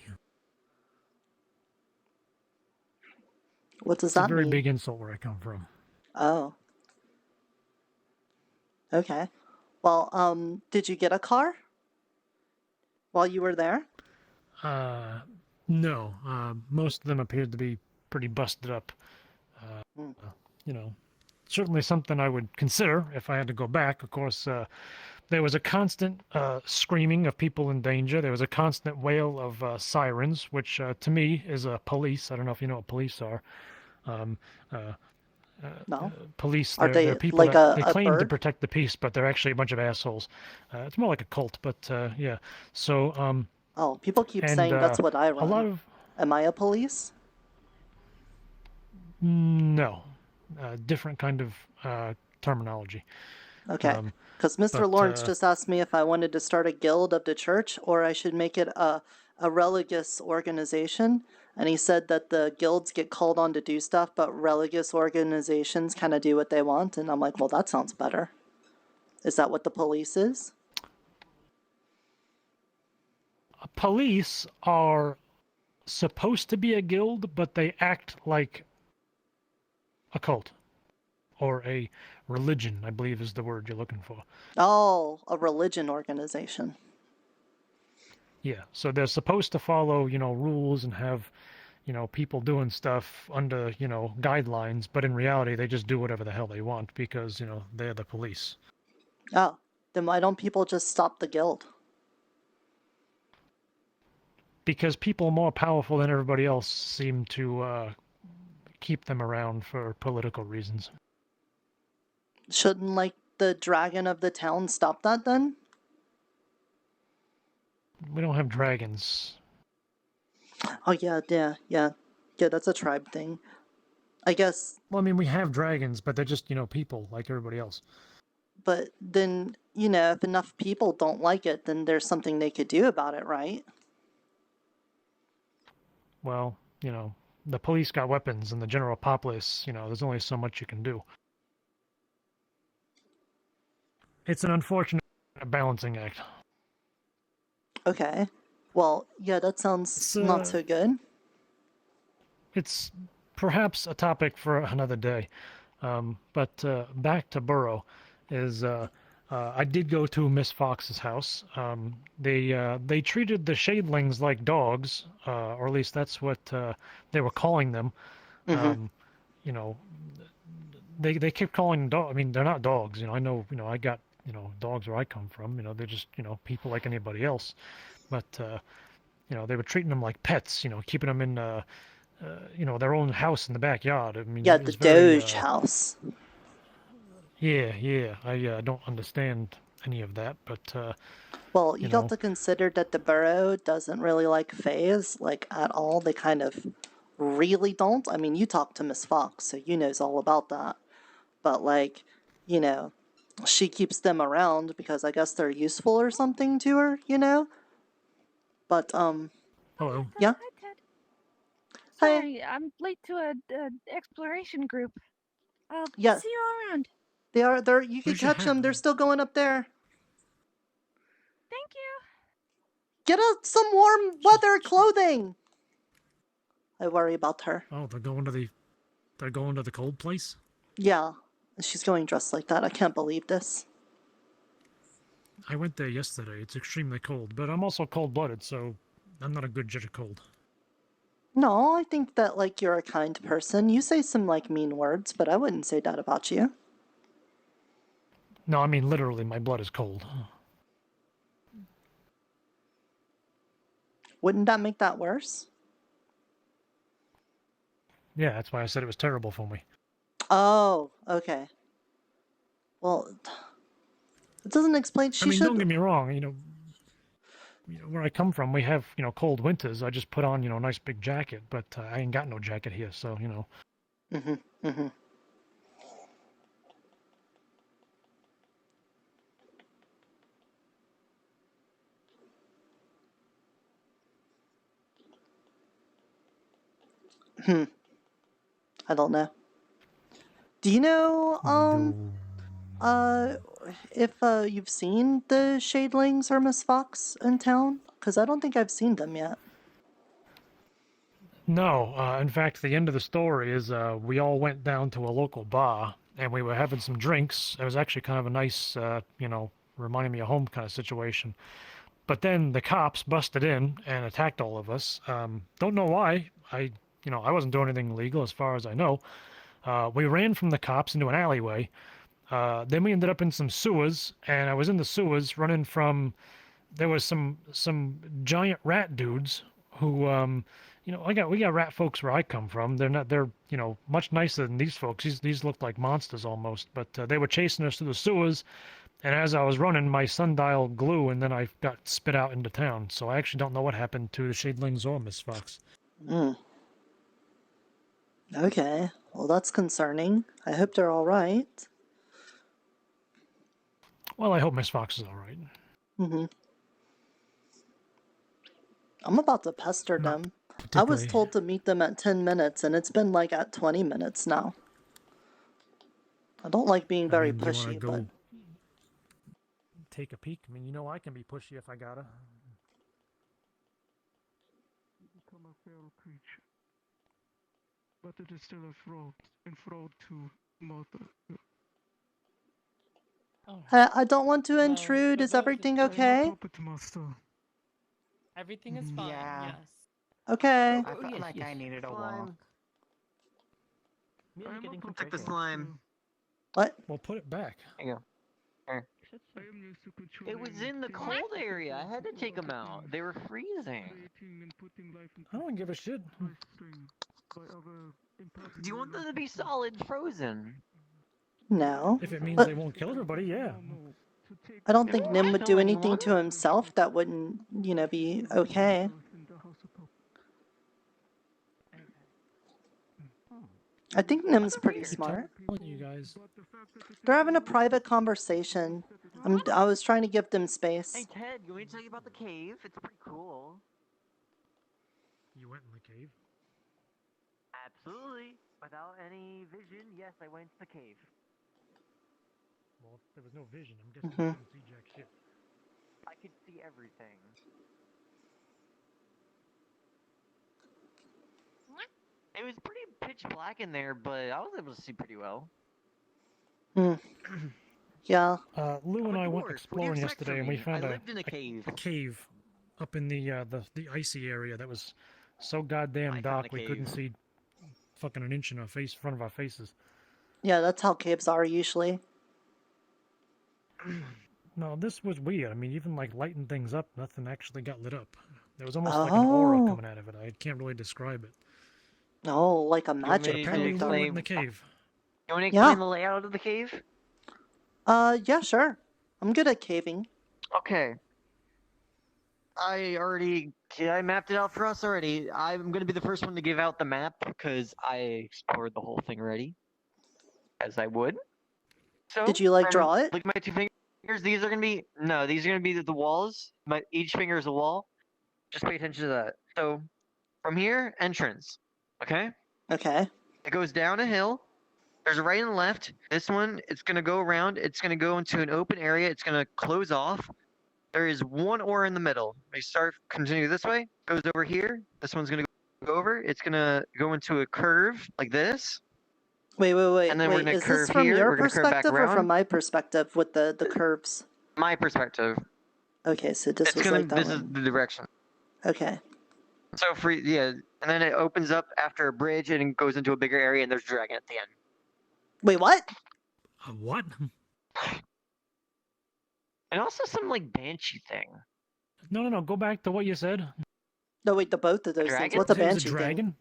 What does It's that a very mean? big insult where I come from. Oh. Okay. Well, did you get a car while you were there? No. Most of them appeared to be pretty busted up. Certainly something I would consider if I had to go back. Of course, there was a constant screaming of people in danger. There was a constant wail of sirens, which to me is police. I don't know if you know what police are. No. Police, Are they they're people like that they a claim to bird? protect the peace, but they're actually a bunch of assholes. It's more like a cult, but yeah. So, Oh, people keep and, saying that's what I run. a lot of Am I a police? no, different kind of terminology. Okay. Because Mr. Lawrence but, just asked me if I wanted to start a guild of the church or I should make it a religious organization. And he said that the guilds get called on to do stuff, but religious organizations kind of do what they want. And I'm like, well, that sounds better. Is that what the police is? Police are supposed to be a guild, but they act like a cult or a religion, I believe is the word you're looking for. Oh, a religion organization. Yeah, so they're supposed to follow, rules and have, people doing stuff under, guidelines, but in reality, they just do whatever the hell they want because, they're the police. Oh, then why don't people just stop the guild? Because people more powerful than everybody else seem to keep them around for political reasons. Shouldn't, like, the dragon of the town stop that then? We don't have dragons. Oh, yeah, that's a tribe thing. I guess. Well, I mean, we have dragons, but they're just, people like everybody else. But then, if enough people don't like it, then there's something they could do about it, right? Well, the police got weapons and the general populace, there's only so much you can do. It's an unfortunate balancing act. Okay. Well, yeah, that sounds not so good. It's perhaps a topic for another day. But back to Burrow is I did go to Miss Fox's house. They treated the Shadelings like dogs, or at least that's what they were calling them. They kept calling them dogs. I mean, they're not dogs. I know. I got dogs where I come from. They're just people like anybody else. But they were treating them like pets. Keeping them in their own house in the backyard. I mean, yeah, the Doge house. Yeah. I don't understand any of that, but well, you got to consider that the Burrow doesn't really like Fays, like at all. They kind of really don't. I mean, you talk to Miss Fox, so you knows all about that. But like, she keeps them around because I guess they're useful or something to her, But hello. Yeah. Hi, Ted. Sorry, I'm late to a exploration group. I'll see you all around. They're. You can catch them. They're still going up there. Thank you. Get us some warm weather clothing. I worry about her. Oh, they're going to the cold place? Yeah, she's going dressed like that. I can't believe this. I went there yesterday. It's extremely cold, but I'm also cold-blooded, so I'm not a good judge of cold. No, I think that, like, you're a kind person. You say some, like, mean words, but I wouldn't say that about you. No, I mean literally, my blood is cold. Wouldn't that make that worse? Yeah, that's why I said it was terrible for me. Oh, okay. Well, it doesn't explain. I mean, don't get me wrong. You know, where I come from, we have cold winters. I just put on a nice big jacket, but I ain't got no jacket here, so Mhm. Mhm. I don't know. Do you know, if you've seen the Shadelings or Miss Fox in town? Because I don't think I've seen them yet. No, in fact, the end of the story is we all went down to a local bar and we were having some drinks. It was actually kind of a nice, reminding me of home kind of situation. But then the cops busted in and attacked all of us. Don't know why. I wasn't doing anything illegal as far as I know. We ran from the cops into an alleyway. Then we ended up in some sewers, and I was in the sewers running from. There was some giant rat dudes who we got rat folks where I come from. They're much nicer than these folks. These look like monsters almost, but they were chasing us through the sewers, and as I was running, my sundial glue, and then I got spit out into town. So I actually don't know what happened to the Shadelings or Miss Fox. Okay, well that's concerning. I hope they're all right. Well, I hope Miss Fox is all right. I'm about to pester them. I was told to meet them at 10 minutes, and it's been like at 20 minutes now. I don't like being very pushy, but... Take a peek. I mean, I can be pushy if I gotta. You become a feral creature. But it is still a fraud to mother. I don't want to intrude. Is everything okay? Everything is fine, yes. Okay. I felt like I needed a walk. Take the slime. What? Well, put it back. Hang on. It was in the cold area. I had to take them out. They were freezing. I don't give a shit. Do you want them to be solid frozen? No. If it means they won't kill everybody, yeah. I don't think Nim would do anything to himself that wouldn't, be okay. I think Nim's pretty smart. You guys. They're having a private conversation. I was trying to give them space. Hey Ted, you want me to tell you about the cave? It's pretty cool. You went in the cave? Absolutely. Without any vision, yes, I went to the cave. Well, if there was no vision, I'm guessing you couldn't see jack shit. I could see everything. It was pretty pitch black in there, but I was able to see pretty well. Yeah. Lou and I went exploring yesterday, and we found a cave up in the icy area that was so goddamn dark we couldn't see fucking an inch in front of our faces. Yeah, that's how caves are usually. No, this was weird. I mean, even like lighting things up, nothing actually got lit up. There was almost like an aura coming out of it. I can't really describe it. Oh, like a magic kind of thing. In the cave. You want to explain the layout of the cave? Yeah, sure. I'm good at caving. Okay. I mapped it out for us already. I'm going to be the first one to give out the map because I explored the whole thing already. As I would. So, did you draw it? Like my two fingers, these are going to be the walls. Each finger is a wall. Just pay attention to that. So, from here, entrance. Okay? Okay. It goes down a hill. There's a right and left. This one, it's going to go around. It's going to go into an open area. It's going to close off. There is one ore in the middle. We continue this way. Goes over here. This one's going to go over. It's going to go into a curve like this. Wait. And then we're gonna Is curve this from here. your We're gonna curve back perspective or around. from my perspective with the curves? My perspective. Okay, so this was like that This one. is the direction. Okay. So and then it opens up after a bridge and it goes into a bigger area and there's a dragon at the end. Wait, what? What? And also some like banshee thing. No. Go back to what you said. No, wait, the both of those things. Dragon? What's a It was banshee a dragon? thing?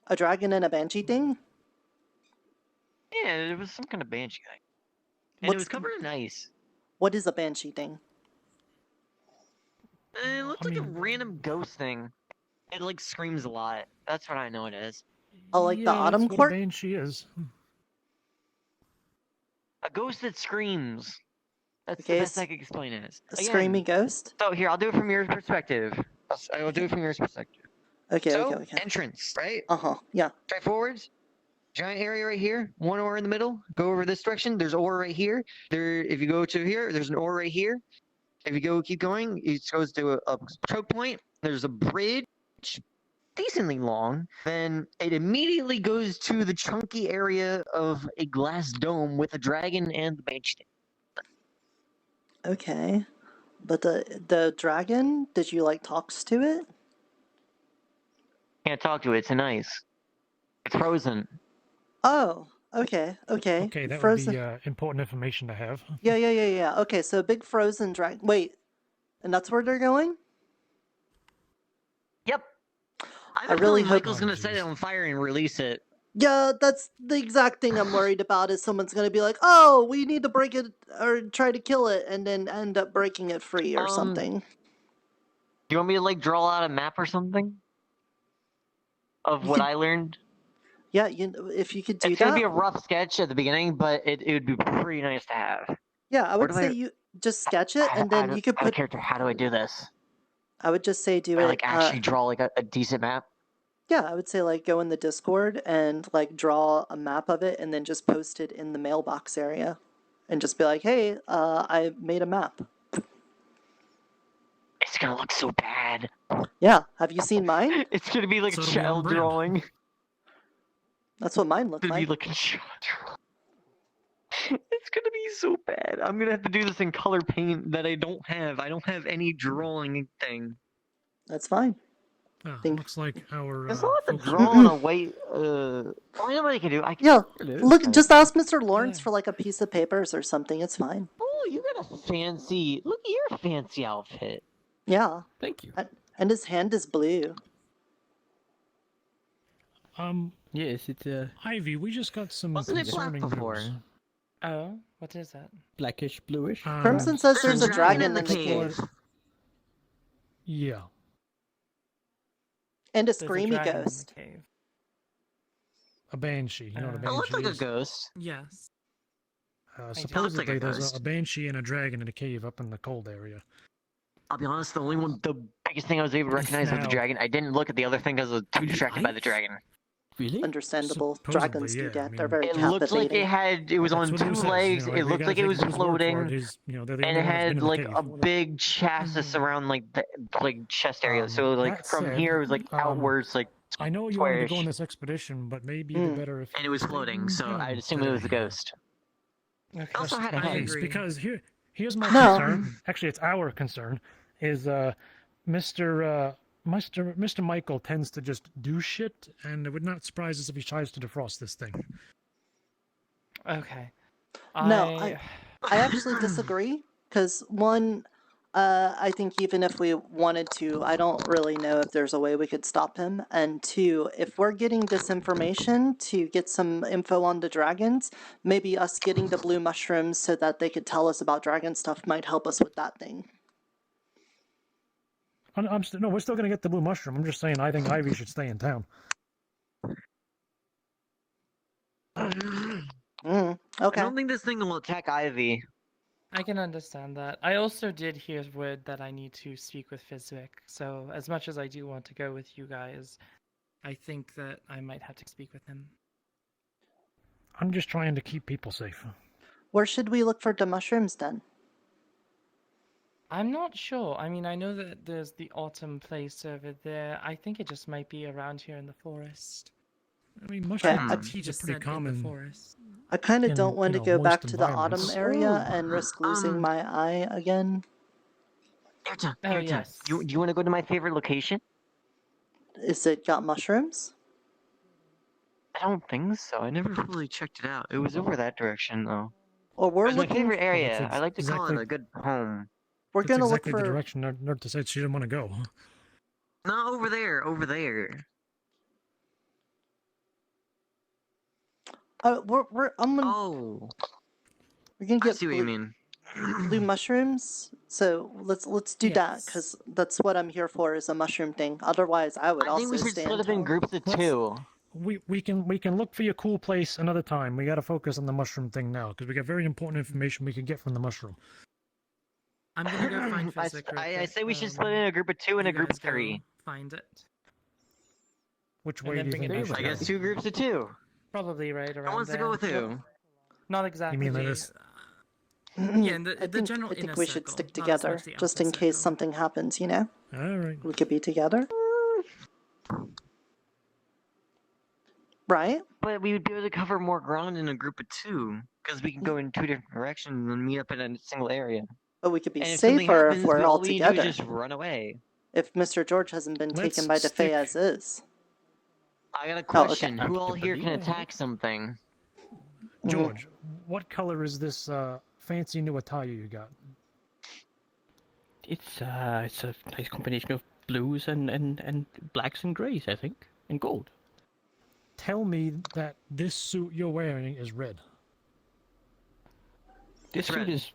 A dragon and a banshee thing? Yeah, it was some kind of banshee thing. And it was covered in ice. What is a banshee thing? It looks like a random ghost thing. It like screams a lot. That's what I know it is. Oh, like the autumn that's what court? a banshee is. A ghost that screams. That's Okay, the best I can explain it as. A screaming ghost? So here, I'll do it from your perspective. I'll do it from your perspective. Okay, so, okay. entrance, right? Yeah. Straight forwards. Giant area right here. One ore in the middle. Go over this direction. There's ore right here. If you go to here, there's an ore right here. If you keep going, it goes to a choke point. There's a bridge, decently long. Then it immediately goes to the chunky area of a glass dome with a dragon and the banshee. Okay. But the dragon, did you like talks to it? Can't talk to it. It's in ice. It's frozen. Oh, okay. Okay, that frozen. would be important information to have. Yeah. Okay, so big frozen dragon. Wait, and that's where they're going? Yep. I really hope Michael's gonna set it on fire and release it. Yeah, that's the exact thing I'm worried about. Is someone's gonna be like, "Oh, we need to break it or try to kill it," and then end up breaking it free or something. Do you want me to like draw out a map or something of what I learned? Yeah, if you could do that. It's gonna be a rough sketch at the beginning, but it would be pretty nice to have. Yeah, I would say you just sketch it, and then you could put. Character. How do I do this? I would just say do I it. like actually draw like a decent map. Yeah, I would say like go in the Discord and like draw a map of it, and then just post it in the mailbox area, and just be like, "Hey, I made a map." It's gonna look so bad. Yeah, have you seen mine? It's gonna be like a child drawing. That's what mine looked It's gonna like. be like a child drawing. It's gonna be so bad. I'm gonna have to do this in color paint that I don't have. I don't have any drawing thing. That's fine. Oh, looks like our. There's a lot to draw on a white. I know what I can do. Look, just ask Mr. Lawrence for like a piece of papers or something. It's fine. Oh, you got a fancy. Look at your fancy outfit. Yeah. Thank you. And his hand is blue. Yes, it's Ivy, we just got some Wasn't it black concerning before? news. Oh, what is that? blackish, bluish. Crimson says there's a dragon in the cave. Yeah. And a There's a screamy dragon in the ghost. cave. A banshee. You know what a It banshee looks like a is? ghost. Yes. Supposedly, a there's ghost. a banshee and a dragon in a cave up in the cold area. I'll be honest. The biggest thing I was able to recognize was the Now- dragon. I didn't look at the other thing because I was too distracted by the dragon. Really? Understandable. Supposedly, Dragons do yeah, that. I They're mean- very It looked like it was on That's what two it says, you legs. know, It you looked gotta like it take was people's word for it. floating. He's, they're the And only it one that's been had in the like cave. a big chassis around like the chest area. So like that from said, here it was like outwards like I know you wanted to go squarish. on this expedition, but maybe the better if. And it was floating, so I'd assume it was the ghost. Okay. Also had a head. Because here's my No. concern. Actually, it's our concern. Is Mr. Michael tends to just do shit, and it would not surprise us if he tries to defrost this thing. Okay. No, I actually disagree. Because one, I think even if we wanted to, I don't really know if there's a way we could stop him. And two, if we're getting this information to get some info on the dragons, maybe us getting the blue mushrooms so that they could tell us about dragon stuff might help us with that thing. No, we're still gonna get the blue mushroom. I'm just saying, I think Ivy should stay in town. Okay. I don't think this thing will attack Ivy. I can understand that. I also did hear word that I need to speak with Fizwick, so as much as I do want to go with you guys, I think that I might have to speak with him. I'm just trying to keep people safe. Where should we look for the mushrooms then? I'm not sure. I mean, I know that there's the autumn place over there. I think it just might be around here in the forest. I mean, mushroom I tea is pretty common. I kind of in, don't want to go moist back to the autumn environments. area and risk losing my eye again. Nirta, Oh, Nirta, yes. do you want to go to my favorite location? Is it got mushrooms? I don't think so. I never fully checked it out. It was over that direction, though. Well, we're It was my looking. favorite Well, area. that's I like to call it exactly- a good home. We're That's gonna exactly look the for. direction Nirta said she didn't want to go. Not over there. Over there. I'm gonna. Oh. We're gonna I get see what you mean. blue mushrooms. So let's do that because that's what I'm here for is a mushroom thing. Otherwise, I would I think also we should stay split in up in town. groups of two. We can look for your cool place another time. We got to focus on the mushroom thing now because we got very important information we can get from the mushroom. I'm gonna go find I, Physic real I quick. say we should split in a group of two and a you group guys of go three. Find it. Which And way then do you bring think it we back. should I guess go? 2 groups of 2. Probably right around Who wants to there. go with who? Not exactly. You mean like this? Yeah, in the I general think inner we should circle, stick not as together much the just outer in case circle. something happens. You know. All right. We could be together. Right? But we would be able to cover more ground in a group of 2, because we can go in 2 different directions and meet up in a single area. But we could be And if something safer happens, if we're all all we need to do together. is just run away. If Mr. George hasn't been Let's taken by the Fae stick- as is. I got a Oh, okay. question. Who all here can attack something? George, what color is this fancy new attire you got? It's a nice combination of blues and blacks and grays, I think, and gold. Tell me that this suit you're wearing is red. This suit red. is.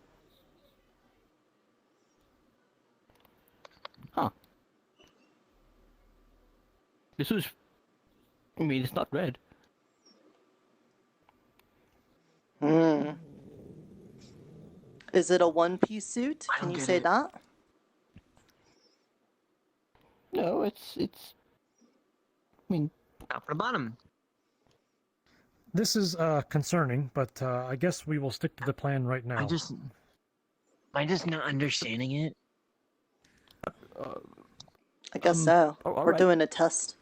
Huh. This is. I mean, it's not red. Is it a one-piece suit? Can you say that? No, it's. I mean, Top to bottom. This is concerning, but I guess we will stick to the plan right now. Am I just not understanding it? I guess so. all We're right. doing a test.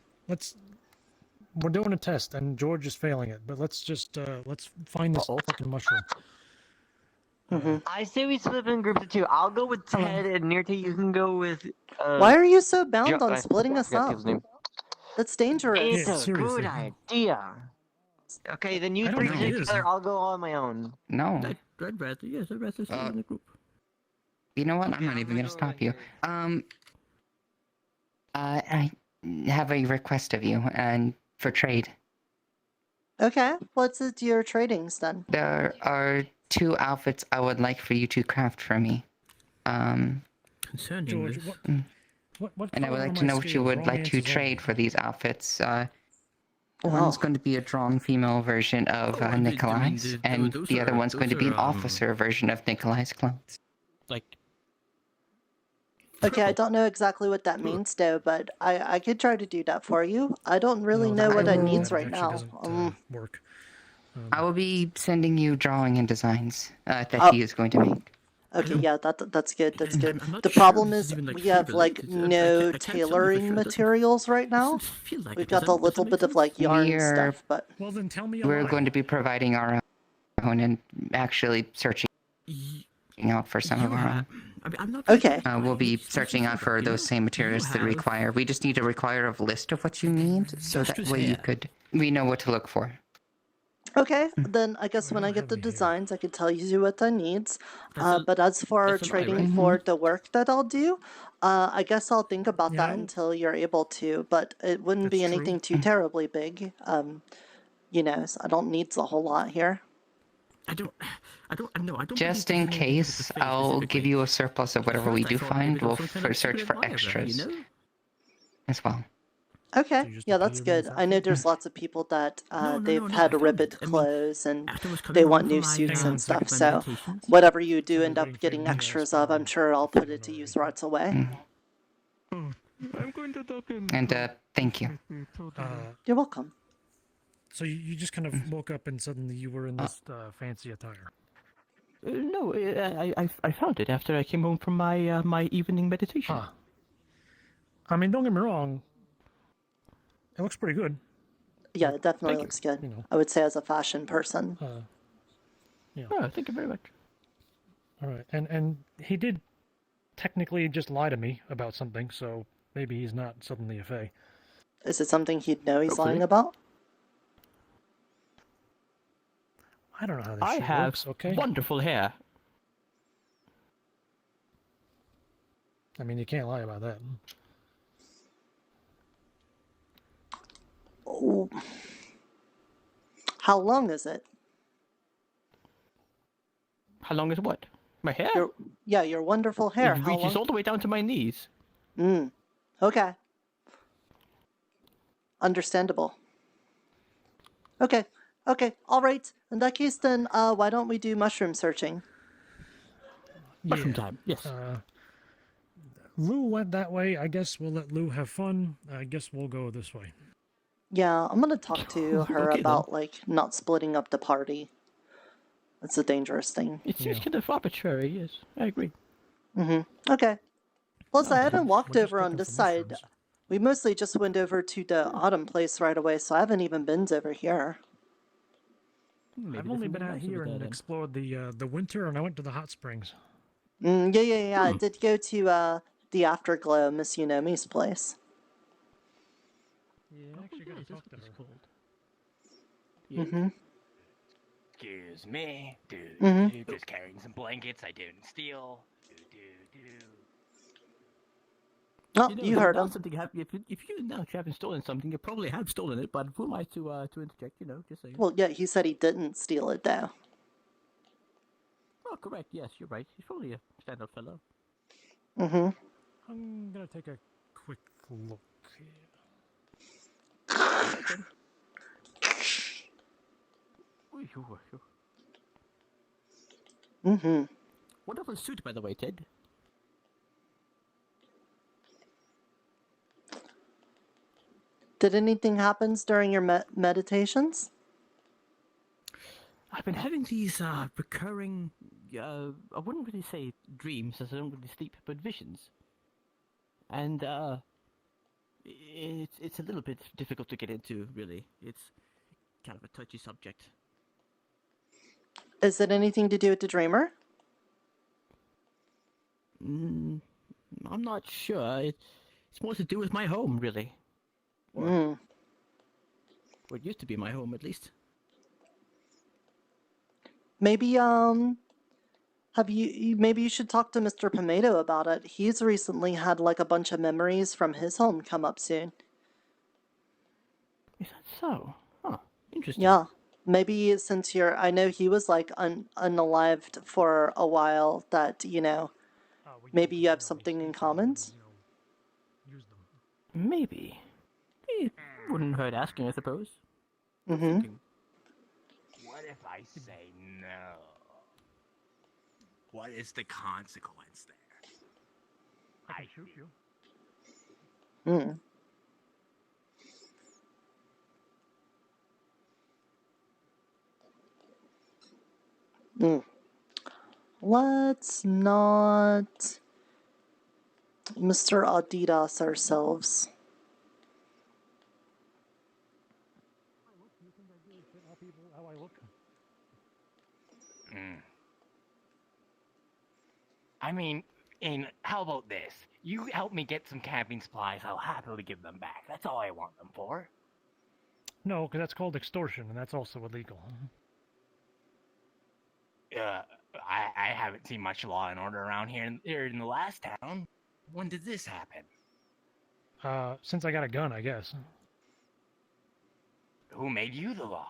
We're doing a test, and George is failing it. But let's just let's find this fucking mushroom. I say we split up in groups of 2. I'll go with Ted, and Nirta, you can go with... Why are you so bound on I splitting us forgot up? his name. That's dangerous. It's Yeah, a seriously. good idea. Okay, then you I don't 3 know. stick It is. together, I'll go on my own. No. I'd rather stay in the group. You know what? I'm not even gonna stop you. I have a request of you, and for trade. Okay, what's it your tradings then? There are 2 outfits I would like for you to craft for me. Concerning George, this. what And I would color like are to my know what you scales? would Wrong like to answers only. trade for these outfits. One's going to be a drawn female version of Nikolai's, and the other one's going to be an officer version of Nikolai's clothes. Like. Okay, I don't know exactly what that means though, but I could try to do that for you. I don't really No, know that- what I I will- needs that right actually now. doesn't, work. I will be sending you drawing and designs that Oh. he is going to make. Okay, yeah, that's good. That's good. I'm not The sure problem this is is even, like, we have food like related. I no can't tell you for tailoring sure. It doesn't- materials right now. feel like We've it. got Does the that little make bit of sense? like yarn We're- stuff, but Well, then tell me. We're going to be providing our own and actually searching out for some of our own. I'm not. Okay. We'll be searching out for those same materials that require. We just need to require a list of what you need, so that way we know what to look for. Okay, then I guess when I get the designs, I can tell you what I needs. But as for that's a lie, trading right? for the work that I'll do, I guess I'll think about that Yeah. until you're able to. But it wouldn't be That's anything too terribly big. You know, so I don't need a whole lot here. I don't. Just in case, I'll give you a surplus of whatever we do find. We'll search for extras as well. Okay, yeah, that's good. I know there's lots of people that they've had ribbed clothes and they want new suits and stuff. So whatever you do end up getting extras of, I'm sure I'll put it to use right away. Mm. I'm going to talk him. And thank you. You're welcome. So you just kind of woke up and suddenly you were in this fancy attire. No, I found it after I came home from my my evening meditation. I mean, don't get me wrong. It looks pretty good. Yeah, it definitely Thank looks you. good. You know. I would say as a fashion person. Yeah. Oh, thank you very much. All right, and he did technically just lie to me about something, so maybe he's not suddenly a fae. Is it something he'd know he's Hopefully. lying about? I don't know how this I shit have works, okay? wonderful hair. I mean, you can't lie about that. Oh. How long is it? How long is what? My hair? Your wonderful hair. It How reaches long? all the way down to my knees. Okay. Understandable. Okay. All right. In that case, then, why don't we do mushroom searching? Mushroom time. Yes. Lou went that way. I guess we'll let Lou have fun. I guess we'll go this way. Yeah, I'm gonna talk to her Okay, about, like, not splitting up the party. It's a dangerous thing. It seems kind of arbitrary, yes. I agree. Okay. Plus, I haven't walked We're just over on looking this for side. mushrooms. We mostly just went over to the Autumn place right away, so I haven't even been over here. I've only been out here and explored the winter, and I went to the hot springs. Yeah. I did go to, the Afterglow, Miss Yunomi's place. Yeah, I actually gotta talk to her. Excuse me. Just carrying some blankets I didn't steal. Oh, know, you heard now him. something if you now haven't stolen something, you probably have stolen it, but who am I to interject, you know, just saying. Well, yeah, he said he didn't steal it, though. Oh, correct, yes, you're right. He's probably a stand-up fellow. I'm gonna take a quick look here. Wonderful suit, by the way, Ted. Did anything happen during your meditations? I've been having these recurring, I wouldn't really say dreams, as I don't really sleep, but visions. And it's a little bit difficult to get into, really. It's kind of a touchy subject. Is it anything to do with the dreamer? I'm not sure. It's more to do with my home, really. Or it used to be my home, at least. Maybe, maybe you should talk to Mr. Pomato about it. He's recently had, like, a bunch of memories from his home come up soon. Is that so? Huh. Interesting. Yeah. Maybe since I know he was, like, unalived for a while, that, you know, maybe you have something in common? Maybe. It wouldn't hurt asking, I suppose. What if I say no? What is the consequence there? I can shoot you. Let's not Mr. Eotidiss ourselves. How I look? I mean, how about this? You help me get some camping supplies, I'll happily give them back. That's all I want them for. No, because that's called extortion, and that's also illegal. I haven't seen much law and order around here in the last town. When did this happen? Since I got a gun, I guess. Who made you the law?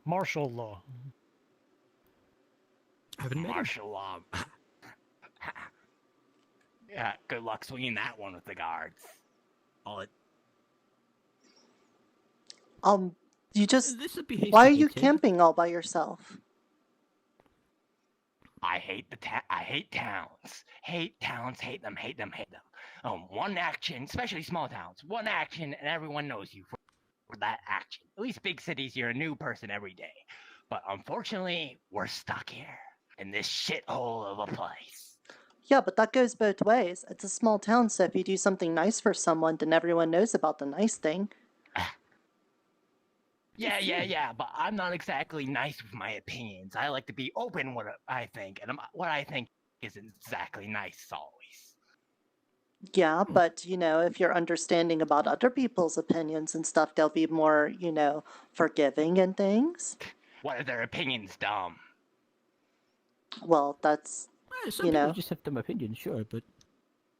Martial law. Martial law. Yeah, good luck swinging that one with the guards. You just... Why are you camping all by yourself? I hate towns. Hate towns, hate them. One action, especially small towns, one action and everyone knows you for that action. At least big cities, you're a new person every day. But unfortunately, we're stuck here in this shithole of a place. Yeah, but that goes both ways. It's a small town, so if you do something nice for someone, then everyone knows about the nice thing. Yeah, but I'm not exactly nice with my opinions. I like to be open what I think, and what I think isn't exactly nice always. Yeah, but, you know, if you're understanding about other people's opinions and stuff, they'll be more, you know, forgiving and things. What are their opinions, dumb? Well, that's, Some you people know, just have dumb opinions, sure, but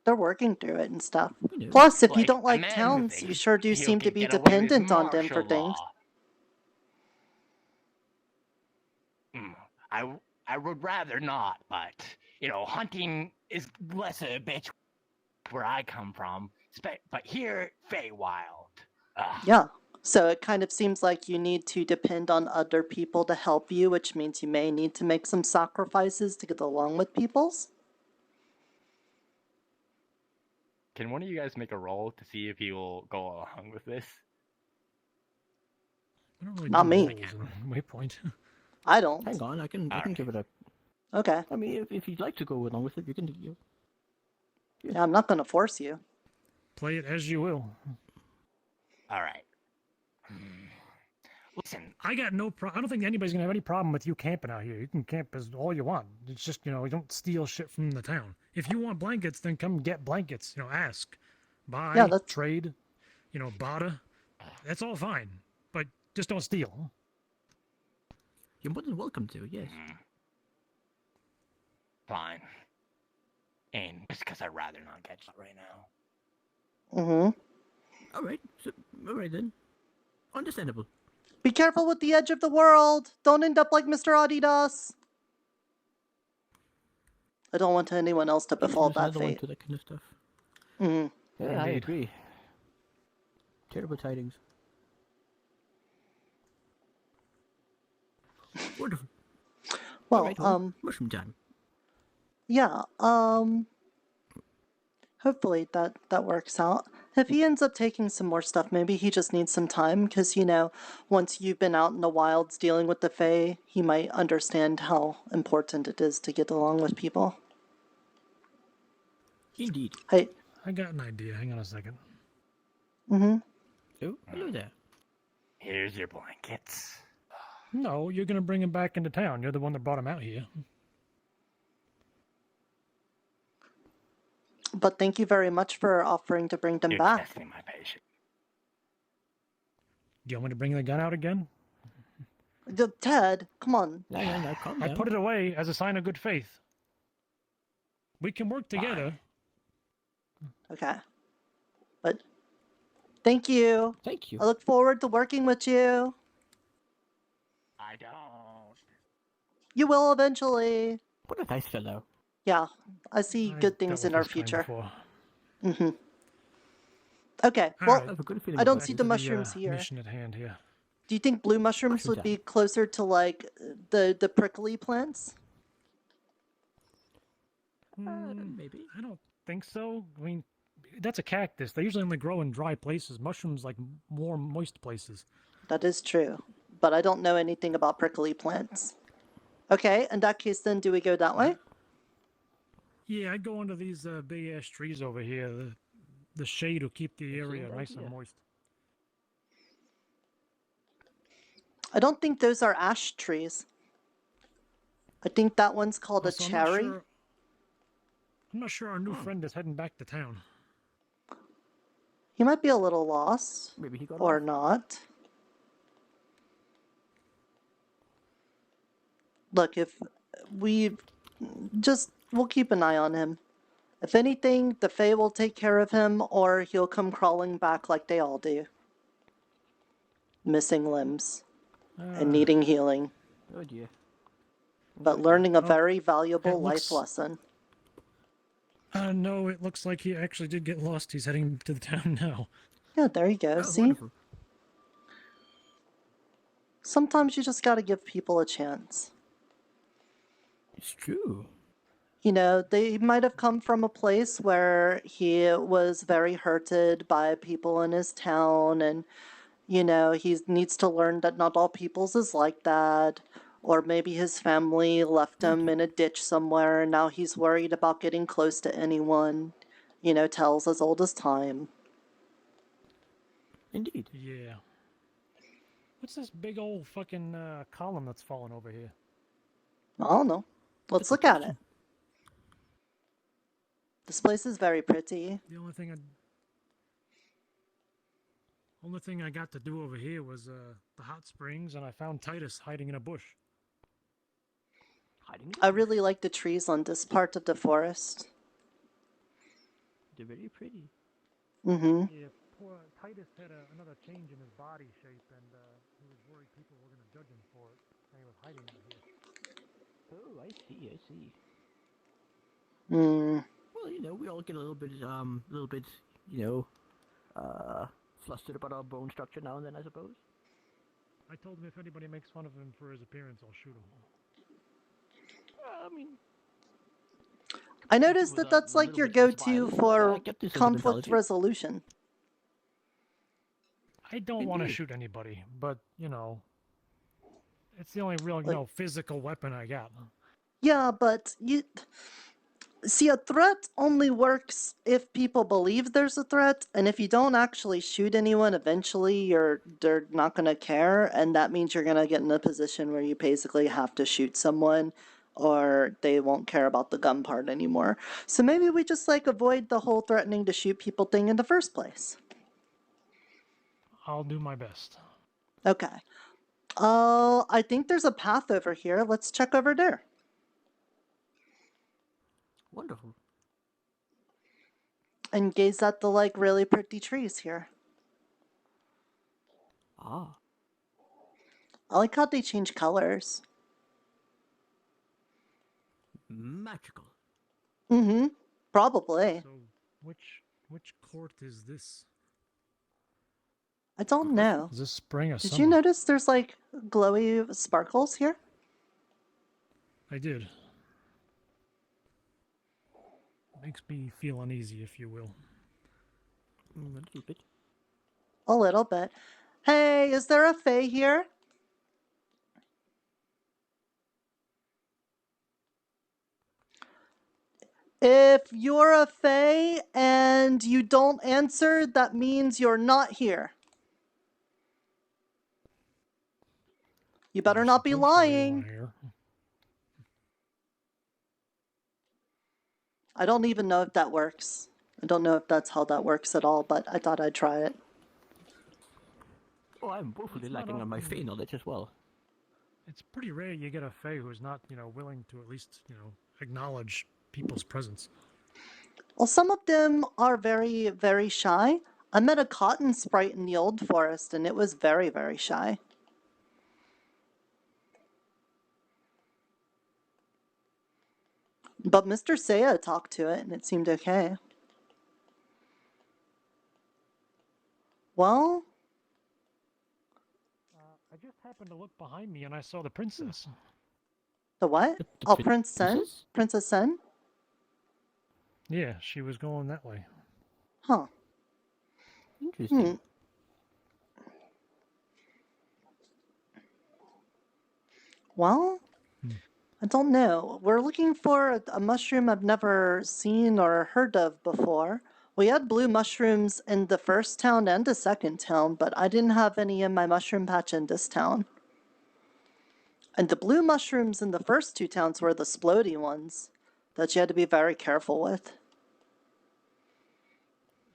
they're working through it and stuff. you know. Plus, if you Like don't a like man who towns, you thinks sure do he seem to can be get away with dependent on them for martial things. law. I would rather not, but, you know, hunting is less of a bitch where I come from. But here, Feywild. Yeah. So it kind of seems like you need to depend on other people to help you, which means you may need to make some sacrifices to get along with people's. Can one of you guys make a roll to see if he will go along with this? I don't really Not do me. rolls in Waypoint. I don't. Hang on, I can give it a. Okay. I mean, if you'd like to go along with it, you can. Yeah, I'm not going to force you. Play it as you will. All right. Listen, I got no problem. I don't think anybody's gonna have any problem with you camping out here. You can camp as all you want. It's just, you know, you don't steal shit from the town. If you want blankets, then come get blankets. You know, ask, buy, Yeah, that's... trade, you know, barter. That's all fine, but just don't steal. You're more than welcome to. Yes. Fine. And just because I'd rather not get shot right now. Mm-hmm. All right then. Understandable. Be careful with the edge of the world. Don't end up like Mr. Eotidiss. I don't want anyone else to befall that fate. To that kind of stuff. Mm-hmm. Yeah, I agree. Terrible tidings. Wonderful. Well, right, mushroom time. Yeah, hopefully that works out. If he ends up taking some more stuff, maybe he just needs some time, because, you know, once you've been out in the wilds dealing with the Fae, he might understand how important it is to get along with people. Indeed. Hey. I got an idea. Hang on a second. Mm-hmm. Oh, hello there. Here's your blankets. No, you're gonna bring him back into town. You're the one that brought him out here. But thank you very much for offering to bring them You're back. testing my patience. Do you want me to bring the gun out again? Ted, come on. No, calm I down. put it away as a sign of good faith. We can work together. Okay. But thank you. Thank you. I look forward to working with you. I don't. You will eventually. What a nice fellow. Yeah, I see good things in our future. Mm-hmm. Okay, well, I don't see the mushrooms here. Mission at hand here. Do you think blue mushrooms would be closer to, like, the prickly plants? Maybe. I don't think so. I mean, that's a cactus. They usually only grow in dry places. Mushrooms like warm, moist places. That is true, but I don't know anything about prickly plants. Okay, in that case, then, do we go that way? Yeah, I'd go under these big-ass trees over here. The shade will keep the area nice and moist. I don't think those are ash trees. I think that one's called a Also, cherry. I'm not sure our new friend is heading back to town. He might be a little lost. Maybe he got or off. not. Look, if we'll keep an eye on him. If anything, the Fae will take care of him, or he'll come crawling back like they all do. Missing limbs. And needing healing. Oh dear. But learning a very valuable life lesson. No, it looks like he actually did get lost. He's heading to the town now. Yeah, there you go. See? Wonderful. Sometimes you just gotta give people a chance. It's true. You know, they might have come from a place where he was very hurted by people in his town, and, you know, he needs to learn that not all peoples is like that. Or maybe his family left him in a ditch somewhere and now he's worried about getting close to anyone. You know, tales as old as time. Indeed. Yeah. What's this big old fucking column that's fallen over here? I don't know. Let's look at it. This place is very pretty. The only thing I got to do over here was the hot springs, and I found Titus hiding in a bush. I really like the trees on this part of the forest. They're very pretty. Mm-hmm. Yeah, poor Titus had another change in his body shape, and he was worried people were going to judge him for it, and he was hiding out here. Oh, I see. Hmm. Well, you know, we all get a little bit, flustered about our bone structure now and then, I suppose. I told him if anybody makes fun of him for his appearance, I'll shoot him. I mean... I noticed that that's like your go-to for conflict resolution. I don't want to shoot anybody, but, you know, it's the only real, physical weapon I got. Yeah, but you... See, a threat only works if people believe there's a threat, and if you don't actually shoot anyone, eventually they're not going to care, and that means you're going to get in a position where you basically have to shoot someone, or they won't care about the gun part anymore. So maybe we just, avoid the whole threatening to shoot people thing in the first place. I'll do my best. Okay. I think there's a path over here. Let's check over there. Wonderful. And gaze at the, really pretty trees here. Ah. I like how they change colors. Magical. Mm-hmm. Probably. So, which court is this? I don't know. Is this spring or Did summer? you notice there's, glowy sparkles here? I did. Makes me feel uneasy, if you will. A little bit. A little bit. Hey, is there a fae here? If you're a fae and you don't answer, that means you're not here. You better not be lying. I don't even know if that works. I don't know if that's how that works at all, but I thought I'd try it. Oh, I'm woefully lacking on my fae knowledge as well. It's pretty rare you get a fae who's not, willing to at least, acknowledge people's presence. Well, some of them are very, very shy. I met a cotton sprite in the old forest, and it was very, very shy. But Mr. Saya talked to it, and it seemed okay. Well... I just happened to look behind me, and I saw the princess. The what? Oh, Prince Sen? Princess Sen? Yeah, she was going that way. Huh. Interesting. Well... I don't know. We're looking for a mushroom I've never seen or heard of before. We had blue mushrooms in the first town and the second town, but I didn't have any in my mushroom patch in this town. And the blue mushrooms in the first two towns were the splody ones that you had to be very careful with.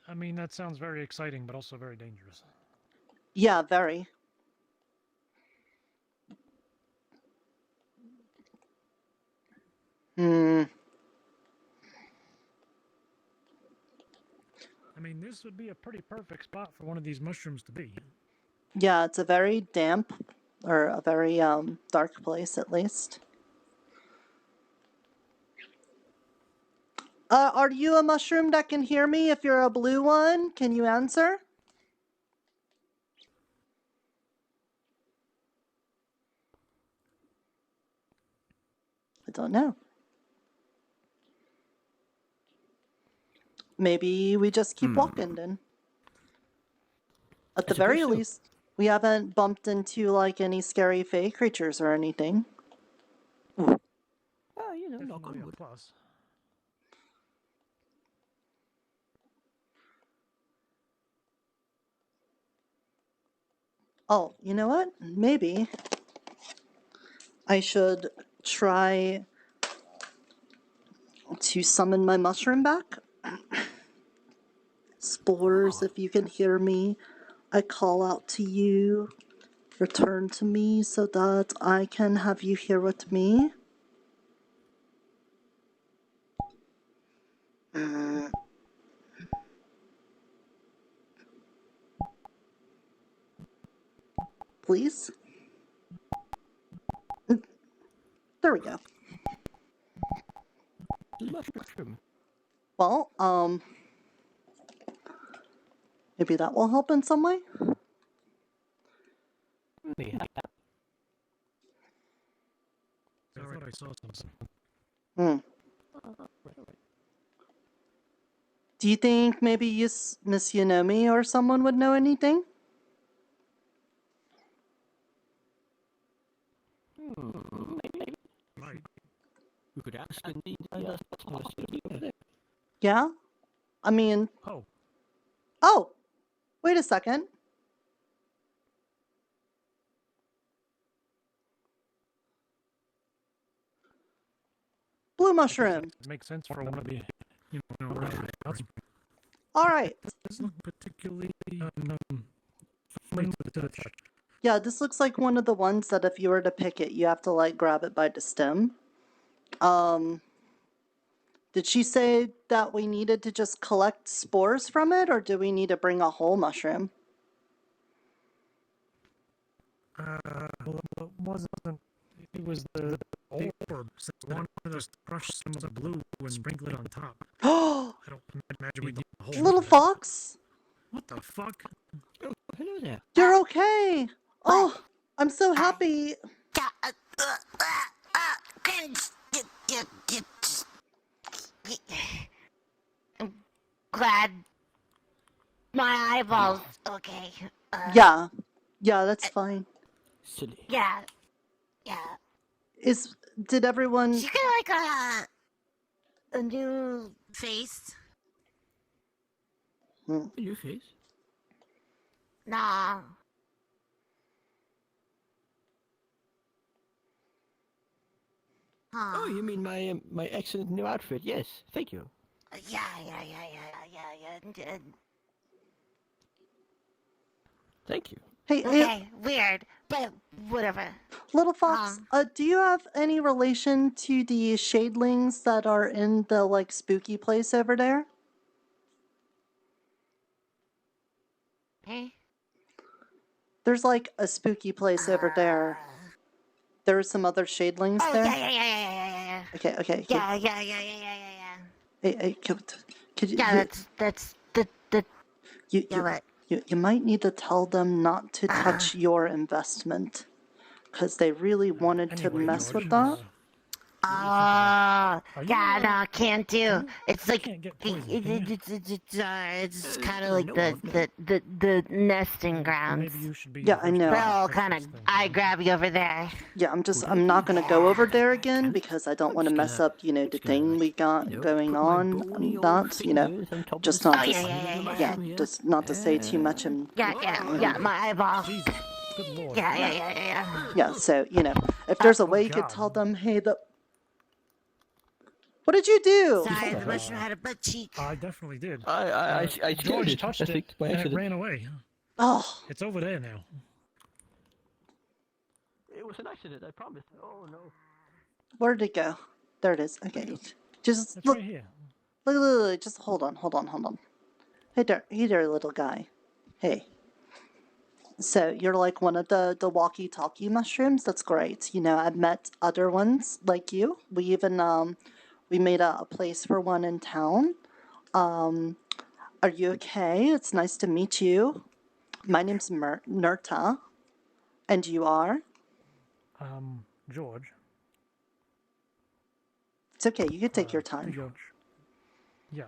I mean, that sounds very exciting, but also very dangerous. Yeah, very. I mean, this would be a pretty perfect spot for one of these mushrooms to be. Yeah, it's a very damp, or a very dark place at least. Are you a mushroom that can hear me? If you're a blue one, can you answer? I don't know. Maybe we just keep walking then. At the very least, we haven't bumped into any scary fae creatures or anything. you know, knock on Definitely a wood. plus. Oh, you know what? Maybe I should try to summon my mushroom back. Spores, if you can hear me, I call out to you. Return to me so that I can have you here with me. Please? There we go. Mushroom. Well, maybe that will help in some way? I thought I saw something. Do you think maybe Miss Yunomi or someone would know anything? Maybe. We could ask indeed. Yeah? I mean... Oh. Oh! Wait a second. Blue mushroom. It makes sense for one of the, you know, roundabouts. All right. This looks particularly friendly to the touch. Yeah, this looks like one of the ones that if you were to pick it, you have to like grab it by the stem. Did she say that we needed to just collect spores from it, or do we need to bring a whole mushroom? Well, it wasn't. It was the orb. So one of those crush some of the blue and sprinkle it on top. I don't imagine we need the whole. Little fox? What the fuck? Oh, hello there. You're okay. Oh, I'm so happy. I'm glad my eyeballs okay. Yeah, that's fine. Silly. Yeah. Did everyone... She got like a new face. A new face? Nah. Oh, you mean my excellent new outfit? Yes, thank you. Yeah. Thank you. Hey, okay, weird, but whatever. Little fox, do you have any relation to the shadelings that are in the like spooky place over there? Hey? There's like a spooky place over there. There are some other shadelings there? Yeah. Okay. Yeah. Hey, could you... Yeah, that's the... You might need to tell them not to touch your investment. Because they really wanted to mess with that. Oh, yeah, no, can't do. It's like it's kind of like the nesting grounds. Yeah, I know. They're all kind of eye grabby over there. Yeah, I'm not gonna go over there again because I don't want to mess up, the thing we got going on. That's, just not to, just not to say too much and. Yeah, my eyeball. Good lord. Yeah. Yeah, so if there's a way you could tell them, hey, what did you do? Sorry, the mushroom had a butt cheek. I definitely did. I George touched it and it ran away. Oh. It's over there now. It was an accident, I promise. Oh no. Where did it go? There it is. Okay. Just it's look. Right here. Look. Just hold on. Hey there, little guy. Hey. So you're like one of the walkie-talkie mushrooms? That's great. I've met other ones like you. We even we made a place for one in town. Are you okay? It's nice to meet you. My name's Nirta. And you are? George. It's okay, you can take your time. George. Yeah.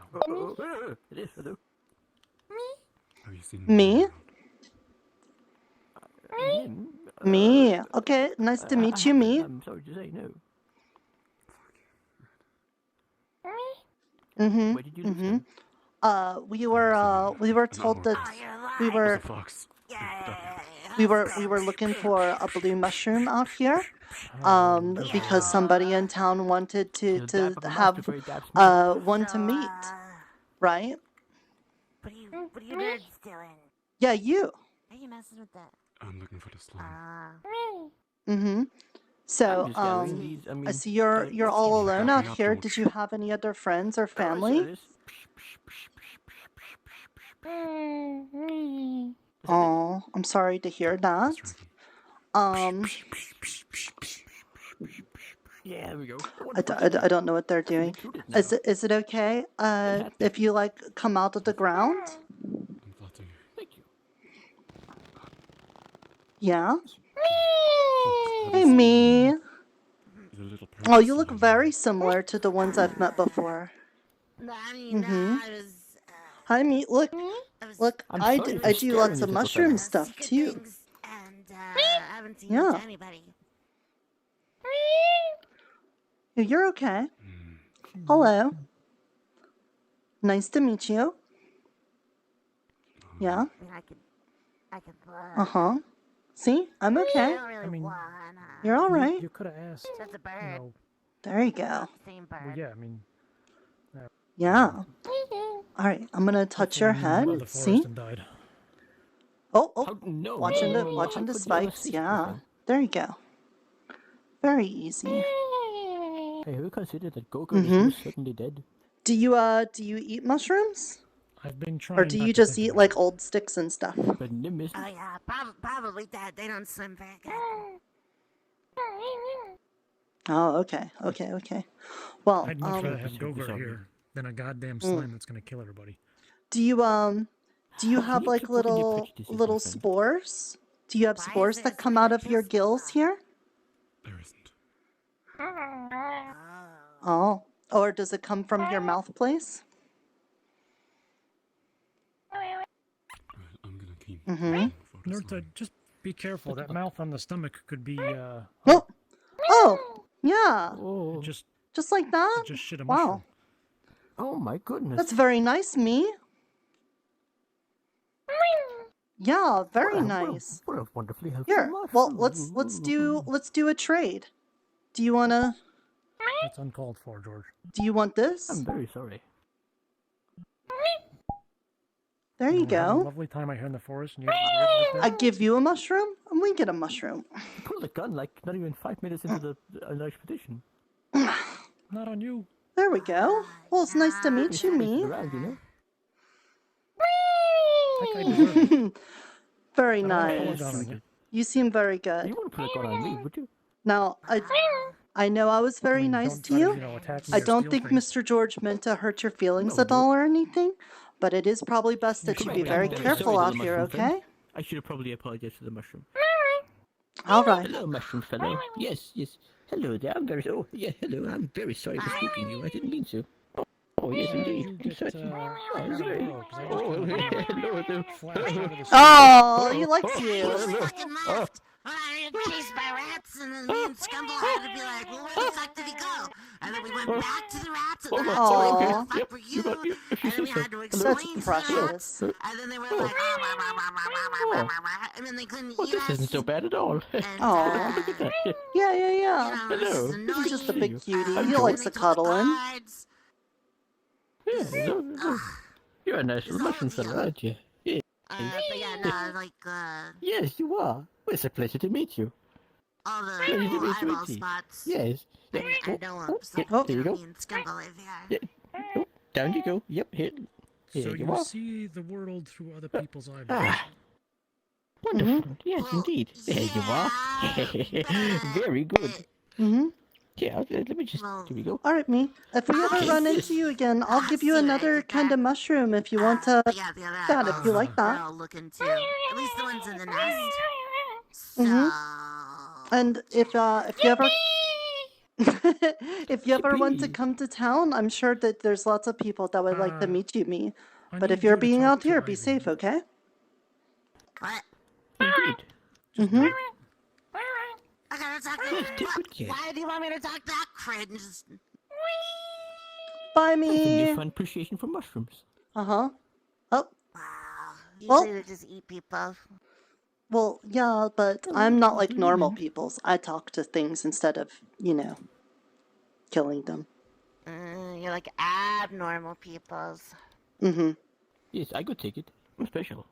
It is, hello. Have you seen Me? Me? Okay, nice to meet you, me. I'm sorry to say no. Mm-hmm. Where did you live Mm-hmm. then? We were told that we were we were looking for a blue mushroom out here. Because somebody in town wanted to have one to meet, right? What are you nerds doing? Yeah, you. Why are you messing with that? I'm looking for the slime. Mm-hmm. So, I see you're all alone out here. Did you have any other friends or family? Oh, I'm sorry to hear that. Yeah, there we go. I don't know what they're doing. Is it okay if you like come out of the ground? Thank you. Yeah. Hey, me. Oh, you look very similar to the ones I've met before. Hi, me. Look, I do lots of mushroom stuff too. I haven't seen Yeah. anybody. You're okay. Hello. Nice to meet you. Yeah. I could. Uh-huh. See? I'm okay. I mean, You're all right. You could have asked. That's a bird. There you go. Same bird. Well, yeah, I mean. Yeah. All right, I'm gonna touch your head. See? Oh, no. Watching the spikes. Yeah. There you go. Very easy. Hey, who considered that Gogo is suddenly dead? Do you eat mushrooms? I've been trying. Or do you just eat like old sticks and stuff? Oh yeah, probably that. They don't swim very good. Oh, okay. Well, I'd much rather have Gogo here than a goddamn slime that's gonna kill everybody. do you have like little spores? Do you have spores that come out of your gills here? There isn't. Oh, or does it come from your mouth place? I'm gonna keep. Nirta, just be careful. That mouth on the stomach could be. Oh, yeah. Just like that. Just shit a Wow. mushroom. Oh my goodness. That's very nice, me. Yeah, very nice. What a wonderfully helpful Here, mushroom. well, let's do a trade. Do you wanna? That's uncalled for, George. Do you want this? I'm very sorry. There you We're having a go. lovely time out here in the forest, and you're I give you a mushroom, and we get a mushroom. You pulled the gun like not even 5 minutes into the expedition. Not on you. There we go. Well, it's nice to meet you, me. Around, you know? Very I don't wanna nice. gun You seem very good. You wouldn't put a gun on me, would you? Now, I know I was very nice to you. I don't think Mr. George meant to hurt your feelings at all or anything, but it is probably best that you be very careful out here, okay? I should have probably apologized to the mushroom. All right. Hello, mushroom fellow. Yes. Hello there. I'm very. Oh, yeah. Hello. I'm very sorry for spooking you. I didn't mean to. Oh, yes, indeed. I'm sorry. Oh, he likes you. Fucking left. Well, I got chased by rats, and then me and Scumble had to be like, well, where the fuck did he go? And then we went back to the rats, and the rats were like, where the fuck were you? And then we had to explain to the rats, and then they were like, and then they couldn't eat This us. isn't so bad at all. Oh. Yeah. Hello. He's just a big cutie. He likes to cuddle in. You're a nice little mushroom fellow, aren't you? Yeah. But yeah, no, like, Yes, you are. Well, it's a pleasure to meet you. all the Pleasure to little meet you, eyeball indeed. spots. Yes. I know them, so There you go. me and Scumble live here. Oh, down you go. Yep, here. Here So you you are. see the world through other people's eyeballs. Wonderful. Yes, indeed. There you are. Very good. Yeah, let me just. Here we go. All right, me. If we ever run into you again, I'll give you another kind of mushroom if you want to. Yeah, That if you like that. I'll look into at least the ones in the nest. And if you ever if you ever want to come to town, I'm sure that there's lots of people that would like to meet you, me. But if you're being out here, be safe, okay? What? Indeed. I gotta talk to you. Why do you want me to talk that cringe? Bye, I have a me. newfound appreciation for mushrooms. Uh-huh. Oh. Usually they just eat people. Well, yeah, but I'm not like normal peoples. I talk to things instead of, killing them. You're like abnormal peoples. Mm-hmm. Yes, I could take it. I'm special.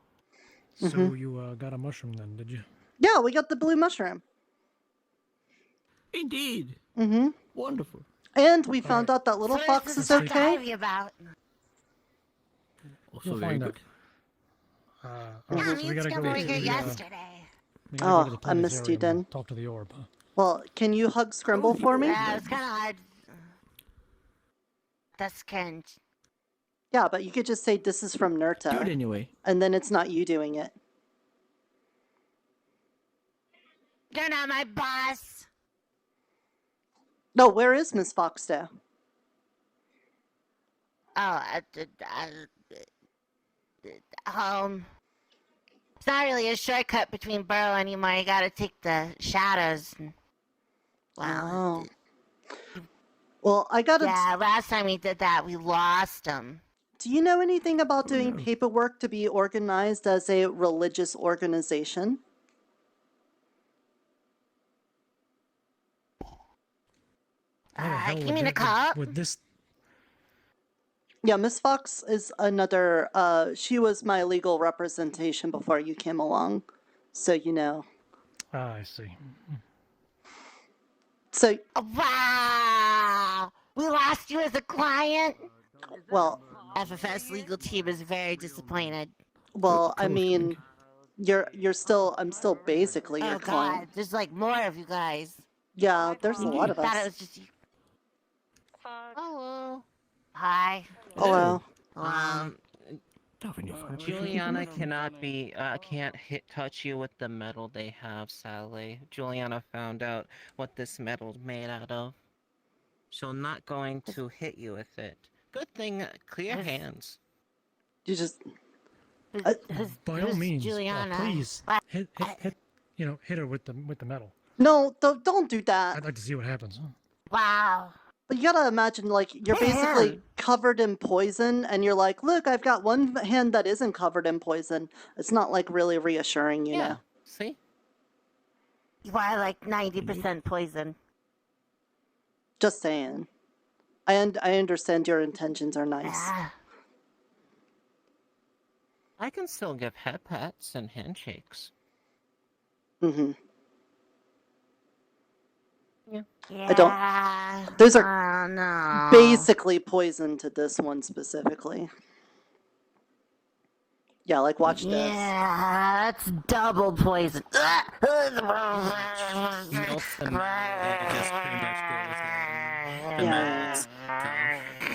So you got a mushroom then, did you? Yeah, we got the blue mushroom. Indeed. Mm-hmm. Wonderful. And we found out that little fox is okay. About. Also We'll very find good. out. Yeah, So me we and gotta Scum go were to here the, yesterday. we gotta go to the Oh, I missed you, planetarium Den. and talk to the orb. Well, can you hug Scrimble for me? Yeah, it's kind of hard. That's kind. Yeah, but you could just say this is from Nirta. Do it anyway. And then it's not you doing it. You're not my boss. No, where is Miss Foxtail? Oh, home. It's not really a shortcut between Burrow anymore. You gotta take the shadows. Wow. Well, I gotta... Yeah, last time we did that, we lost him. Do you know anything about doing paperwork to be organized as a religious organization? You mean a cop? With this... Yeah, Miss Fox is another... she was my legal representation before you came along. So, you know. Ah, I see. So... Wow! We lost you as a client? Well... FFS legal team is very disappointed. Well, I mean... You're still... I'm still basically your client. God, there's like more of you guys. Yeah, there's a lot of Thought it us. was just you. Hello. Hi. Hello. Juliana can't touch you with the metal they have, sadly. Juliana found out what this metal's made out of. So not going to hit you with it. Good thing, clear hands. You just... By all means, Juliana? please hit her with the metal. No, don't do that. I'd like to see what happens. Wow. But you gotta imagine, like, you're basically covered in poison, and you're like, look, I've got one hand that isn't covered in poison. It's not, like, really reassuring, you know? See? You are like 90% poison. Just saying. I understand your intentions are nice. I can still give head pats and handshakes. Mm-hmm. Yeah. I don't... Those are basically poison to this one specifically. Yeah, like, watch this. Yeah, that's double poison. Yeah.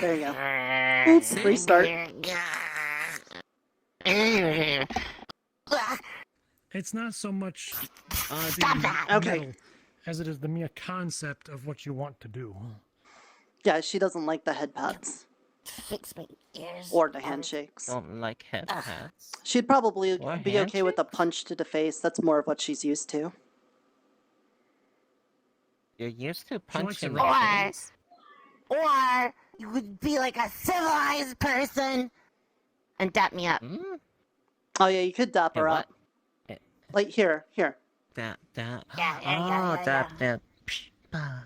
There you go. Oops, restart. It's not so much Stop that! Okay. metal as it is the mere concept of what you want to do. Yeah, she doesn't like the head pats. Fix my ears. Or the handshakes. Don't like head pats. She'd probably Or be okay with a punch to the face. That's more of what she's used to. You're used to punching Or you would be like a civilized person and dap me up. Oh yeah, you could dap her up. Like here. That. Yeah.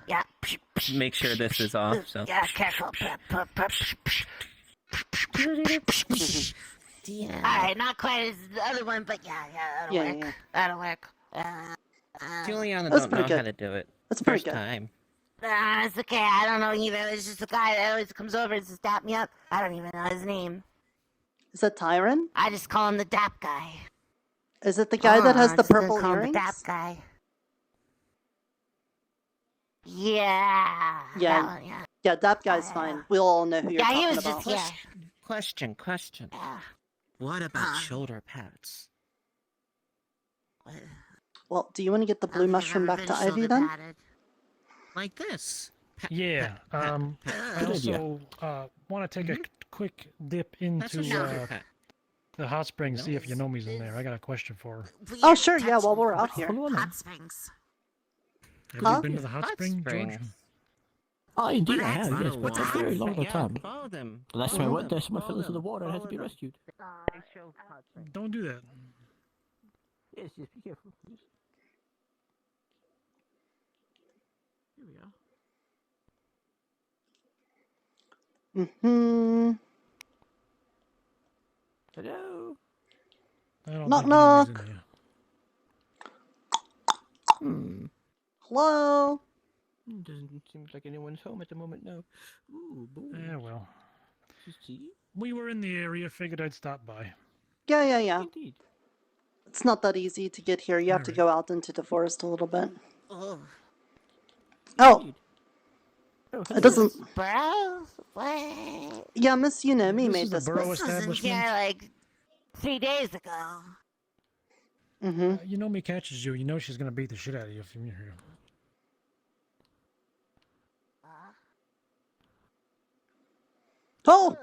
Yeah. Make sure this is off. So. Yeah, careful. Alright, not quite as the other one, but that'll work. Yeah. That'll work. Juliana That's don't know pretty how good. to do it. That's pretty First good. time. It's okay, I don't know either. It's just a guy that always comes over and just dap me up. I don't even know his name. Is that Tyron? I just call him the dap guy. Is it the guy that has I'm the just gonna purple call him earrings? the dap guy. Yeah. Yeah. That one, yeah. Yeah, that guy's fine. We'll all know who you're Yeah, he talking was about. just Question. What about shoulder pads? Well, do you want to get the blue mushroom back to Ivy then? Like this. Yeah. I also want to take a quick dip into the hot springs, see if Yanomi's in there. I got a question for her. Oh, sure, yeah, while we're out here. Hot springs. Have you been to the hot spring, George? Oh, indeed But I have, that's yes, but a very long time. Follow them. The last time I went there, someone fell into the water and had to be rescued. Don't do that. Yes, yes, be careful, please. Here we are. Mm-hmm. Hello? I don't Knock think anybody's in knock. here. Hello? Doesn't seem like anyone's home at the moment, no. Ooh, boy. Well. See? We were in the area, figured I'd stop by. Yeah. Indeed. It's not that easy to get here. You have to go out into the forest a little bit. Oh. Oh! Oh, It doesn't... Bro? What? Yeah, Miss Unemi This made is the this Burrow place. This wasn't establishment. here like 3 days ago. Mm-hmm. You know me catches you. You know she's gonna beat the shit out of you if you're here. Oh!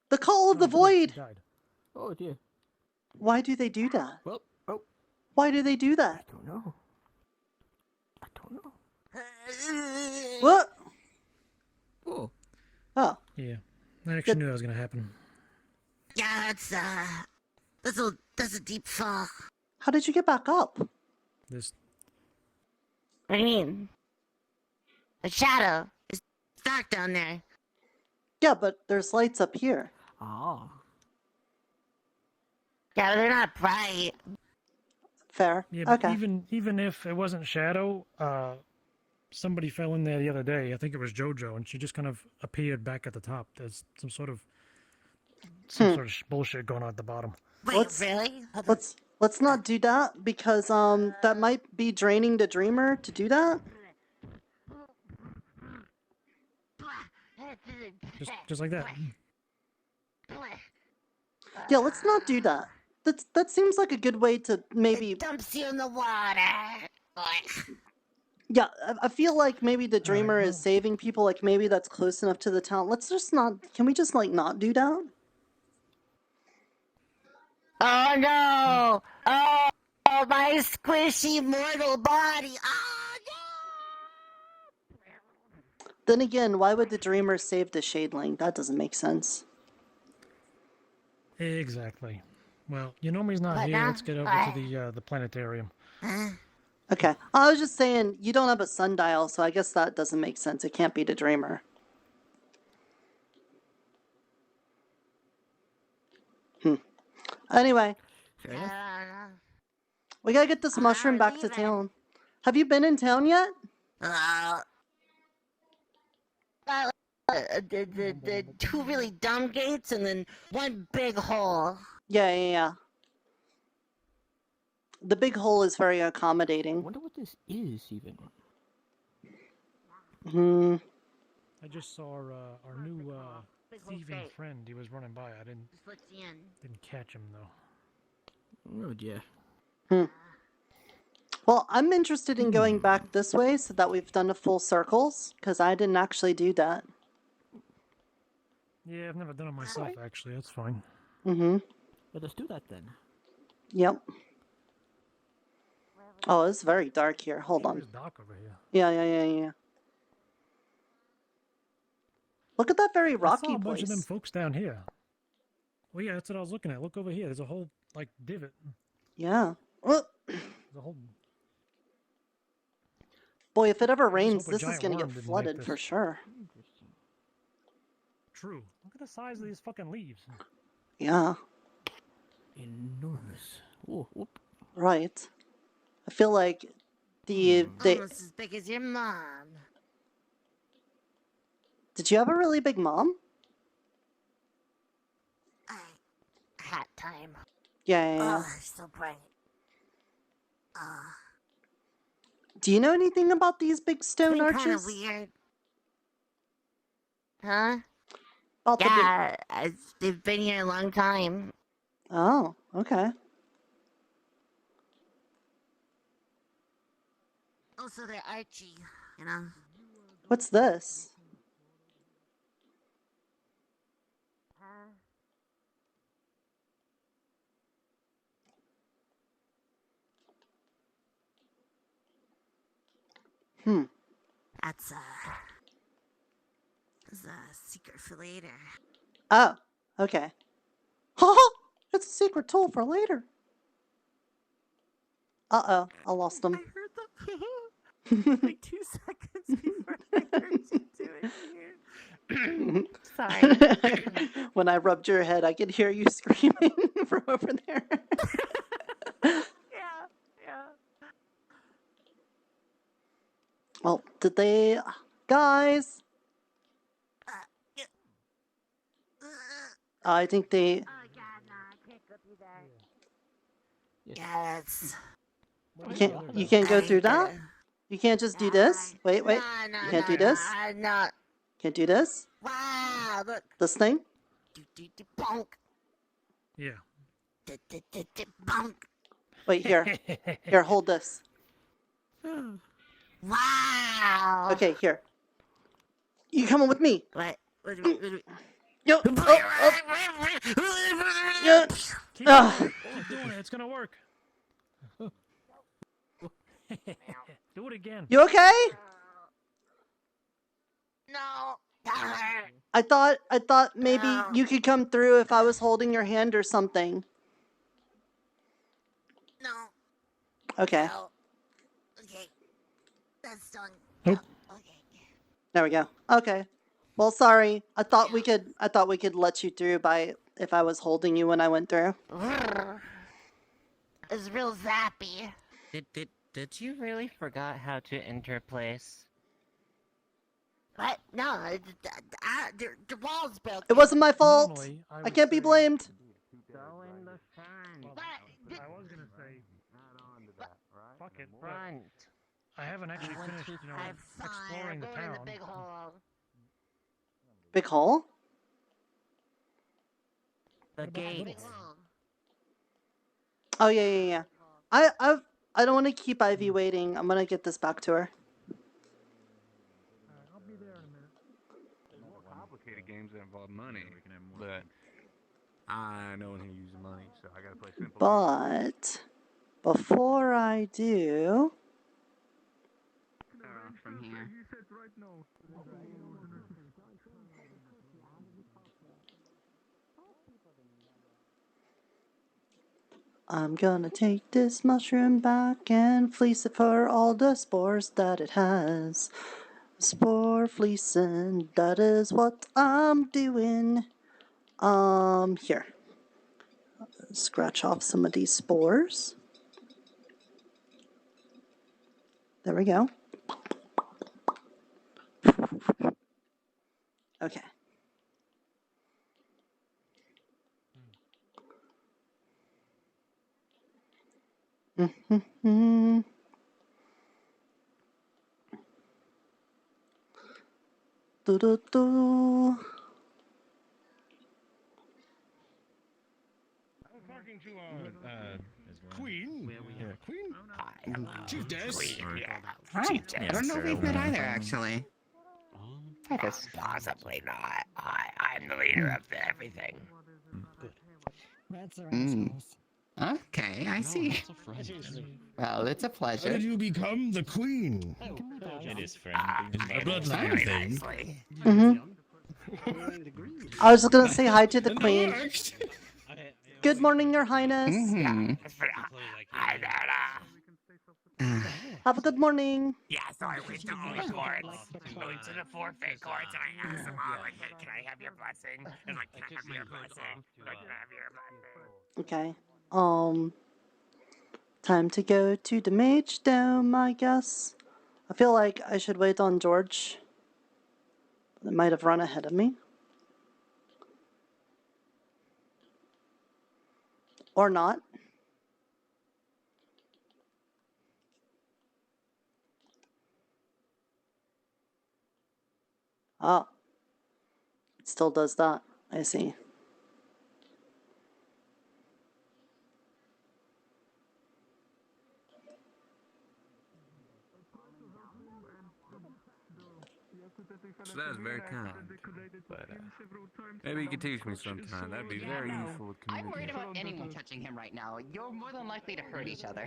The Call of the Void! She died. Oh, dear. Why do they do that? Well, oh. Why do they do that? I don't know. What? Oh. Oh. Yeah. I actually knew that was gonna happen. Yeah, that's a deep fall. How did you get back up? This. What do you mean? The shadow. It's dark down there. Yeah, but there's lights up here. Ah. Yeah, but they're not bright. Fair. Yeah, but Okay. even if it wasn't Shadow, somebody fell in there the other day. I think it was JoJo, and she just kind of appeared back at the top. There's some sort of bullshit going on at the bottom. Wait, really? Let's not do that because that might be draining the dreamer to do that. Just like that. Yeah, let's not do that. That seems like a good way to maybe. It dumps you in the water. Yeah, I feel like maybe the dreamer is saving people. Like maybe that's close enough to the town. Let's just not. Can we just like not do that? Oh no! Oh, my squishy mortal body! Oh no! Then again, why would the dreamer save the shadeling? That doesn't make sense. Exactly. Well, Yonomi's not But here. now- Let's get over to the planetarium. Okay, I was just saying you don't have a sundial, so I guess that doesn't make sense. It can't be the dreamer. Anyway, we gotta get this mushroom back to town. Have you been in town yet? The two really dumb gates and then one big hole. Yeah. The big hole is very accommodating. I wonder what this is, even. I just saw our new thieving friend. He was running by. I didn't catch him though. Oh dear. Well, I'm interested in going back this way so that we've done a full circles, because I didn't actually do that. Yeah, I've never done it myself, actually. That's fine. Let us do that then. Yep. Oh, it's very dark here. Hold on. It's dark over here. Yeah. Look at that very I rocky saw a bunch place. of them folks down here. Well, yeah, that's what I was looking at. Look over here. There's a whole, divot. Yeah. There's a whole... Boy, if it ever I just rains, hope a this is giant gonna worm get didn't make flooded this. for sure. True. Look at the size of these fucking leaves. Yeah. Enormous. Oh, whoop. Right. I feel like they... Almost as big as your mom. Did you have a really big mom? Hat time. Yeah. Oh, so bright. Do you know anything about these big stone Kind of arches? weird. Huh? About the Yeah, they've been here a long time. Oh, okay. Also, they're Archie, you know? What's this? That's is a secret for later. Oh, okay. Ha! It's a secret tool for later. Uh-oh, I lost him. I heard that like 2 seconds before I heard you do it here. Sorry. When I rubbed your head, I could hear you screaming from over there. Yeah. Well, did they... Guys! I think they... Yes. You can't go through that? You can't just do this? Wait. You can't do this? No. Can't do this? Wow, look. This thing? Bonk. Yeah. Bonk. Wait, here. Here, hold this. Wow. Okay, here. You coming with me? What? Yo! Keep doing it. It's gonna work. Do it again. You okay? No. I thought maybe you could come through if I was holding your hand or something. No. Okay. No. Okay. That's done. Nope. There we go. Okay. Well, sorry. I thought we could let you through by if I was holding you when I went through. It's real zappy. Did you really forgot how to enter place? What? No, the wall's built. It wasn't my fault. Normally, I can't be blamed. Go in the front. I was gonna say, fuck it, but Front. I haven't actually finished, exploring the town. Big hole. Big hole? The gate. Oh yeah. I don't want to keep Ivy waiting. I'm gonna get this back to her. I'll be there in a minute. There's more complicated games that involve money, but I know when to use money, so I gotta play simple. But before I do, from here. I'm gonna take this mushroom back and fleece it for all the spores that it has. Spore fleecing, that is what I'm doing. Here. Scratch off some of these spores. There we go. Okay. Do. Talking to Queen. Queen. Chiefess. Hi. I don't know if we've met either, actually. I guess. Possibly not. I'm the leader of everything. That's the Okay, I see. Well, it's a How pleasure. did you become the queen? It is friend. A bloodline thing. I was gonna say hi to the queen. Good morning, Your Highness. Hi, Nirta. Have a good morning. Yeah, so I went to all the courts. I went to the forfeit courts and I asked them all, like, hey, can I have your blessing? And like, can I have your blessing? Like, can I have your blessing? Okay. Time to go to the Mage Dome, I guess. I feel like I should wait on George. They might have run ahead of me. Or not. Ah. It still does that. I see. That's very kind. But maybe you could teach me sometime. That'd be very useful with I'm worried communication. about anyone touching him right now. You're more than likely to hurt each other.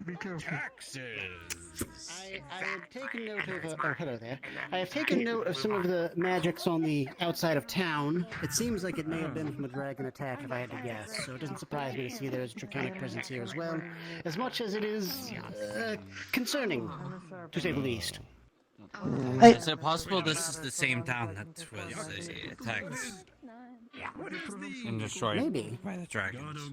Be careful. Taxes. I have taken note of. Oh, hello there. I have taken note of some of the magics on the outside of town. It seems like it may have been from a dragon attack, if I had to guess. So it doesn't surprise me to see there's a draconic presence here as well, as much as it is concerning, to say the least. Is it possible this is the same town that was attacked and destroyed Maybe. by the dragons?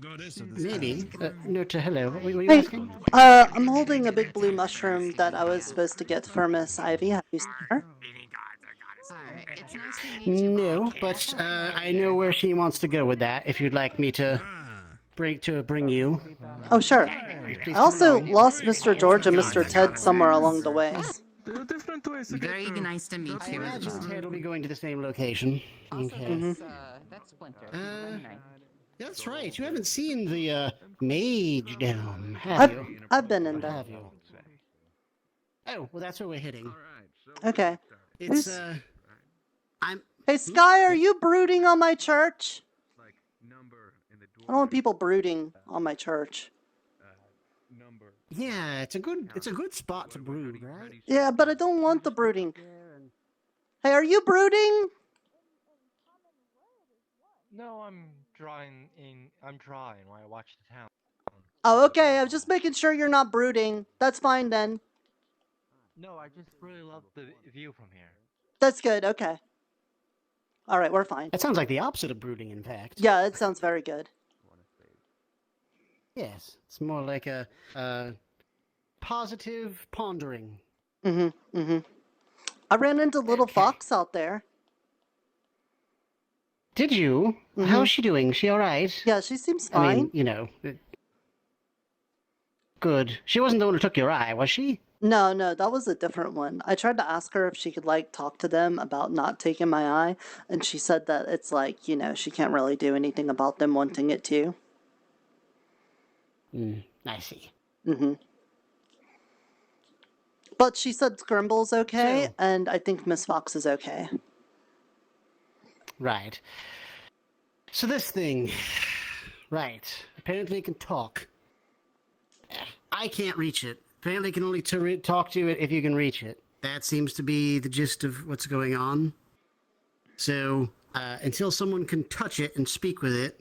Maybe. Nirta, hello. What were you Hey, asking? I'm holding a big blue mushroom that I was supposed to get for Miss Ivy. Have you seen her? No, but I know where she wants to go with that. If you'd like me to bring you. Oh, sure. I also lost Mr. George and Mr. Ted somewhere along the way. Very nice to meet I you. imagine Ted will be going to the same location. Okay. That's Splinter. That's right. You haven't seen the Mage Dome, have you? I've been in there. Have you? Oh, well, that's where we're heading. Okay. It's Hey, Sky, are you brooding on my church? I don't want people brooding on my church. Yeah, it's a good spot to brood, right? Yeah, but I don't want the brooding. Hey, are you brooding? No, I'm drawing while I watch the town. Oh, okay. I'm just making sure you're not brooding. That's fine then. No, I just really love the view from here. That's good. Okay. All right, we're fine. That sounds like the opposite of brooding, in fact. Yeah, it sounds very good. Yes, it's more like a positive pondering. I ran into little Fox out there. Did you? How's she doing? She all right? Yeah, she seems fine. I mean, you know. Good. She wasn't the one who took your eye, was she? No, that was a different one. I tried to ask her if she could, like, talk to them about not taking my eye, and she said that it's like, you know, she can't really do anything about them wanting it to. I see. But she said Scrimble's okay, and I think Miss Fox is okay. Right. So this thing, right, apparently it can talk. I can't reach it. Apparently it can only talk to it if you can reach it. That seems to be the gist of what's going on. So, until someone can touch it and speak with it,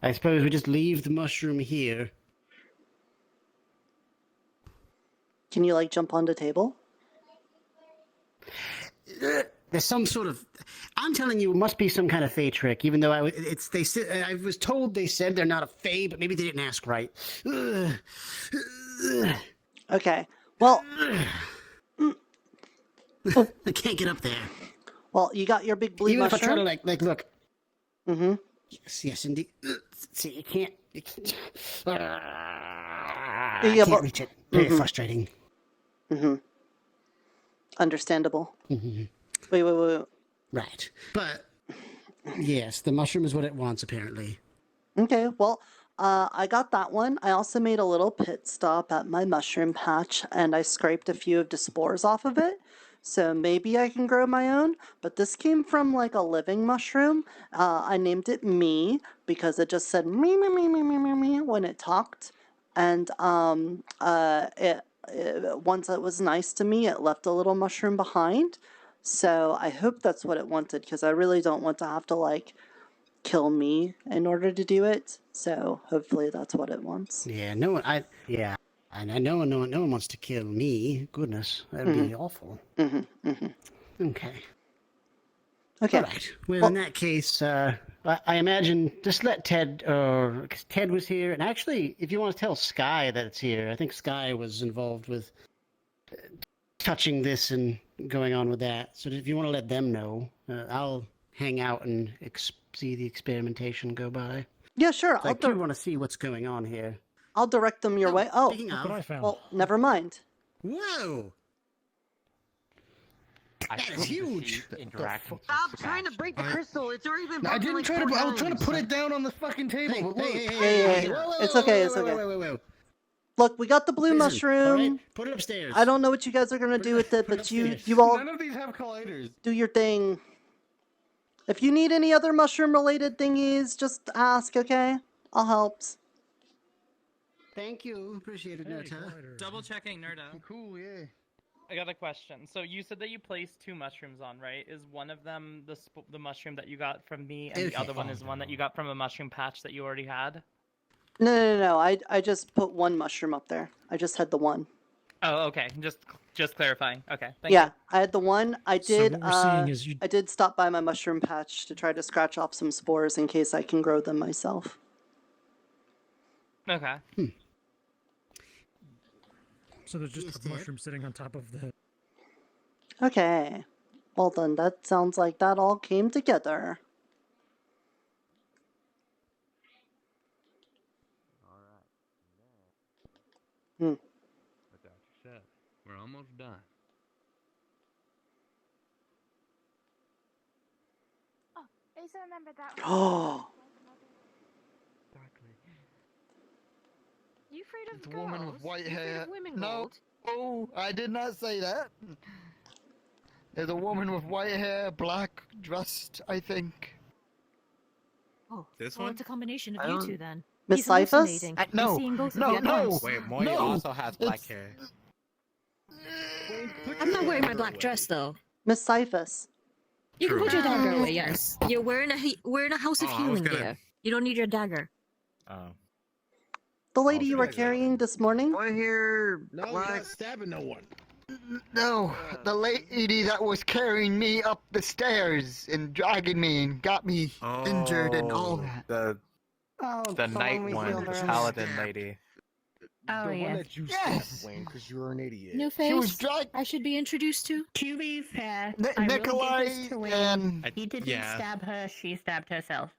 I suppose we just leave the mushroom here. Can you, like, jump on the table? There's some sort of... I'm telling you, it must be some kind of fae trick, even though I was told they said they're not a fae, but maybe they didn't ask right. Okay, well... I can't get up there. Well, you got your big blue even mushroom? If I try to, like, look. Yes, indeed. See, you can't... I can't reach it. Very frustrating. Understandable. Wait. Right. But, yes, the mushroom is what it wants, apparently. Okay, well, I got that one. I also made a little pit stop at my mushroom patch, and I scraped a few of the spores off of it. So maybe I can grow my own, but this came from, like, a living mushroom. I named it Me, because it just said me when it talked. And once it was nice to me, it left a little mushroom behind. So I hope that's what it wanted, because I really don't want to have to, like, kill me in order to do it. So hopefully that's what it wants. Yeah, no one wants to kill me. Goodness, that would be awful. Okay. All right. Well, in that case, I imagine just let Ted, because Ted was here, and actually, if you want to tell Sky that it's here, I think Sky was involved with touching this and going on with that. So if you want to let them know, I'll hang out and see the experimentation go by. Yeah, sure. I do want to see what's going on here. I'll direct them your way. Oh, look what I found. Well, never mind. Whoa! That is huge. Stop trying to break the crystal. It's already been broken. I didn't try to. I was trying to put it down on the fucking table. Hey, it's okay. It's okay. Whoa. Look, we got the blue mushroom. Alright, put it upstairs. I don't know what you guys are gonna do with it, but you all None of these have colliders. do your thing. If you need any other mushroom-related thingies, just ask, okay? I'll help. Thank you. Appreciate it, Nirta. Double checking, Nirta. Cool, yeah. I got a question. So you said that you placed 2 mushrooms on, right? Is one of them the mushroom that you got from me, and the other one is one that you got from a mushroom patch that you already had? No. I just put 1 mushroom up there. I just had the 1. Oh, okay. Just clarifying. Okay. Thank Yeah, you. I had the 1. I So did. what we're seeing is I did stop by my mushroom patch to try to scratch off some spores in case I can grow them myself. Okay. So there's just a mushroom sitting on top of the. Okay. Well then, that sounds like that all came together. Hmm. But that's set. We're almost done. Oh, I just remembered that one. Oh. You afraid of It's a girls? woman with white You afraid hair. of women, No, Gold? oh, I did not say that. There's a woman with white hair, black, dressed, I think. Oh, This well, one? it's a combination I of you don't- two then. Miss He's Cyphus? hallucinating. No, He's seeing both no, of you at no. once. Wait, Moy No, also has black it's- hair. I'm not wearing my black dress though. Miss Cyphus. You can True. put your dagger away. Yes, you're wearing a house of Oh, I was healing gonna- there. You don't need your dagger. Oh. The lady you were carrying this morning? White hair, No, black. you're not stabbing no one. No, the lady that was carrying me up the stairs and dragging me and got me injured and all that. The Oh, the night we one, healed the her. paladin lady. Oh, the yeah. one that you stabbed, Wayne, because you're an idiot. New She was face. drag- I should be introduced to. To be fair, Ni- I will Nikolai give this to Wayne. and- He didn't yeah. stab her, she stabbed herself.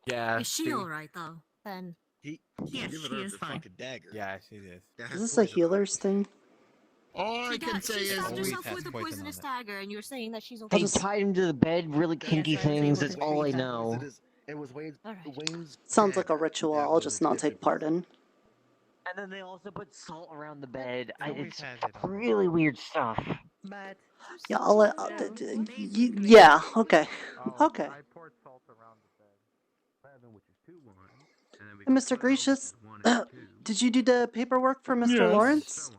Yeah. Is she alright though? Then. Yes, she is fine. Yeah, she is. Is this a healer's thing? All I can say She is stabbed herself has with a poison on poisonous it. dagger, and you're saying that she's They okay. tied him to the bed, really kinky things. That's all I know. It was Wayne's. Sounds like a ritual I'll just not take part in. And then they also put salt around the bed. Always It's has it. really weird stuff. But Yeah, yeah, okay. Okay. Hey, Mr. Gracious, did you do the paperwork for Mr. Yes. Lawrence?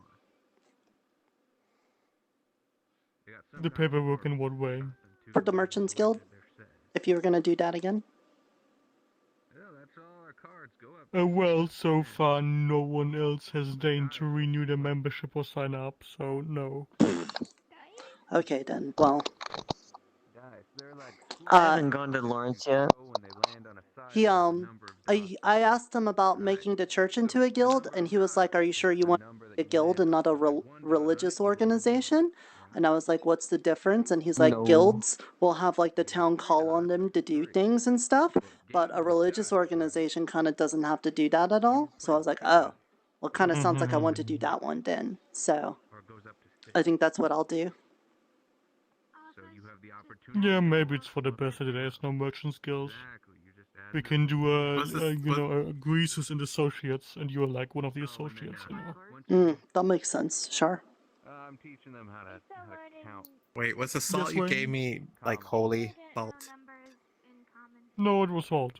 The paperwork in what way? For the Merchants Guild? If you were gonna do that again? Well, so far no one else has deigned to renew their membership or sign up, so no. Okay then, well. I haven't gone to Lawrence yet. I asked him about making the church into a guild, and he was like, are you sure you want a guild and not a religious organization? And I was like, what's the difference? And he's like, No. guilds will have like the town call on them to do things and stuff, but a religious organization kind of doesn't have to do that at all. So I was like, oh, well, kind of sounds like I want to do that one then. So I think that's what I'll do. Yeah, maybe it's for the best that there's no merchant skills. We can do Greases and Associates, and you're like one of the associates, you know. That makes sense, sure. I'm teaching them how to count. Wait, was the salt Yes, you Wayne? gave me like holy salt? No, it was salt.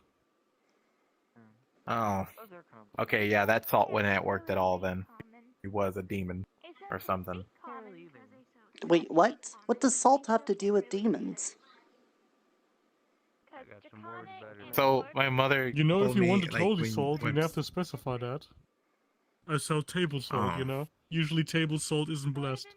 Oh. Okay, yeah, that salt wouldn't worked at all then. He was a demon or something. Wait, what? What does salt have to do with demons? So my mother. You know, if told you me, wanted like, holy when- salt, when- you'd have to specify that. I sell table salt, you know? Usually table salt isn't blessed.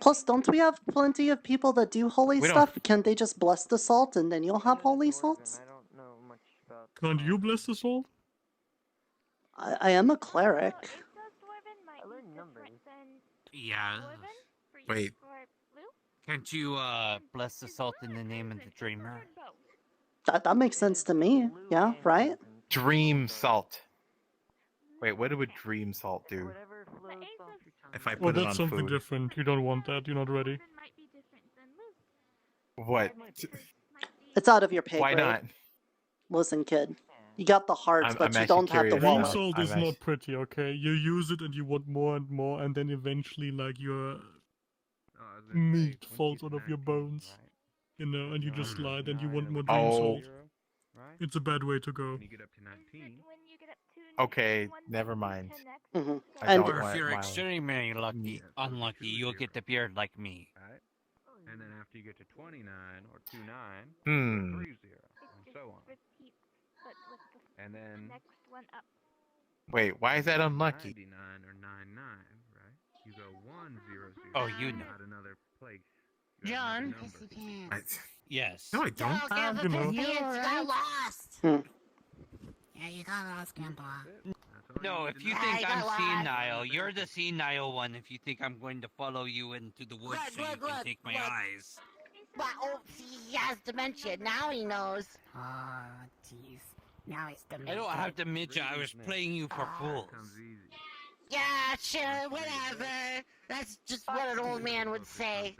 Plus, don't we have plenty of people that do holy We don't- stuff? Can't they just bless the salt and then you'll have holy salts? Can't you bless the salt? I am a cleric. Yeah. Wait. Can't you bless the salt in the name of the dreamer? That makes sense to me. Yeah, right? Dream salt. Wait, what would dream salt do? If I Well, put it that's on something food. different. You don't want that. You're not ready. What? It's out of your pay Why grade. not? Listen, kid. You got the hearts, but you don't have the curious. Dream wallet. salt is not pretty, okay? You use it and you want more and more, and then eventually, like, your meat falls out of your bones. You know, and you just lie, then you want more dream Oh. salt. It's a bad way to go. Okay, never mind. Mm-hmm. I don't Or if want you're mileage. extremely unlucky, you'll get the beard like me. And then after you get to 29 or 29, Hmm. 30, and so on. And then Wait, why is that unlucky? 99 or 99, right? You go 100. Oh, you know. Not another place. John. Yes. No, I don't. Don't give a piss, you got lost. Yeah, you got lost, Grandpa. No, if you I think got I'm lost. senile, you're the senile one if you think I'm going to follow you into the woods so you can take my eyes. Well, oh, see, he has dementia. Now he knows. Oh, jeez. Now it's demented. I don't have dementia, I was playing you for fools. Yeah, sure, whatever. That's just what an old man would say.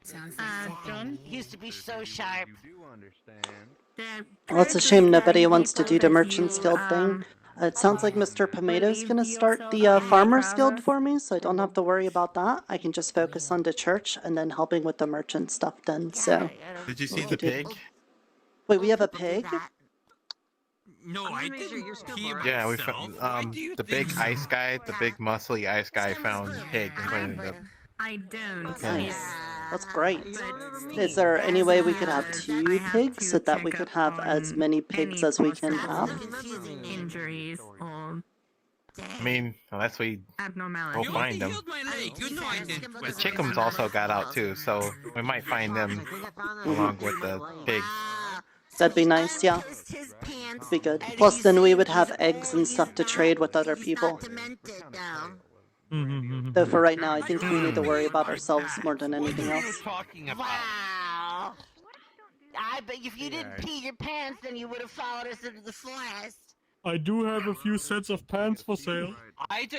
Sounds John? He used to be so sharp. Well, it's a shame nobody wants to do the Merchants Guild thing. It sounds like Mr. Pomato's gonna start the Farmers Guild for me, so I don't have to worry about that. I can just focus on the church and then helping with the merchant stuff then, so... Did you see the pig? Wait, we have a pig? No, I didn't. Yeah, we found the big ice guy, the big muscly ice guy found pig and cleaned it up. I don't. Nice. That's great. Is there any way we could have 2 pigs so that we could have as many pigs as we can have? Injuries or I mean, unless we abnormalities. go find them. You know I did. The chickens also got out too, so we might find them along with the pig. That'd be nice, yeah. That'd be good. Plus, then we would have eggs and stuff to trade with other people. Though for right now, I think we need to worry about ourselves more than anything else. Wow. I bet if you didn't pee your pants, then you would have followed us into the forest. I do have a few sets of pants for sale. I do.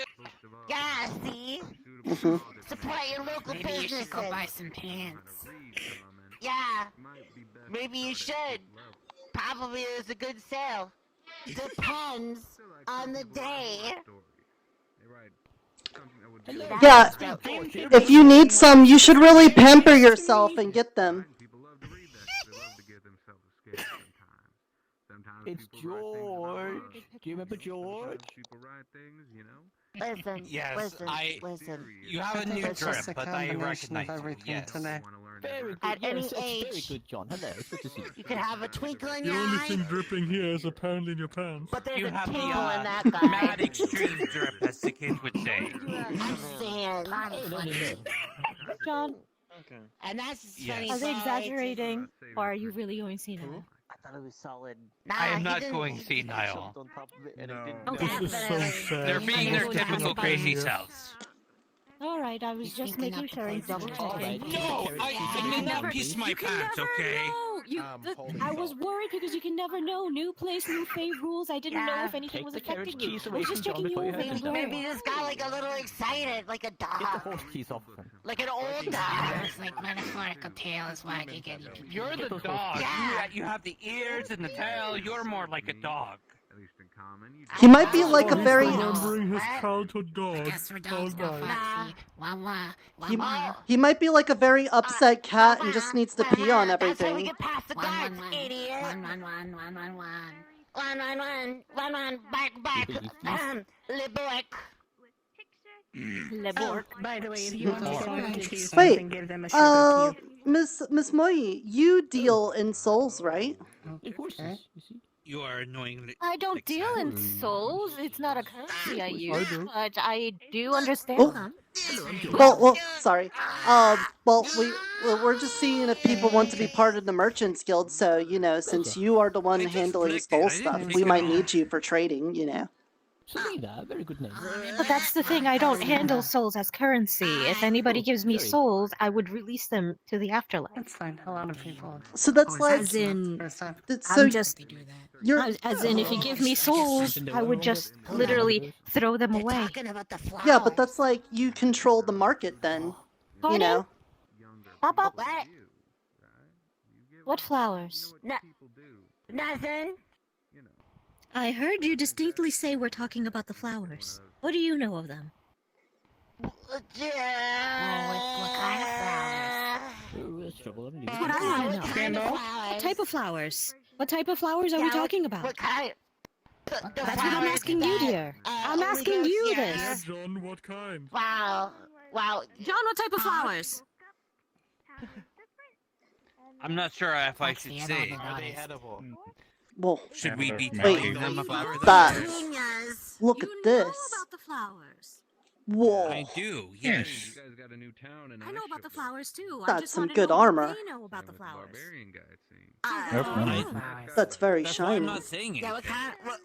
Yeah, see? Supply your local Maybe you businesses. should go buy some pants. Yeah. Maybe you should. Probably there's a good sale. Depends on the day. Yeah, if you need some, you should really pamper yourself and get them. It's George. Do you remember George? Listen, Yes, listen. You have a new drip, but I recognize you. Yes. Very good. At any Yes, it's very age, good, John. Hello, it's good to see you. you could have a twinkle in The your only eye, thing dripping here is apparently in your pants. but there's You a have the tingle in that guy. mad extreme drip, as the kids would say. I'm saying. John, And that's his Yes. funny are they side. exaggerating, or are you really going senile? I thought it was solid. Nah, I am he not didn't- going senile. On top of it, and it No. didn't. Okay. This is so sad. They're being their I know what typical you're crazy saying. selves. All right, I was just making sure and double checking. No, I did not piss my pants, okay? I was worried because you can never know. New place, new fave rules. I didn't know if anything Take was the carriage affecting you. keys I away was from just John checking you before you over. head and into going. Maybe this got like a little excited, like a Get the dog. horse keys off of him. Like an old dog. It's like metaphorical tail is why I can get you. You're the dog. Yeah. You have the ears and the tail. You're more like a dog. He might be like a very... Remembering his childhood dog. Guess we're All dogs go right. foxy. He might be like a very upset cat and just needs to pee on That's how we everything. get past the guards, idiot. One, back. Libork. By the way, if you want to get one of these, Wait, then give them a sugar cube. Miss Moi, you deal in souls, right? Horses, you see? You are annoyingly. I don't deal in souls. It's not a currency I use, do. but I do understand Oh. them. Well, sorry. Well, we're just seeing if people want to be part of the Merchants Guild, so, you know, since you are the one handling soul stuff, we might need you for trading, you know. Selena, very good name. But that's the thing, I don't handle souls as currency. If anybody gives me souls, I would release them to the afterlife. That's fine. A lot of people. So that's like... As in, so I'm just... You're... As in, if you give me souls, I would just literally throw them away. Yeah, but that's like, you control the market then, you know. Papa? What flowers? Nothing. I heard you distinctly say we're talking about the flowers. What do you know of them? What kind of flowers? That's what I want to know. Scandal? What type of flowers? What type of flowers are we talking about? What kind? That's what I'm asking you, dear. I'm asking you Yeah, this. John, what kind? Wow. John, what type of flowers? I'm not sure if I should Are say. they edible? Well, Should we be wait, telling them about that. Genius. Look at this. About the flowers. Whoa. I do, yes. You guys got a new town and I know about the flowers too. I That's just some want to good know armor. What they know about the flowers. Barbarian guy, it seems. That's very That's why I'm shiny. not saying Yeah, anything.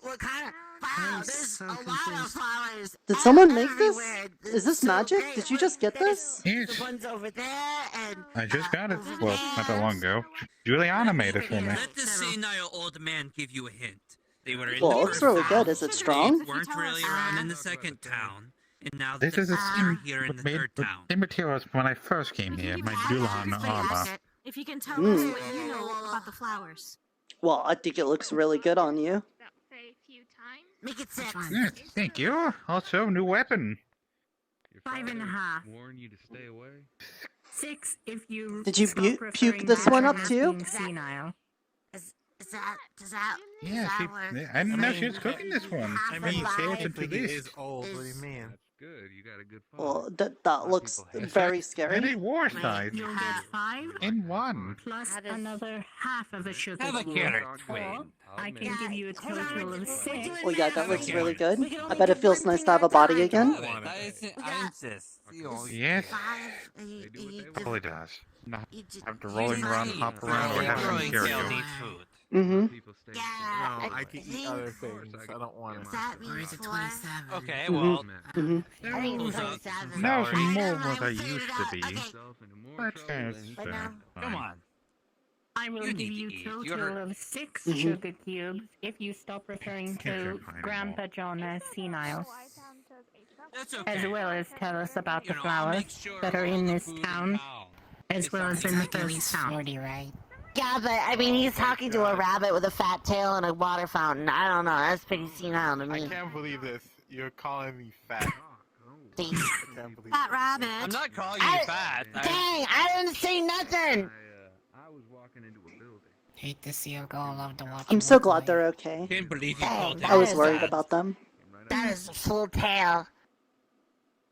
what kind of flowers? There's a lot of flowers. Did someone make this? everywhere. Is this magic? Did you just get this? The ones over there and I just got it. Well, not that long ago. Juliana made it for me. Let the senile old man give you a hint. They were in Well, the it looks first really town. good. Is it strong? They weren't really around in the second town, and now This they're is a skin here in the made third with town. the materials when I first came here. My Juliana armor. If you can tell us what you know about the flowers. Well, I think it looks really good on you. make it 6. Yes, thank you. Also, new weapon. 5.5. Warn you to stay away. 6 if you. Did you stop puke referring this to one her up as too? being senile. Does that Yeah, does she, that work? I didn't know she was cooking this one. I mean, She technically into He this. is old. What do you mean? That's good. You got a good Well, that looks very And scary. a war size. You'll get 5 In one. plus another half of a sugar Have a cube. carrot, Or twin. I can give you a total of 6. Oh yeah, that looks really good. I bet it feels nice to have a body again. I insist. Yes, You totally does. Not you just- have to rolling around, hop around, or have some carry. food. Mm-hmm. Yeah, No, I can eat other things. I don't want to. that means 4. Okay, Mhm. well, Mm-hmm. I think it's Who's 27. Now it's I more know, what I we figured used it to out. be. Okay. But that's But now- come on. I will You give need you to eat. total You're- of 6 Mhm. sugar cubes if you stop referring Can't to find Grandpa John as senile, That's as okay. well as tell us about the You know, I'll flowers make sure that are in all this the food town, now. as well as in the first town. 40, right? Yeah, but I mean, he's talking to a rabbit with a fat tail and a water fountain. I don't know. That's pretty senile to I me. can't believe this. You're calling me fat. See? I can't believe Fat this. rabbit. I'm not calling you I- fat. Dang, I didn't say nothing. I was walking into a building. Hate to see her go. Love to watch. I'm so glad they're okay. Can't believe you Hey, called I was it worried fat. about them. That is a full tail.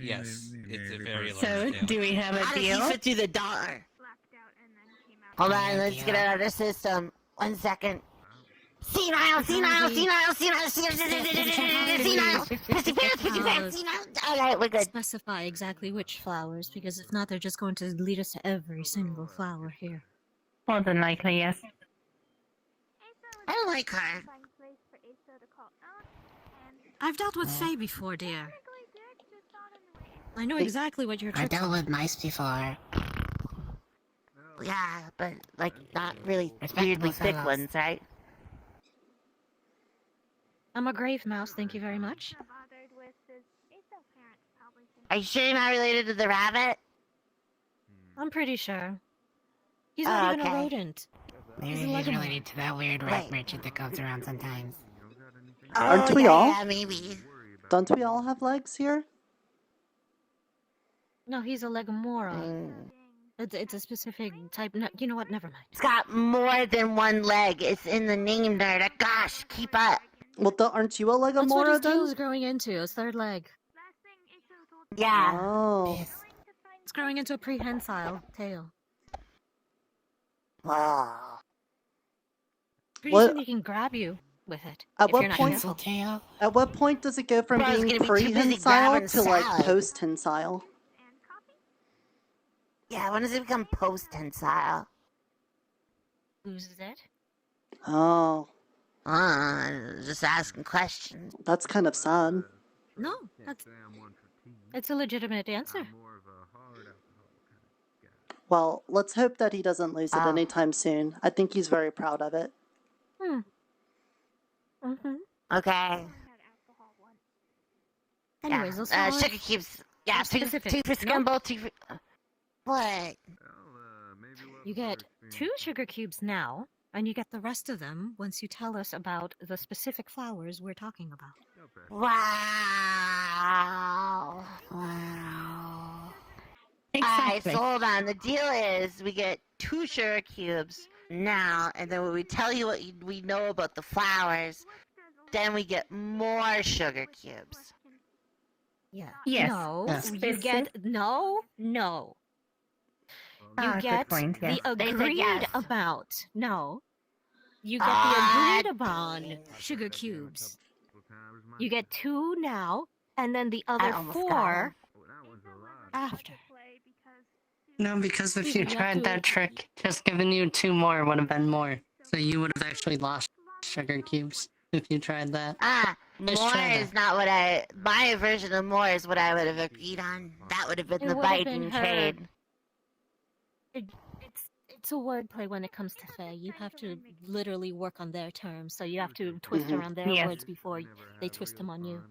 Yes, it's a very large So, tail. do we have a How did he deal? fit through the door? Hold on, let's get it out of the system. 1 second. Senile. Okay, we're good. Specify exactly which flowers, because if not, they're just going to lead us to every single flower here. More than likely, yes. I don't like her. I've dealt with Fae before, dear. I know exactly what you're I talking dealt with mice before. Yeah, but like not really weirdly thick ones, right? I'm a grave mouse, thank you very much. Are you sure you're not related to the rabbit? I'm pretty sure. He's not even a okay. rodent. Maybe He's a he's legume. related to that weird rat merchant that comes around sometimes. Aren't we all? Yeah, maybe. Don't we all have legs here? No, he's a legumora. Mm. It's a specific type. No, you know what? Never mind. It's got more than one leg. It's in the name, Nirta. Gosh, keep up. Well, aren't you a That's what legumora his tail is then? growing into. His third leg. Yeah. Oh. It's growing into a prehensile tail. Wow. Pretty What- soon he can grab you with it. At if what you're not point? careful. Tail. At what point does it go from Bro, I was being gonna be too busy prehensile grabbing to like salad. post-hensile? Yeah, when does it become post-tensile? Loses it. Oh, Just asking questions. that's kind of sad. No, it's a legitimate answer. Well, let's hope that he doesn't lose it Ah. anytime soon. I think he's very proud of it. Mm-hmm. Okay. Anyways, yeah. let's follow it. Sugar cubes. Yeah, I'm two specific. for Nope. Scumble, 2 for... What? You get 2 sugar cubes now, and you get the rest of them once you tell us about the specific flowers we're talking about. Wow. Wow. Alright, so hold on. The deal is we get 2 sugar cubes now, and then when we tell you what we know about the flowers, then we get more sugar cubes. Yeah. Yes. No, Yes. you get no. You Good get point, yes. the They said agreed yes. amount. No. You get the agreed upon sugar cubes. You get 2 now, and then the other almost got 4 after. No, because if you You have tried to- that trick, just giving you 2 more would have been more. So you would have actually lost sugar cubes if you tried that. Just More try is that. not what my version of more is what I would have agreed on. That would have been It the would have been Biden her- trade. It's a wordplay when it comes to Fae. You have to literally work on their terms, so you have to twist around their Yes. words before they twist them on you.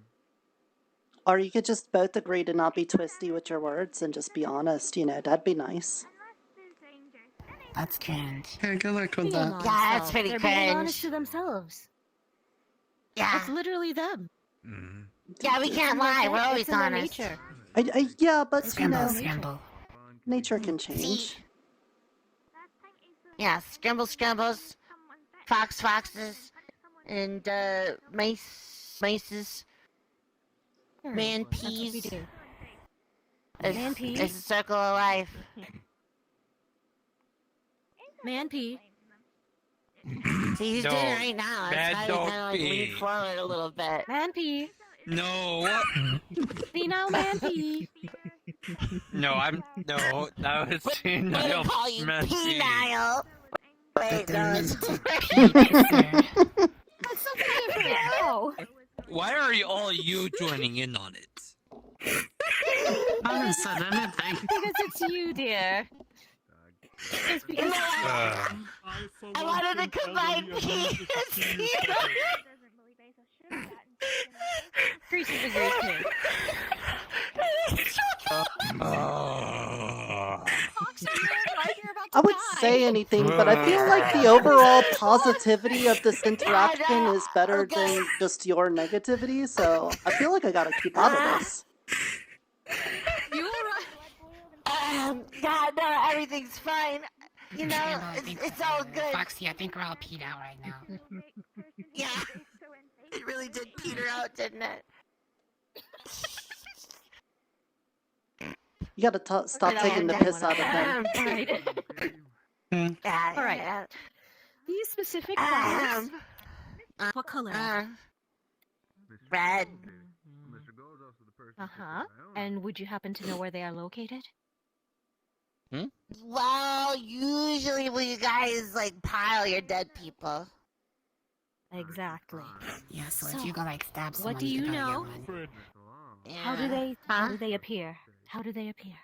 Or you could just both agree to not be twisty with your words and just be honest, that'd be nice. That's cringe. Yeah, good luck with Being that. honest, Yeah, that's though. pretty They're being honest cringe. to themselves. Yeah. It's literally them. Yeah, we can't lie. We're always it's in their honest. nature. Yeah, but Scramble, scramble. nature can change. Yeah, scrambles, foxes, and mices, Sure, man that's what we peas. do. It's, Man-pea. it's a circle of life. Man-pea. See, he's No, doing it right now. man, It's how don't he kind of like be. lean forward a little bit. Man-pea. No. See now, Man-pea. No, no, that was We're gonna call you penile. Wait, no, it's That's something different. No. Why are all you joining in on it? I haven't said anything. Because it's you, dear. It's because I wanted to combine peas. Grease is a great kid. I would say anything, but I feel like the overall positivity of this interaction is better than just your negativity, so I feel like I gotta keep out of this. You're right. God, no, everything's fine. It's all good. Foxy, I think we're all peed out right now. Yeah, it really did peter out, didn't it? You gotta stop taking the piss out of him. All right. These specific flowers. What color? Red. Uh-huh. And would you happen to know where they are located? Well, usually when you guys pile your dead people. Exactly. Yeah, so if you go stab someone, what do you gotta get know? one. How do they appear? How do they appear?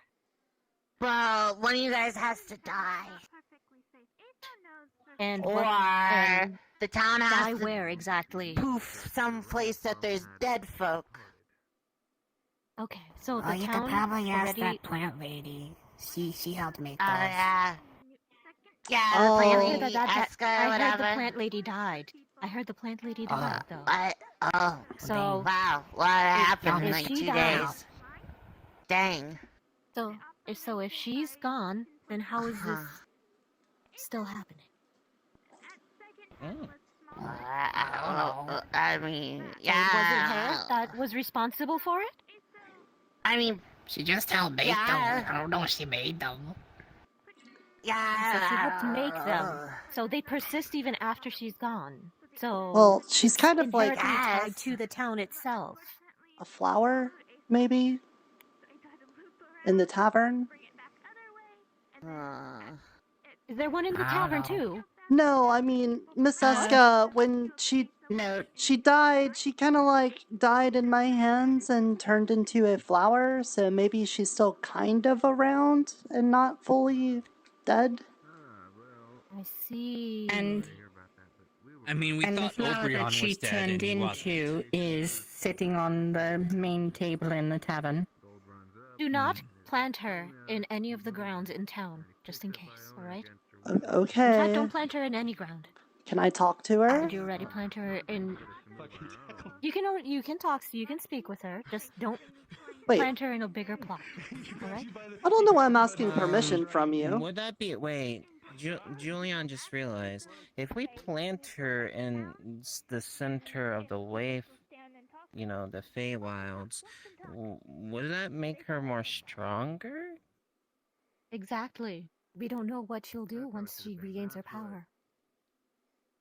Well, one of you guys has to die. And Or and the town die has to where exactly? poof someplace that there's dead folk. Okay, so the Oh, you town could probably ask already... that plant lady. She helped make those. Yeah. Yeah, Oh. the I plant heard lady, that Eska, I heard whatever. the plant lady died. I heard the plant lady died, though. So wow, what happened in if like she 2 died- days? Dang. So if she's gone, then how is this still happening? I don't know. I mean, So it wasn't her yeah. that was responsible for it? I mean, She just helped make them. I don't know if she made them. yeah. So she helped make them. So they persist even after she's gone. So Well, she's kind of like inherently tied to the town itself. a flower, maybe? In the tavern? Is there one in the I don't tavern know. too? No, I mean, Miss Eska, when she died, she kind of died in my hands and turned into a flower, so maybe she's still kind of around and not fully dead. I see. And I mean, we and the thought flower Oberon that she was dead turned and he wasn't. into is sitting on the main table in the tavern. Do not plant her in any of the grounds in town, just in case, alright? Okay. In fact, don't plant her in any ground. Can I talk to her? Did you already plant her in... You can talk, you can speak with her, just don't plant her in a bigger plot, alright? I don't know why I'm asking permission from you. Would that be... Wait, Julian just realized, if we plant her in the center of the wave, you know, the Feywilds, would that make her more stronger? Exactly. We don't know what she'll do once she regains her power.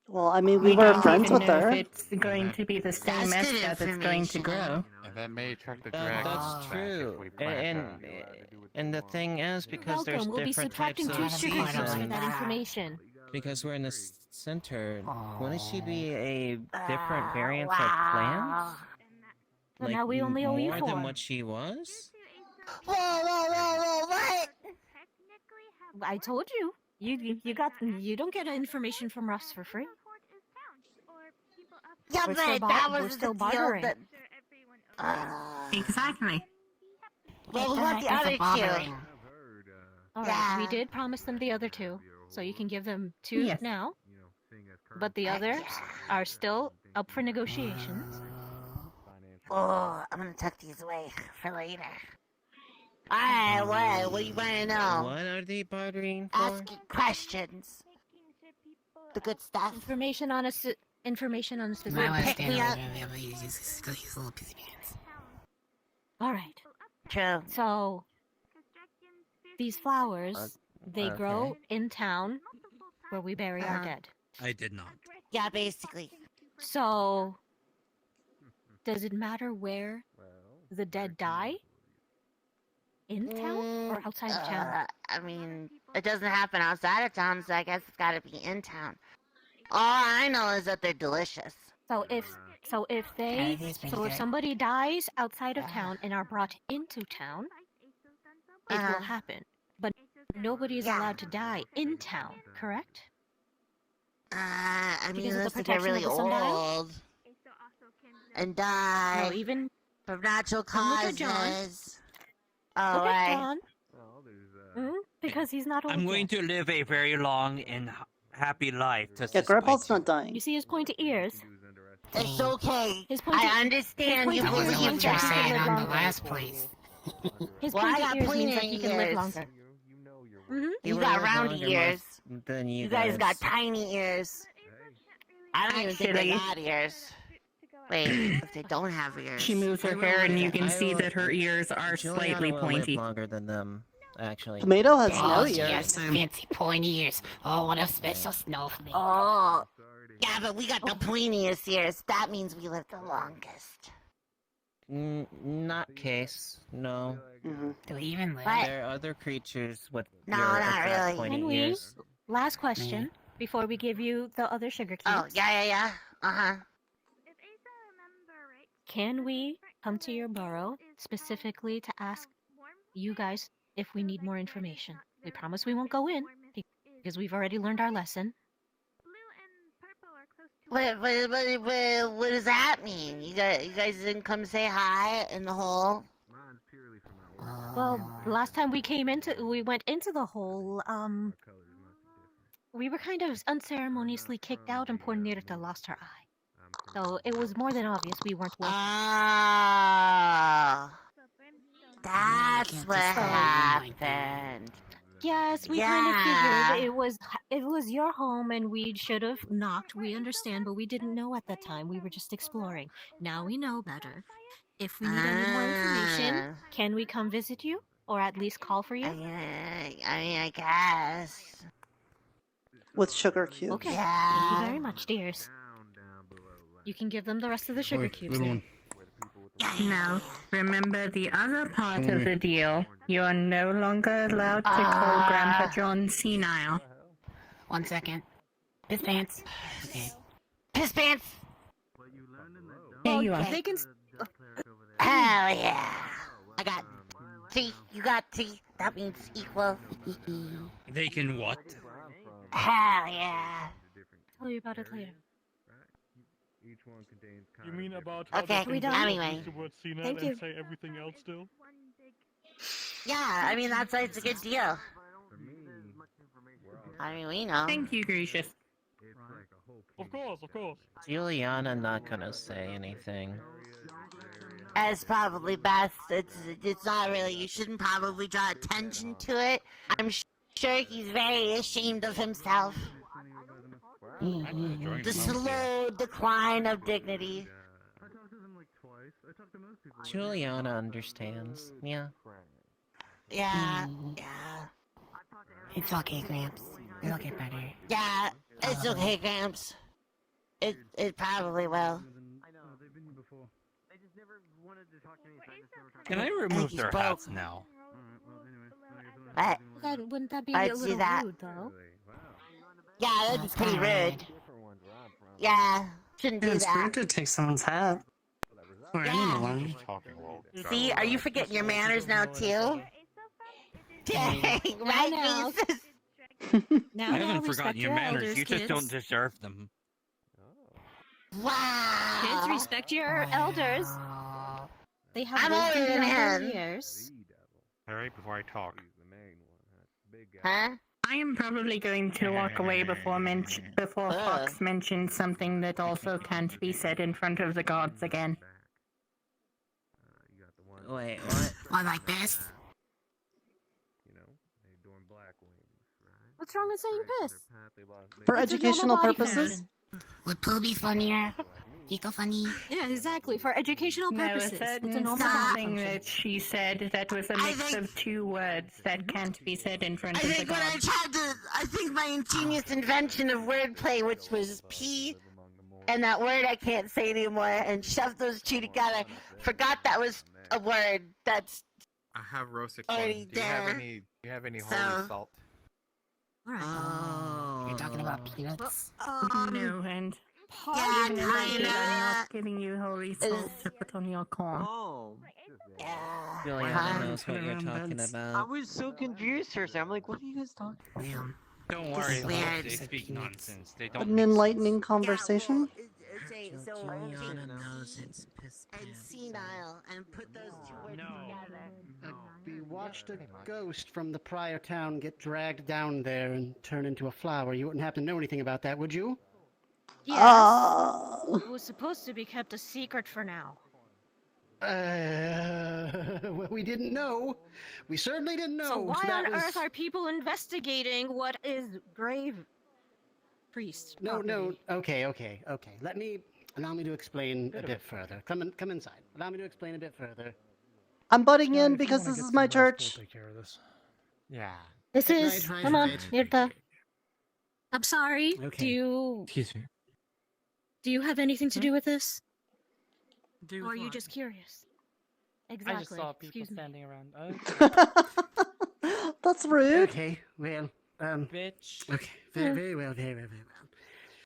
Well, I mean, we were friends with her. If it's going to be the same That's as good that it's going to information. grow. And that may attract the dragons. That's true. And the thing is, because there's Welcome, we'll be different types subtracting of 2 sugar cubes for seasons, that information. because we're in the center, wouldn't she be a different variant of plants? But now we only owe you more 4. than what she was? Whoa, what? I told you. You don't get information from us for free. Yeah, We're but still that we're was still the deal bartering. that... Exactly. Well, what about the other two? Alright, we did promise them the other 2, so you can give them 2 now. But the others are still up for negotiations. Oh, I'm gonna tuck these away for later. Alright, what do you wanna know? What are they bartering for? Asking questions. The good stuff. Information on a specific... Pick me up. Alright. True. So, these flowers, they grow in town where we bury our dead. I did not. Yeah, basically. So, does it matter where the dead die? In town or outside of town? I mean, it doesn't happen outside of town, so I guess it's gotta be in town. All I know is that they're delicious. So if somebody dies outside of town and are brought into town, it will happen. But nobody is allowed to die in town, correct? I mean, Because of the unless they get protection really of the sundial? old and die No, even from natural Come look at John. causes. Look Oh, at right. John. Because he's not old I'm going yet. to live a very long and happy life. Yeah, Grandpa's not dying. You see his pointy ears? It's okay. His pointy, I understand you his pointy believe ears means that he can live longer. last place. His Well, I pointy got ears pointy means that he can live ears. longer. You got roundy ears. Than You guys got tiny ears. I don't even think they got ears. Wait, if they don't have ears. She moves her hair and you can see that her ears are slightly pointy. Longer than them, actually. Tomato has Oh, no she has ears. some fancy pointy ears. Oh, what a special snowflake. Oh, yeah, but we got the pointiest ears. That means we live the longest. Not case, no. Do we even live? There are other creatures with No, your not exact really. pointy Can we? ears. Last question before we give you the other sugar cubes. Oh, yeah. Uh-huh. Can we come to your burrow specifically to ask you guys if we need more information? We promise we won't go in because we've already learned our lesson. What does that mean? You guys didn't come say hi in the hole? Well, the last time we went into the hole, we were kind of unceremoniously kicked out and poor Nirta lost her eye. So it was more than obvious we weren't welcome. Ah, that's what happened. Yes, we kind of figured it was your home and we should have knocked. We understand, but we didn't know at the time. We were just exploring. Now we know better. If we need any more information, can we come visit you? Or at least call for you? I mean, I guess. With sugar cubes. Okay, thank you very much, dears. You can give them the rest of the sugar cubes now. Now, remember the other part of the deal. You are no longer allowed to call Grandpa John senile. 1 second. Piss pants. Okay. Piss pants! There you are. They can... Hell yeah! I got T. You got T. That means equal. They can what? Hell yeah! Tell you about it later. You mean about how Okay, they can anyway. use the word senile Thank and you. say everything else still? Yeah, I mean, it's a good deal. I mean, we know. Thank you, Gracious. Of course. Juliana not gonna say anything. It's probably best. It's not really. You shouldn't probably draw attention to it. I'm sure he's very ashamed of himself. The slow decline of dignity. Juliana understands. Yeah. Yeah. It's okay, Gramps. It'll get better. Yeah, it's okay, Gramps. It probably will. Can I remove their hats now? Wouldn't that be a I'd see little that. rude, though? Yeah, that'd be pretty rude. Yeah, shouldn't do It's that. rude to take someone's hat. Or anyone. See, are you forgetting your manners now too? Dang, right, Now, Reese's? now, I haven't respect forgotten your manners. elders, You just kids. don't deserve them. Wow. Kids, respect your elders. They have I'm lived older through than a number of him. years. Alright, before I talk. Huh? I am probably going to walk away before Fox mentions something that also can't be said in front of the gods again. Wait, what? Or like this? What's wrong with saying piss? For It's a educational normal body purposes? function. Would poo be funnier? Fecal funny? Yeah, exactly. For educational No, purposes. it's It's a normal body something function. that she said that was a mix of two words that can't be said in front I of the think when I gods. tried to, I think my ingenious invention of wordplay, which was pee, and that word I can't say anymore, and shoved those two together, forgot that was a word that's I have roasted already corn. Do you have any holy salt? Oh. You're talking about peanuts? No, and yeah, even if I did, I'm kinda. not giving you holy salt to put on your corn. Oh. Juliana knows what you're talking I about. was so confused for a second. I'm like, what are you guys talking about? Don't worry, they speak nonsense. They don't An enlightening conversation? Juliana knows it's piss and senile, and put those two words together. We watched a ghost from the prior town get dragged down there and turn into a flower. You wouldn't happen to know anything about that, would you? Yes. It was supposed to be kept a secret for now. Well, we didn't know. We certainly didn't know. So why that on was... earth are people investigating what is grave priest property? Okay. Allow me to explain a bit further. Come inside. Allow me to explain a bit further. I'm butting in because this is my church. We'll take care of this. Yeah. This is... Come on, Nirta. I'm sorry. Okay. Do you... Excuse me. Do you have anything to do with this? Do Or are you what? just curious? Exactly. I just saw people Excuse me. standing around. That's rude. Okay, well, Bitch. Okay, very well.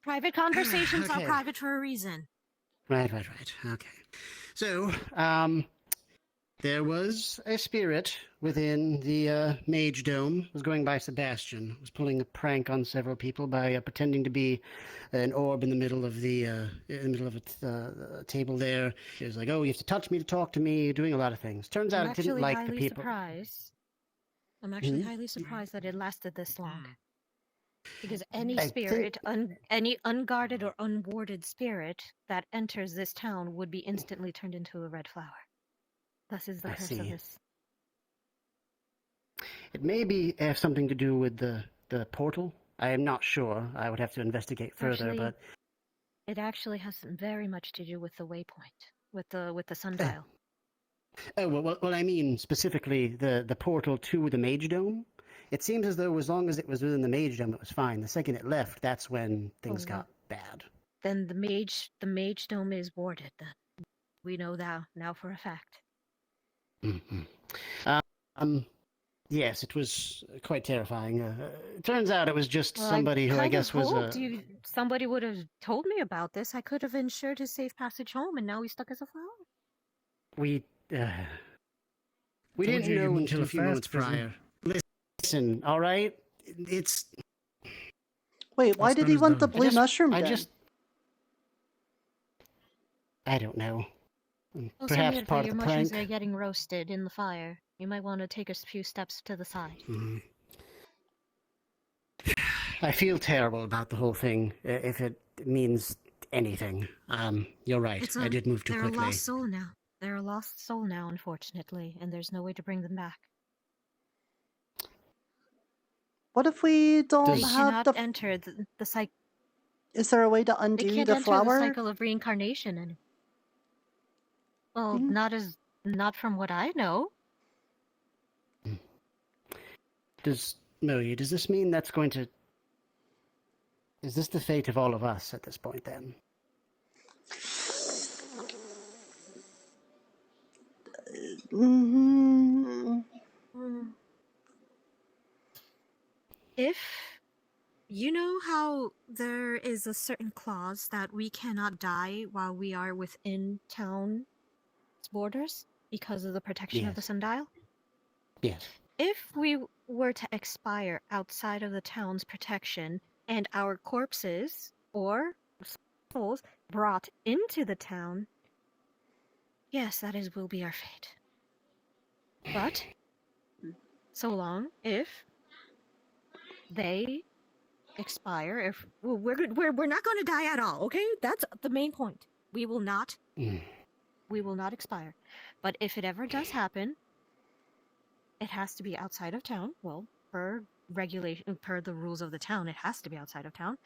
Private conversations are Okay. private for a reason. Right. Okay. So, there was a spirit within the Mage Dome. It was going by Sebastian. It was pulling a prank on several people by pretending to be an orb in the middle of the table there. It was like, "Oh, you have to touch me to talk to me," doing a lot of things. Turns out I'm it didn't actually like the highly people. surprised. I'm actually Hmm? highly surprised that it lasted this long. Because any I spirit, any unguarded or unwarded spirit that enters this town would be instantly turned into a red flower. Thus is the I curse see. of this. It may be have something to do with the portal. I am not sure. I would have to investigate further, Actually, but it actually has very much to do with the waypoint, with the sundial. oh well, I mean specifically the portal to the Mage Dome. It seems as though as long as it was within the Mage Dome, it was fine. The second it left, that's when things well, got bad. Then the mage dome is warded. Then we know that now for a fact. Yes, it was quite terrifying. It turns out it was just Well, somebody who I kind guess of was hoped somebody would have told me about this. I could have ensured his safe passage home, and now he's stuck as a flower. we Told didn't you you know moved until a too few fast, moments Fizzy. prior. Listen, all right, it's. Wait, why did he want the blue mushroom I then? I don't know. Also, Perhaps Nirta, part your of the mushrooms prank. are getting roasted in the fire. You might want to take a few steps to the side. I feel terrible about the whole thing, if it means anything. You're right. I did move too quickly. They're a lost soul now. They're a lost soul now, unfortunately, and there's no way to bring them back. What if we don't They have cannot enter the cycle. Is there a way to They undo can't the enter flower? the cycle of reincarnation. And well, not from what I know. Does this mean that's going to... Is this the fate of all of us at this point, then? If you know how there is a certain clause that we cannot die while we are within town's borders because of the protection of the sundial? Yes. If we were to expire outside of the town's protection and our corpses or souls brought into the town, yes, will be our fate. But so long if they expire, if we're not going to die at all, okay? That's the main point. We will not expire. But if it ever does happen, it has to be outside of town. Well, per regulation, per the rules of the town, it has to be outside of town.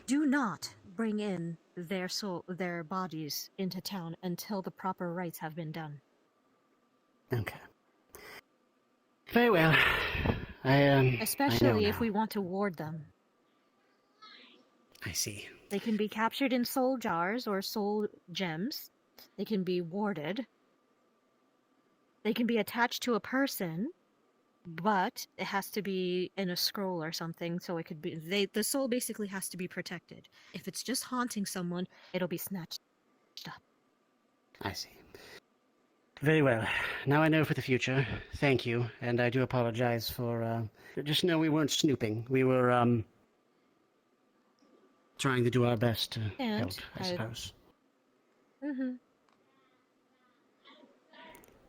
Do not bring in their bodies into town until the proper rites have been done. Okay. Very well. Especially if we want to ward them. I see. They can be captured in soul jars or soul gems. They can be warded. They can be attached to a person, but it has to be in a scroll or something, so it could be... the soul basically has to be protected. If it's just haunting someone, it'll be snatched up. I see. Very well. Now I know for the future. Thank you, and I do apologize for... Just know we weren't snooping. We were, trying to do our best to help, I suppose.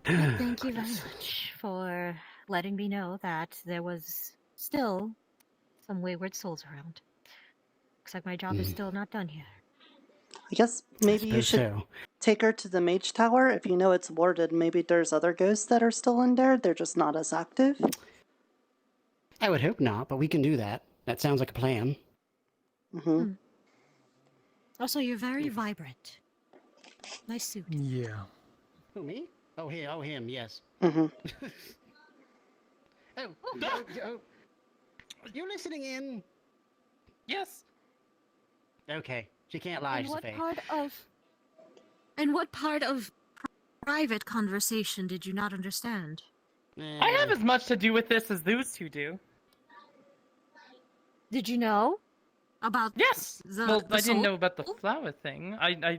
Thank you very much for letting me know that there was still some wayward souls around. Looks like my job is still not done here. I guess maybe you should take her to the mage tower. If you know it's warded, maybe there's other ghosts that are still in there. They're just not as active. I would hope not, but we can do that. That sounds like a plan. Also, you're very vibrant. Nice suit. Yeah. Who, me? Oh, him, yes. Mm-hmm. Oh, you listening in? Yes. Okay, she can't lie, she's a fake. And what part of private conversation did you not understand? I have as much to do with this as those two do. Did you know about? Yes. Well, I didn't know about the flower thing. I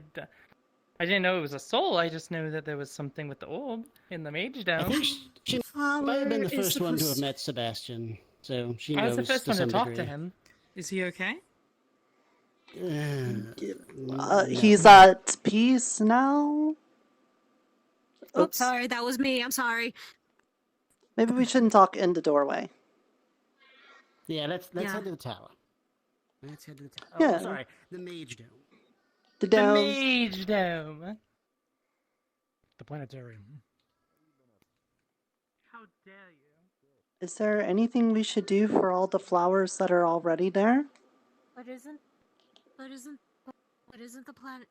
didn't know it was a soul. I just knew that there was something with the orb in the mage dome. I think she might have been the first one to have met Sebastian, so she knows. I was the first one to talk to degree. him. Is he okay? He's at peace now. Oops, sorry, that was me. I'm sorry. Maybe we shouldn't talk in the doorway. Yeah, let's head to the tower. Let's head to the tower. Yeah. Oh, sorry, the mage dome. The dome. Mage dome. The planetarium. How dare you? Is there anything we should do for all the flowers that are already there? Isn't the planet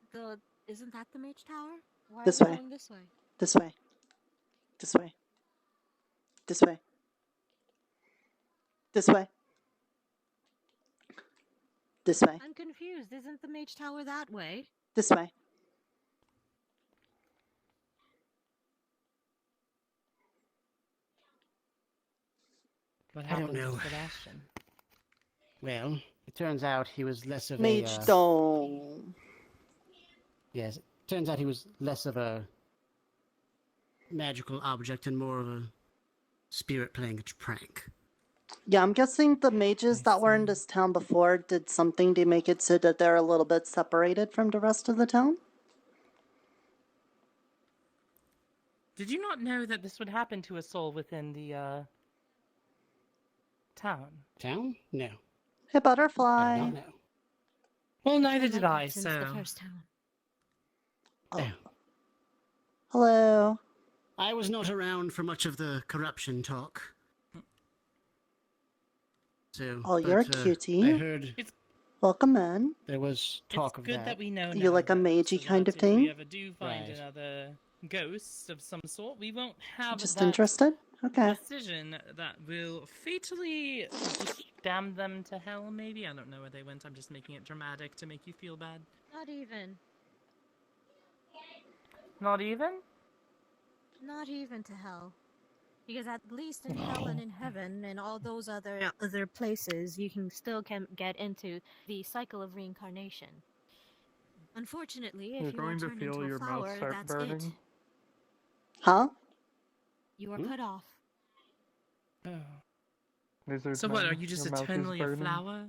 isn't that the mage tower? Why This are we way. going this way? This way. This way. This way. This way. This way. I'm confused. Isn't the mage tower that way? This way. What I happened don't know. to Sebastian? Well, it turns out he was less of Mage dome. Yes, it turns out he was less of a magical object and more of a spirit playing a prank. Yeah, I'm guessing the mages that were in this town before did something to make it so that they're a little bit separated from the rest of the town. Did you not know that this would happen to a soul within the town? Town? No. Hey, butterfly. No. Well, neither It's been did like I. that since the first town. Oh. Hello. I was not around for much of the corruption talk. So, Oh, you're a but, cutie. I heard Welcome in. there was talk of Good that. that we know You now like a that, magey so kind that of if we thing? ever do find Right. another ghost of some sort, we won't have Just that interested? Okay. decision that will fatally just damn them to hell, maybe? I don't know where they went. I'm just making it dramatic to make you feel bad. Not even. Not even? Not even to hell. Because at least in hell and in heaven and all those other places, you can still get into the cycle of reincarnation. Unfortunately, You're if you are going to turned feel into a your mouth flower, start that's burning. it. Huh? You are cut off. Oh. Lizard So what, man, are you just your mouth is eternally a burning. flower?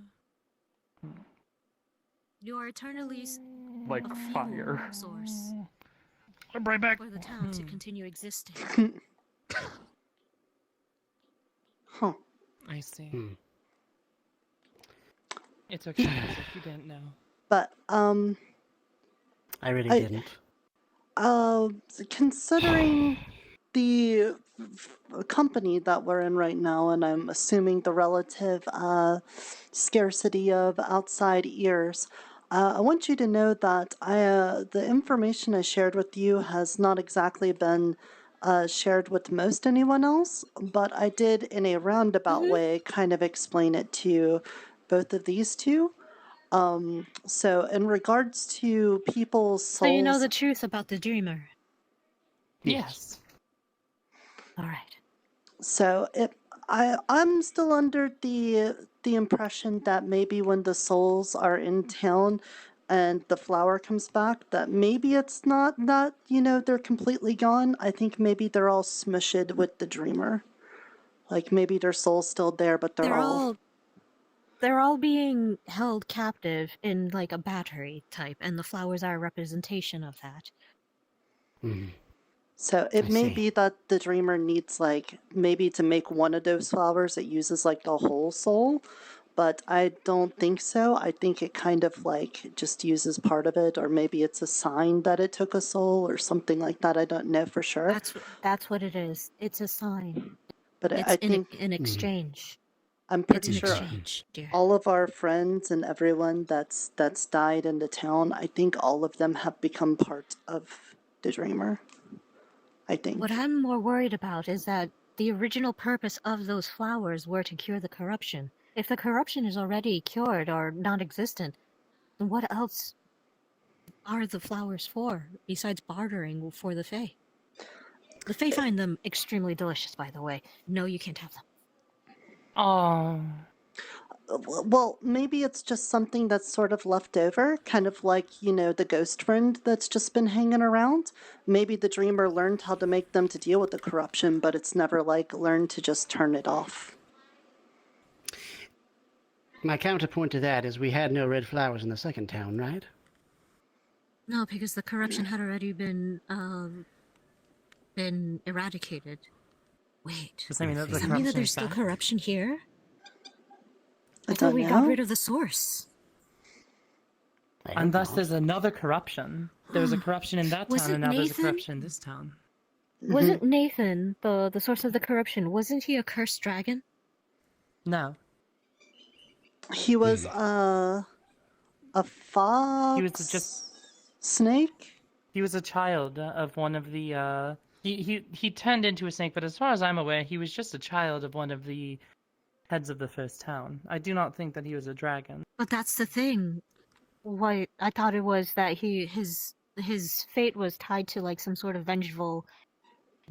You are eternally Like a fuel fire. source I'm right back. for the town to continue existing. Huh. I see. Hmm. It's okay, if you didn't know. But, I really didn't. Considering the company that we're in right now, and I'm assuming the relative scarcity of outside ears, I want you to know that the information I shared with you has not exactly been shared with most anyone else, but I did, in a roundabout way, kind of explain it to both of these two. So in regards to people's souls... So you know the truth about the dreamer? Yes. Alright. So I'm still under the impression that maybe when the souls are in town and the flower comes back, that maybe it's not that, they're completely gone. I think maybe they're all smushed with the dreamer. Like maybe their soul's still there, but they're all... They're all being held captive in like a battery type, and the flowers are a representation of that. So it may be that the dreamer needs, like, maybe to make one of those flowers, it uses, like, the whole soul, but I don't think so. I think it kind of, like, just uses part of it, or maybe it's a sign that it took a soul, or something like that. I don't know for sure. That's what it is. It's a sign. But it's I think... an exchange. I'm pretty It's an sure exchange, dear. all of our friends and everyone that's died in the town, I think all of them have become part of the dreamer. I think. What I'm more worried about is that the original purpose of those flowers were to cure the corruption. If the corruption is already cured or non-existent, then what else are the flowers for, besides bartering for the Fae? The Fae find them extremely delicious, by the way. No, you can't have them. Oh. Well, maybe it's just something that's sort of left over, kind of like, the ghost friend that's just been hanging around. Maybe the dreamer learned how to make them to deal with the corruption, but it's never, like, learned to just turn it off. My counterpoint to that is we had no red flowers in the second town, right? No, because the corruption had already been eradicated. Wait, Does that mean that does that mean that there's still corruption here? I thought don't we know. got rid of the source. And thus there's another corruption. There was a corruption in that town, and now there's a corruption in this town. Wasn't Nathan the source of the corruption? Wasn't he a cursed dragon? No. He was a fox. He was just snake. He was a child of one of the. He turned into a snake, but as far as I'm aware, he was just a child of one of the heads of the first town. I do not think that he was a dragon. But that's the thing. What I thought it was that his fate was tied to like some sort of vengeful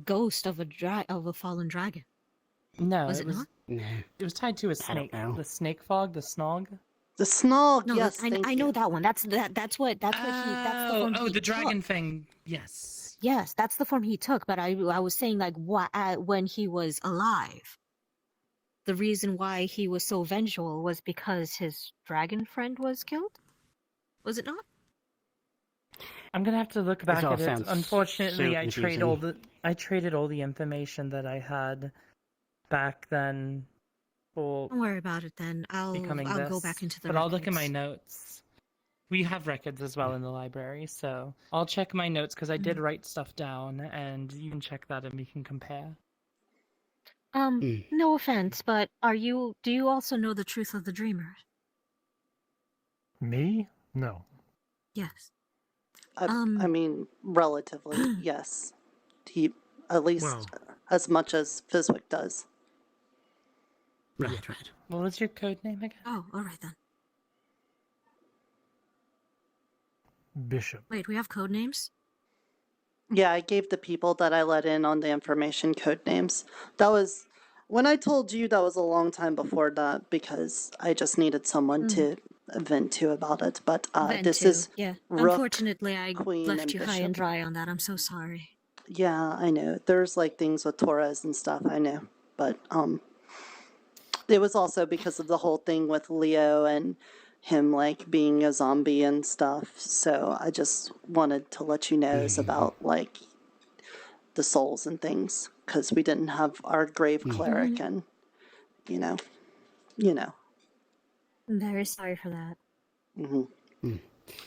ghost of a fallen dragon. No, was it not? No. It was tied to a snake. The snake fog, the snog. The snog. No, yes, I know that one. That's the form he the dragon took. thing. Yes. Yes, that's the form he took. But I was saying like when he was alive. The reason why he was so vengeful was because his dragon friend was killed? Was it not? I'm gonna have to look back all at it. sounds Unfortunately, so I traded all the information that I had back then for Don't worry about it then. I'll becoming go this. back into the But I'll look at my records. notes. We have records as well in the library, so I'll check my notes because I did write stuff down, and you can check that and we can compare. No offense, but do you also know the truth of the dreamer? Me? No. Yes. I mean, relatively, yes. He, at least as much as Fizwick does. Right. What was your code name again? Oh, alright then. Bishop. Wait, we have code names? Yeah, I gave the people that I let in on the information code names. That was, when I told you, that was a long time before that, because I just needed someone to vent to about it. But this is yeah. Rook, Unfortunately, I Queen, left and you Bishop. high and dry on that. I'm so sorry. Yeah, I know. There's like things with Torres and stuff, I know. But it was also because of the whole thing with Leo and him like being a zombie and stuff. So I just wanted to let you know about like the souls and things, because we didn't have our grave cleric and you know. I'm very sorry for that.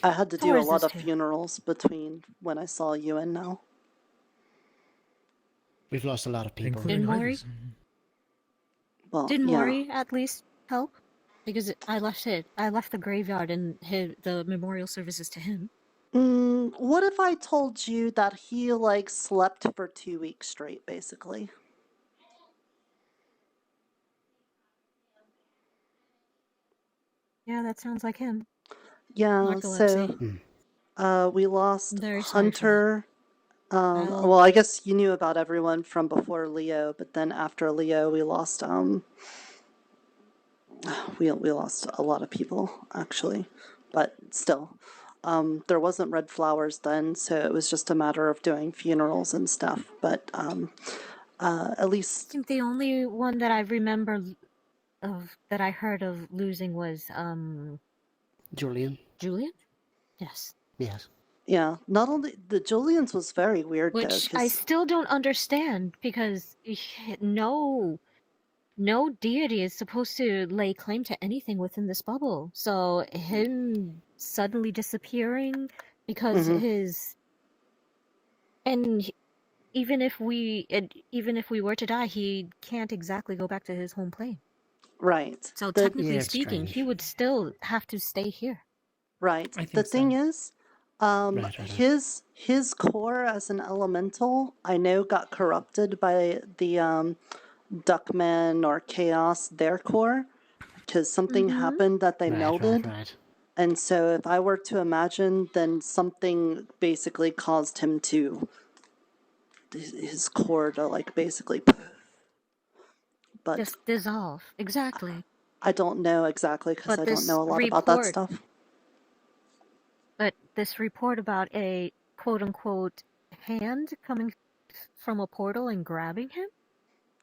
I had to do a Torres lot is of too. funerals between when I saw you and now. We've lost a lot of people. Did Maury? Well, Did yeah. Maury at least help? Because I left the graveyard and the memorial services to him. What if I told you that he like slept for 2 weeks straight, basically? Yeah, that sounds like him. Yeah, Narcolepsy. so we lost Very sorry for Hunter. Well, I guess you knew about everyone from before Leo, but then after Leo, we lost we lost a lot of people actually, but still, there wasn't red flowers then, so it was just a matter of doing funerals and stuff. But at least I think the only one that I remember that I heard of losing was Julian. Julian? Yes. Yes. yeah. Not only the Julian's was very weird though, Which I 'cause still don't understand because no deity is supposed to lay claim to anything within this bubble. So him suddenly disappearing because his and even if we were to die, he can't exactly go back to his home plane. right. So technically speaking, he would still have to stay here. Right. The thing is, his core as an elemental, I know, got corrupted by the Duckman or Chaos, their core, because something happened that they melded. And so if I were to imagine, then something basically caused him to, his core to like basically, but just dissolve. Exactly. I don't know exactly because I don't know a lot about that stuff. But this report about a quote-unquote hand coming from a portal and grabbing him?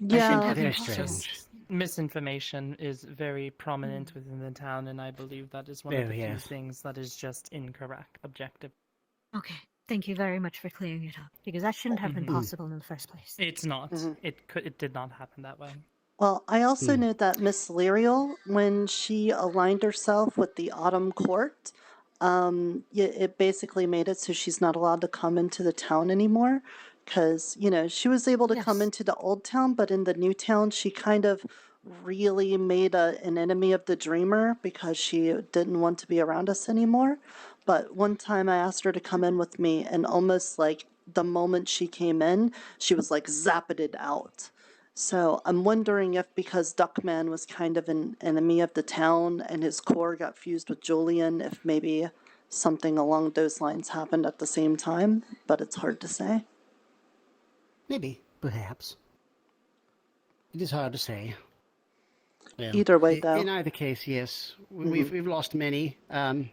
Yeah, very strange. Misinformation is very prominent within the town, and I believe that is one of the few things that is just incorrect, objective. Okay, thank you very much for clearing it up, because that shouldn't have been possible in the first place. It's not. It did not happen that way. Well, I also know that Miss Lyriel, when she aligned herself with the Autumn Court, it basically made it so she's not allowed to come into the town anymore. Because, you know, she was able to come into the old town, but in the new town, she kind of really made an enemy of the Dreamer because she didn't want to be around us anymore. But one time I asked her to come in with me, and almost like the moment she came in, she was like zappeted out. So I'm wondering if because Duckman was kind of an enemy of the town and his core got fused with Julian, if maybe something along those lines happened at the same time, but it's hard to say. Maybe, perhaps. It is hard to say. Well, either way, though. In either case, yes. We've lost many. And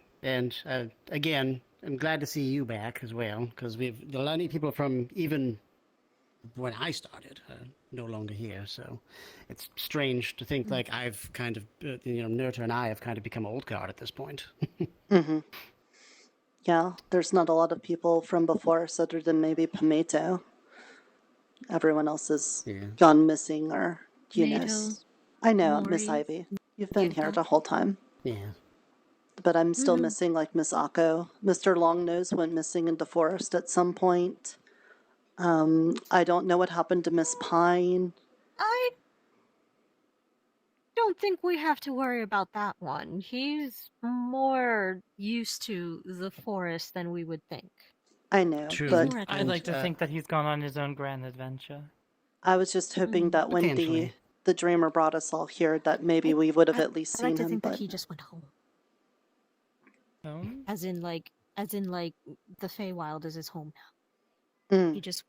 again, I'm glad to see you back as well, because a lot of people from even when I started are no longer here. So it's strange to think like I've kind of, Nirta and I have kind of become old guard at this point. Yeah, there's not a lot of people from before us other than maybe Pomato. Everyone else has gone missing or, you know. Tomato, I know, Miss Maury, Ivy. You've been here Nirta. the whole time. Yeah. But I'm still missing, like, Miss Akko. Mr. Longnose went missing in the forest at some point. I don't know what happened to Miss Pine. I don't think we have to worry about that one. He's more used to the forest than we would think. I know, True. but I'd like to think that he's gone on his own grand adventure. I was just hoping that when the dreamer brought us all here, that maybe we would have at least I'd like seen to him. think But that he just went home. Home? As in, like, the Feywild is his home now. He just.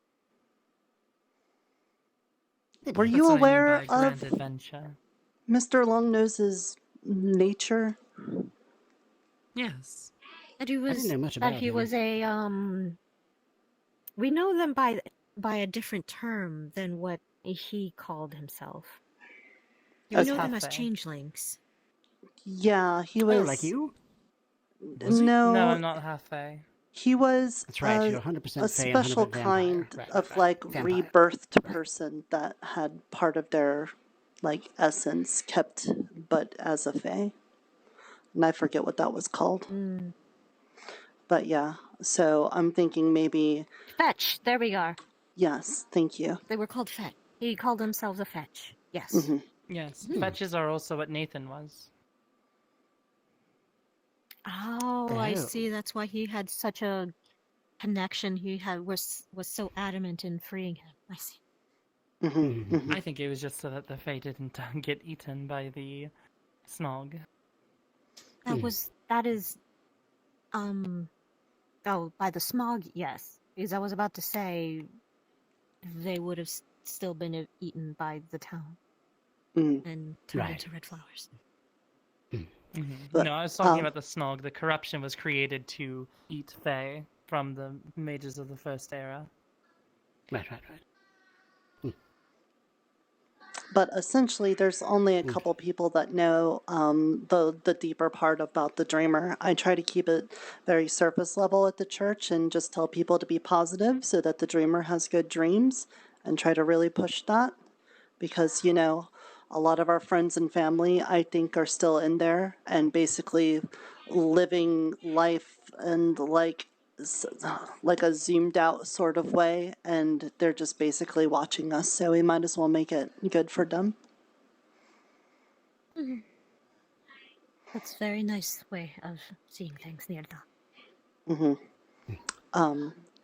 Were That's you what I mean aware by grand of adventure. Mr. Longnose's nature? Yes. That he was. didn't know much That about he him. was a We know them by a different term than what he called himself. We know them as Half-Fey. changelings. Yeah, he was. like you? No, No, I'm not half-Fey. he was That's right, a, you're 100% a Fey, special 100% vampire. kind Right, of right. like Vampire. rebirthed person that had part of their like essence kept, but as a Fey. And I forget what that was called. But yeah, so I'm thinking maybe. Fetch. There we are. Yes, thank you. They were called Fetch. He called himself a Fetch. Yes. Yes, fetches are also what Nathan was. Oh, I see. That's why he had such a connection. He was so adamant in freeing him. I see. I think it was just so that the Fae didn't get eaten by the Snog. That is, oh, by the smog, yes. Because I was about to say they would have still been eaten by the town and turned into red flowers. No, I was talking about the Snog. The corruption was created to eat Fae from the mages of the first era. Right. But essentially, there's only a couple people that know the deeper part about the dreamer. I try to keep it very surface level at the church and just tell people to be positive so that the dreamer has good dreams and try to really push that. Because, you know, a lot of our friends and family, I think, are still in there and basically living life and like a zoomed out sort of way, and they're just basically watching us, so we might as well make it good for them. That's a very nice way of seeing things, Nirta.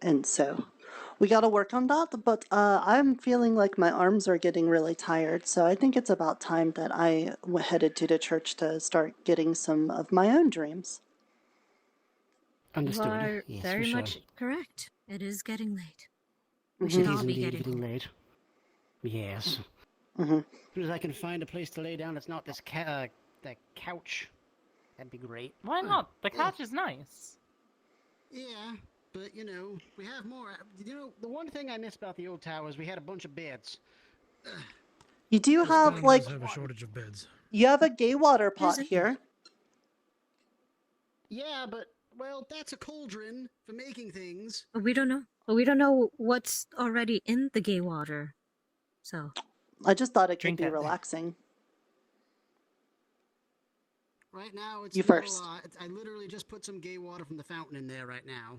And so we got to work on that, but I'm feeling like my arms are getting really tired, so I think it's about time that I headed to the church to start getting some of my own dreams. Understood. You are Yes, very for sure. much correct. It is getting late. We It should is all be indeed getting getting home. late. Yes. As soon as I can find a place to lay down that's not this that couch, that'd be great. Why not? The couch is nice. Yeah, but you know, we have more. You know, the one thing I miss about the old tower is we had a bunch of beds. You do have, like, have a shortage of beds. you have a gay water pot here. Yeah, but well, that's a cauldron for making things. But we don't know. But we don't know what's already in the gay water. So. I just thought it could Drink be it. relaxing. Right now, it's You not a first. lot. I literally just put some gay water from the fountain in there right now.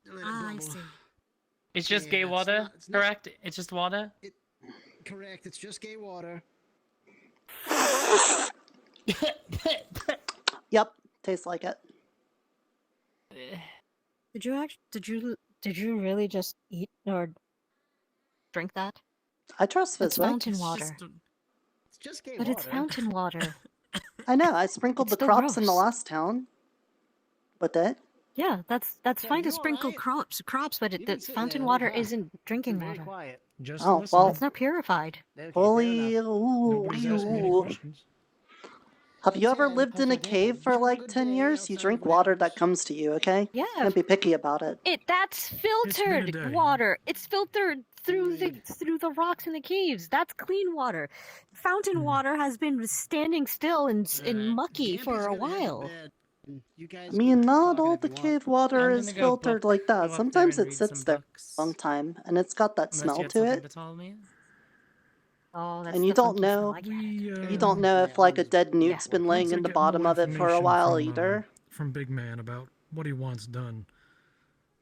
Let it I bubble. see. It's just Yeah, gay it's water, not- it's not- correct? It's just water? Correct, it's just gay water. Yep, tastes like it. Did you really just eat or drink that? I trust It's Fizzwick. fountain water. It's just gay But water. it's fountain water. I know, I sprinkled It's the still crops in the gross. last town. With it. Yeah, that's fine to sprinkle crops, but the fountain water isn't drinking water. Quiet. Just Oh, listen. well. It's not purified. Holy. Nobody's asking any questions. Have you ever lived in a cave for like 10 years? You drink water that comes to you, okay? Yeah. Can't be picky about it. That's filtered water. It's filtered through the rocks in the caves. That's clean water. Fountain water has been standing still and mucky for a while. You I guys mean, keep not talking all if the you want. cave water I'm is gonna go filtered like go that. up there Sometimes and it read sits some there books. a long time, and it's got that Unless smell you had to something it. to tell me. Oh, that's And you the don't funky smell. know, I get it. you don't know if like a dead nuke's been laying Once I in the get bottom more of it for a information while either. from Big Man about what he wants done,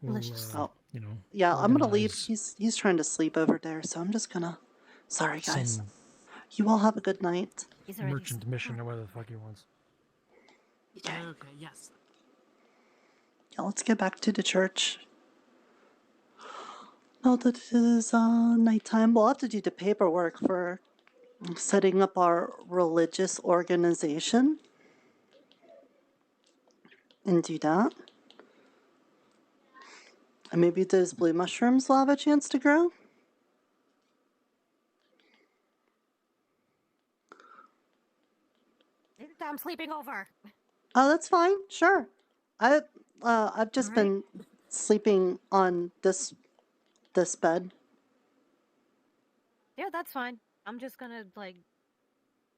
we'll Oh, you know, yeah, I'm gonna leave. organize He's trying to sleep over there, so I'm just gonna. Sorry, guys. some You all have a good night. merchant mission or whatever the fuck he wants. Okay. Okay, yes. Yeah, let's get back to the church. Now that it is nighttime, we'll have to do the paperwork for setting up our religious organization. And do that. And maybe those blue mushrooms will have a chance to grow. I'm sleeping over. Oh, that's fine. Sure. I've just been sleeping on this bed. Yeah, that's fine. I'm just gonna like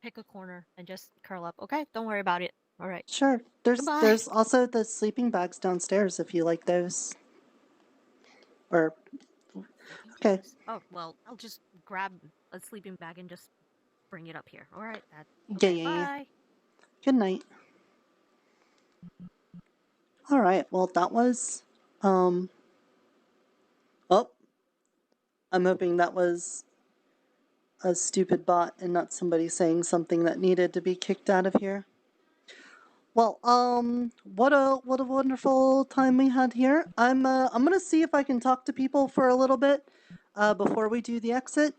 pick a corner and just curl up. Okay, don't worry about it. All right. Sure. There's Goodbye. also the sleeping bags downstairs if you like those. Or okay. Oh well, I'll just grab a sleeping bag and just bring it up here. All right. Yeah, yeah, yeah. Bye. Good night. All right. Well, that was oh, I'm hoping that was a stupid bot and not somebody saying something that needed to be kicked out of here. Well, what a wonderful time we had here. I'm gonna see if I can talk to people for a little bit before we do the exit.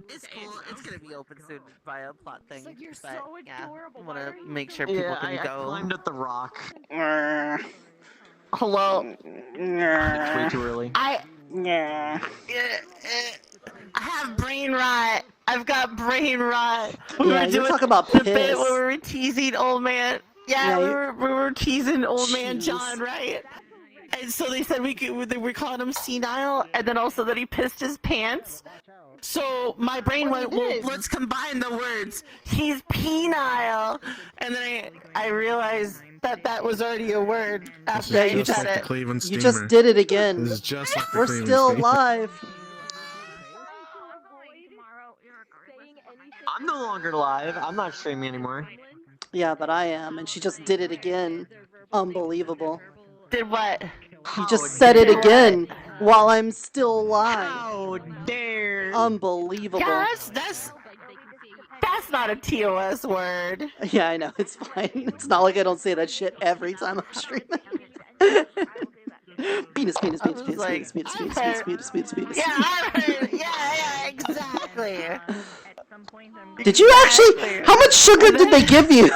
It's cool. It's gonna be open soon via plot thing. Like, you're but, so yeah, adorable. I want Why to are you make so sure people Yeah, can I go. climbed up the rock. Hello. It's way too early. I have brain rot. I've got brain rot. Yeah, you're talking about the bit piss. where we were teasing old man. Yeah, Yeah, we were teasing old man Jeez. John, right? And so they said they were calling him senile, and then also that he pissed his pants. So my brain went, well, let's combine the words. He's penile, and then I realized that was already a word after Yeah, I you said just it. You just did it again. This is just like the We're Cleveland still steamer. live. I'm no longer live. I'm not streaming anymore. Yeah, but I am, and she just did it again. Unbelievable. Did what? You just said it again while I'm still live. How dare! Unbelievable. Yeah, that's not a TOS word. Yeah, I know. It's fine. It's not like I don't say that shit every time I'm streaming. Penis, penis, penis, penis, like, penis, penis, penis, penis, penis, penis, penis. Yeah, I heard. Yeah, exactly. Did you actually? How much sugar did they give you?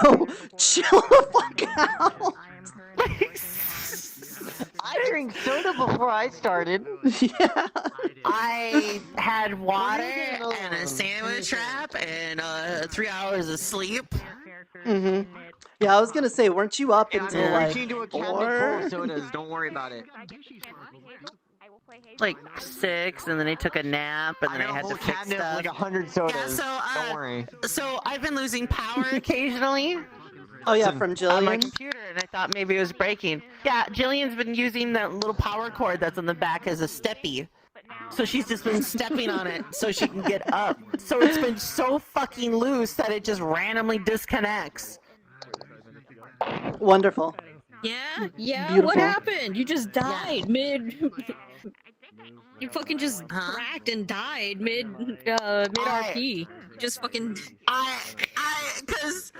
Chill the fuck out. I drink soda before I started. Yeah. I had water and a sandwich wrap and 3 hours of sleep. Mhm. Yeah, I was gonna say, weren't you up until I'm like reaching into a cabinet full 4? of sodas. Don't worry about it. Like 6, and then I took a nap, and then I got a had whole to fix cabinet of stuff. like 100 sodas. Yeah, so Don't worry. So I've been losing power occasionally. Oh yeah, from On my Jillian. computer, and I thought maybe it was breaking. Yeah, Jillian's been using that little power cord that's on the back as a steppy. So she's just been stepping on it so she can get up. So it's been so fucking loose that it just randomly disconnects. Wonderful. Yeah? Yeah? Beautiful. What happened? You just died mid... You fucking just cracked and died mid RP. You just fucking... Cause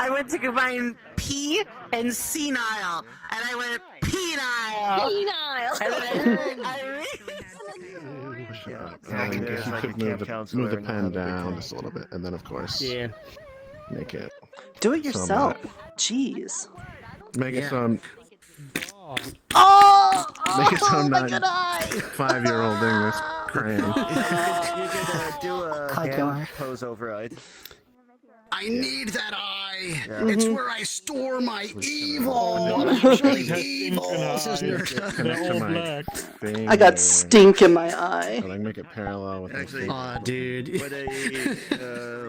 I went to combine P and senile, and I went penile. Penile. And then I guess you could move the pen down just a little bit, and then of course, make it. Do it so yourself. that- Jeez. Make it so. Oh! Make it so I'm my not good eye! 5-year-old English crayon. You could do a hand pose override. I need that eye. Yeah. It's Mhm. where I store my evil. I'm actually evil, says Nirta. Connect to my I got finger. stink in my eye. So, like, make it parallel with my Actually, finger. aw, dude. What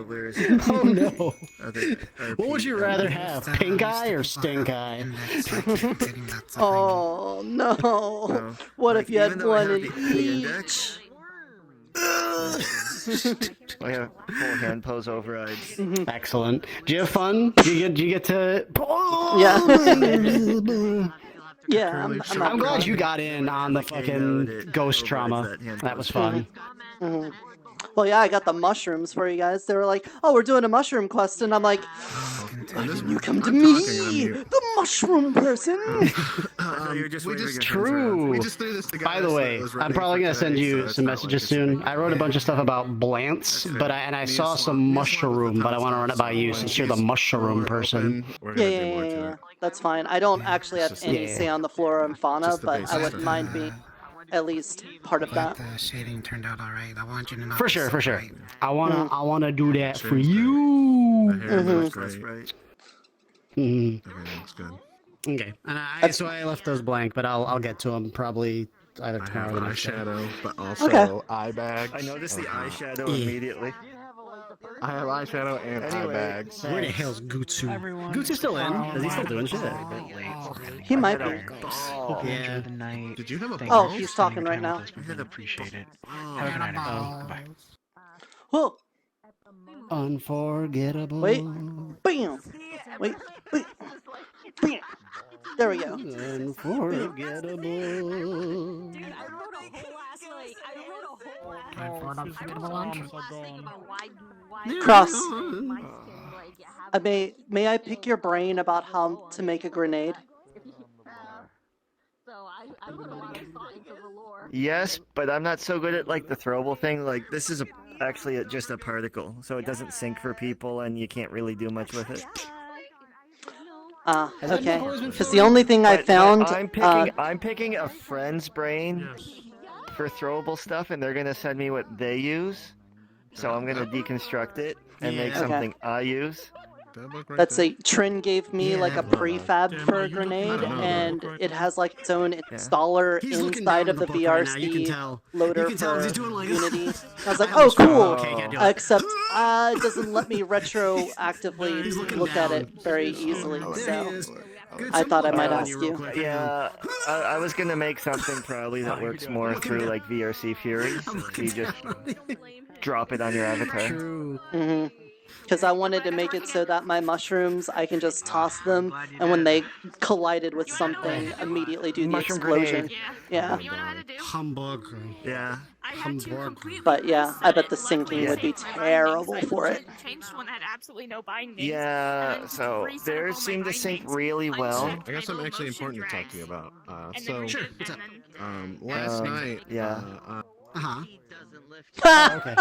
where is it? Oh no. Other What would you rather have, pink eye or stink eye? Oh no! No. What Like, if you had even though I one have in the each? index, I have full hand pose overrides. Excellent. Do you have fun? Do you get to? Yeah. Yeah, I'm glad you got in on the fucking ghost trauma. That was fun. Mhm. Well, yeah, I got the mushrooms for you guys. They were like, "Oh, we're doing a mushroom quest," and I'm like, "Why didn't you come to me, the mushroom person?" True. We just threw this together. By the way, I'm probably gonna send you some messages soon. I wrote a bunch of stuff about blants, but I saw some mushroom, but I want to run it by you since you're the mushroom person. Yeah. That's fine. I don't actually have any say on the flora and fauna, but I wouldn't mind being at least part of that. The shading turned out alright. I want you to know. For sure. I wanna do that for you. That's right. Mhm. Okay, looks good. Okay, and so I left those blank, but I'll get to them probably either tomorrow or the next day. Eyeshadow, but also eye bags. I noticed the eyeshadow Yeah. immediately. I have eyeshadow and eye bags. Where the hell's Gutsu? Gutsu's still in? Is he still doing shit? He might be. Yeah. Did you have a Oh, he's talking right now. I appreciate it. Have a good night. Bye. Whoa! Unforgettable. Wait. Bam! Wait. Bam! There we go. Unforgettable. Cross. May I pick your brain about how to make a grenade? Yes, but I'm not so good at like the throwable thing. Like this is actually just a particle, so it doesn't sync for people, and you can't really do much with it. Okay. Because the only thing I found. I'm picking a friend's brain for throwable stuff, and they're gonna send me what they use. So I'm gonna deconstruct it and make something I use. That's Trin gave me like a prefab for a grenade, and it has like its own installer inside of the VRC loader for Unity. I was like, oh, cool. Except it doesn't let me retroactively look at it very easily, so I thought I might ask you. Yeah, I was gonna make something probably that works more through like VRC Fury. So you just drop it on your avatar. Because I wanted to make it so that my mushrooms, I can just toss them, and when they collided with something, immediately do the Mushroom explosion. grenade. Yeah. Hamburger. Yeah. But yeah, I bet the syncing would be terrible for it. Changed one that had absolutely no bindings. Yeah, so theirs seem to sync really well. I got something actually important to talk to you about. Sure, what's up? Last night. Yeah. Uh-huh. Oh, okay.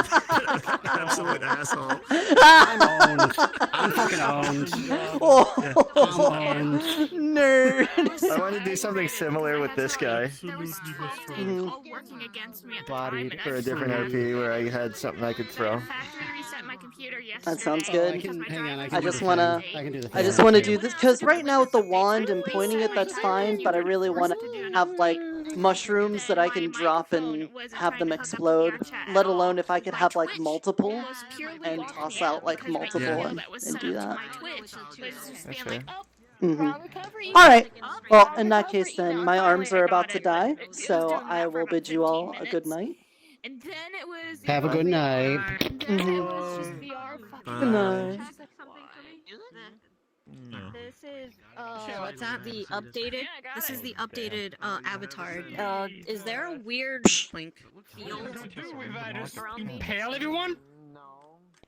Absolute asshole. I'm owned. I'm fucking owned. I'm owned. Nerd. I want to do something similar with this guy. Bodied for a different RP where I had something I could throw. That sounds good. I just want to do do this because right now with the wand and pointing it, that's fine. But I really want to have like mushrooms that I can drop and have them explode. Let alone if I could have like multiple and toss out like multiple and do that. That's fair. All right. Well, in that case, then my arms are about to die, so I will bid you all a good night. Have a good night. Good night. This is what's that? The updated. This is the updated avatar. Is there a weird field around me? Pale, everyone?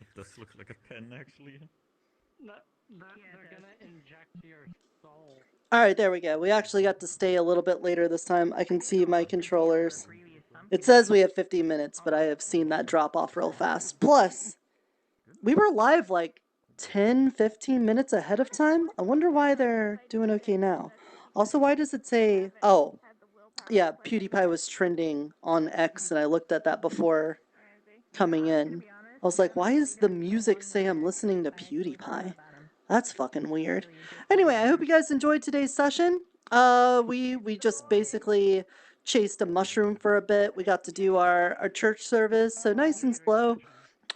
It does look like a pen, actually. Alright, there we go. We actually got to stay a little bit later this time. I can see my controllers. It says we have 50 minutes, but I have seen that drop off real fast. Plus, we were live like 10, 15 minutes ahead of time. I wonder why they're doing okay now. Also, why does it say... Oh, yeah, PewDiePie was trending on X, and I looked at that before coming in. was like, why is the music say I'm listening to PewDiePie? That's fucking weird. Anyway, I hope you guys enjoyed today's session. We just basically chased a mushroom for a bit. We got to do our church service, so nice and slow.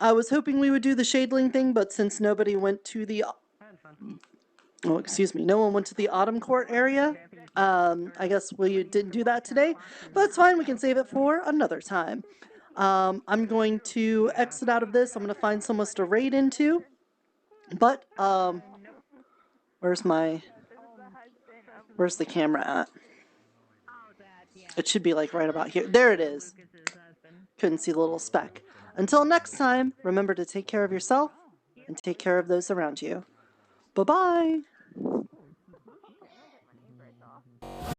I was hoping we would do the Shadeling thing, but since nobody went to the... Oh, excuse me. No one went to the Autumn Court area. I guess we didn't do that today, but it's fine. We can save it for another time. I'm going to exit out of this. I'm going to find someone to raid into. But, where's the camera at? It should be like right about here. There it is. Couldn't see the little speck. Until next time, remember to take care of yourself and take care of those around you. Bye-bye.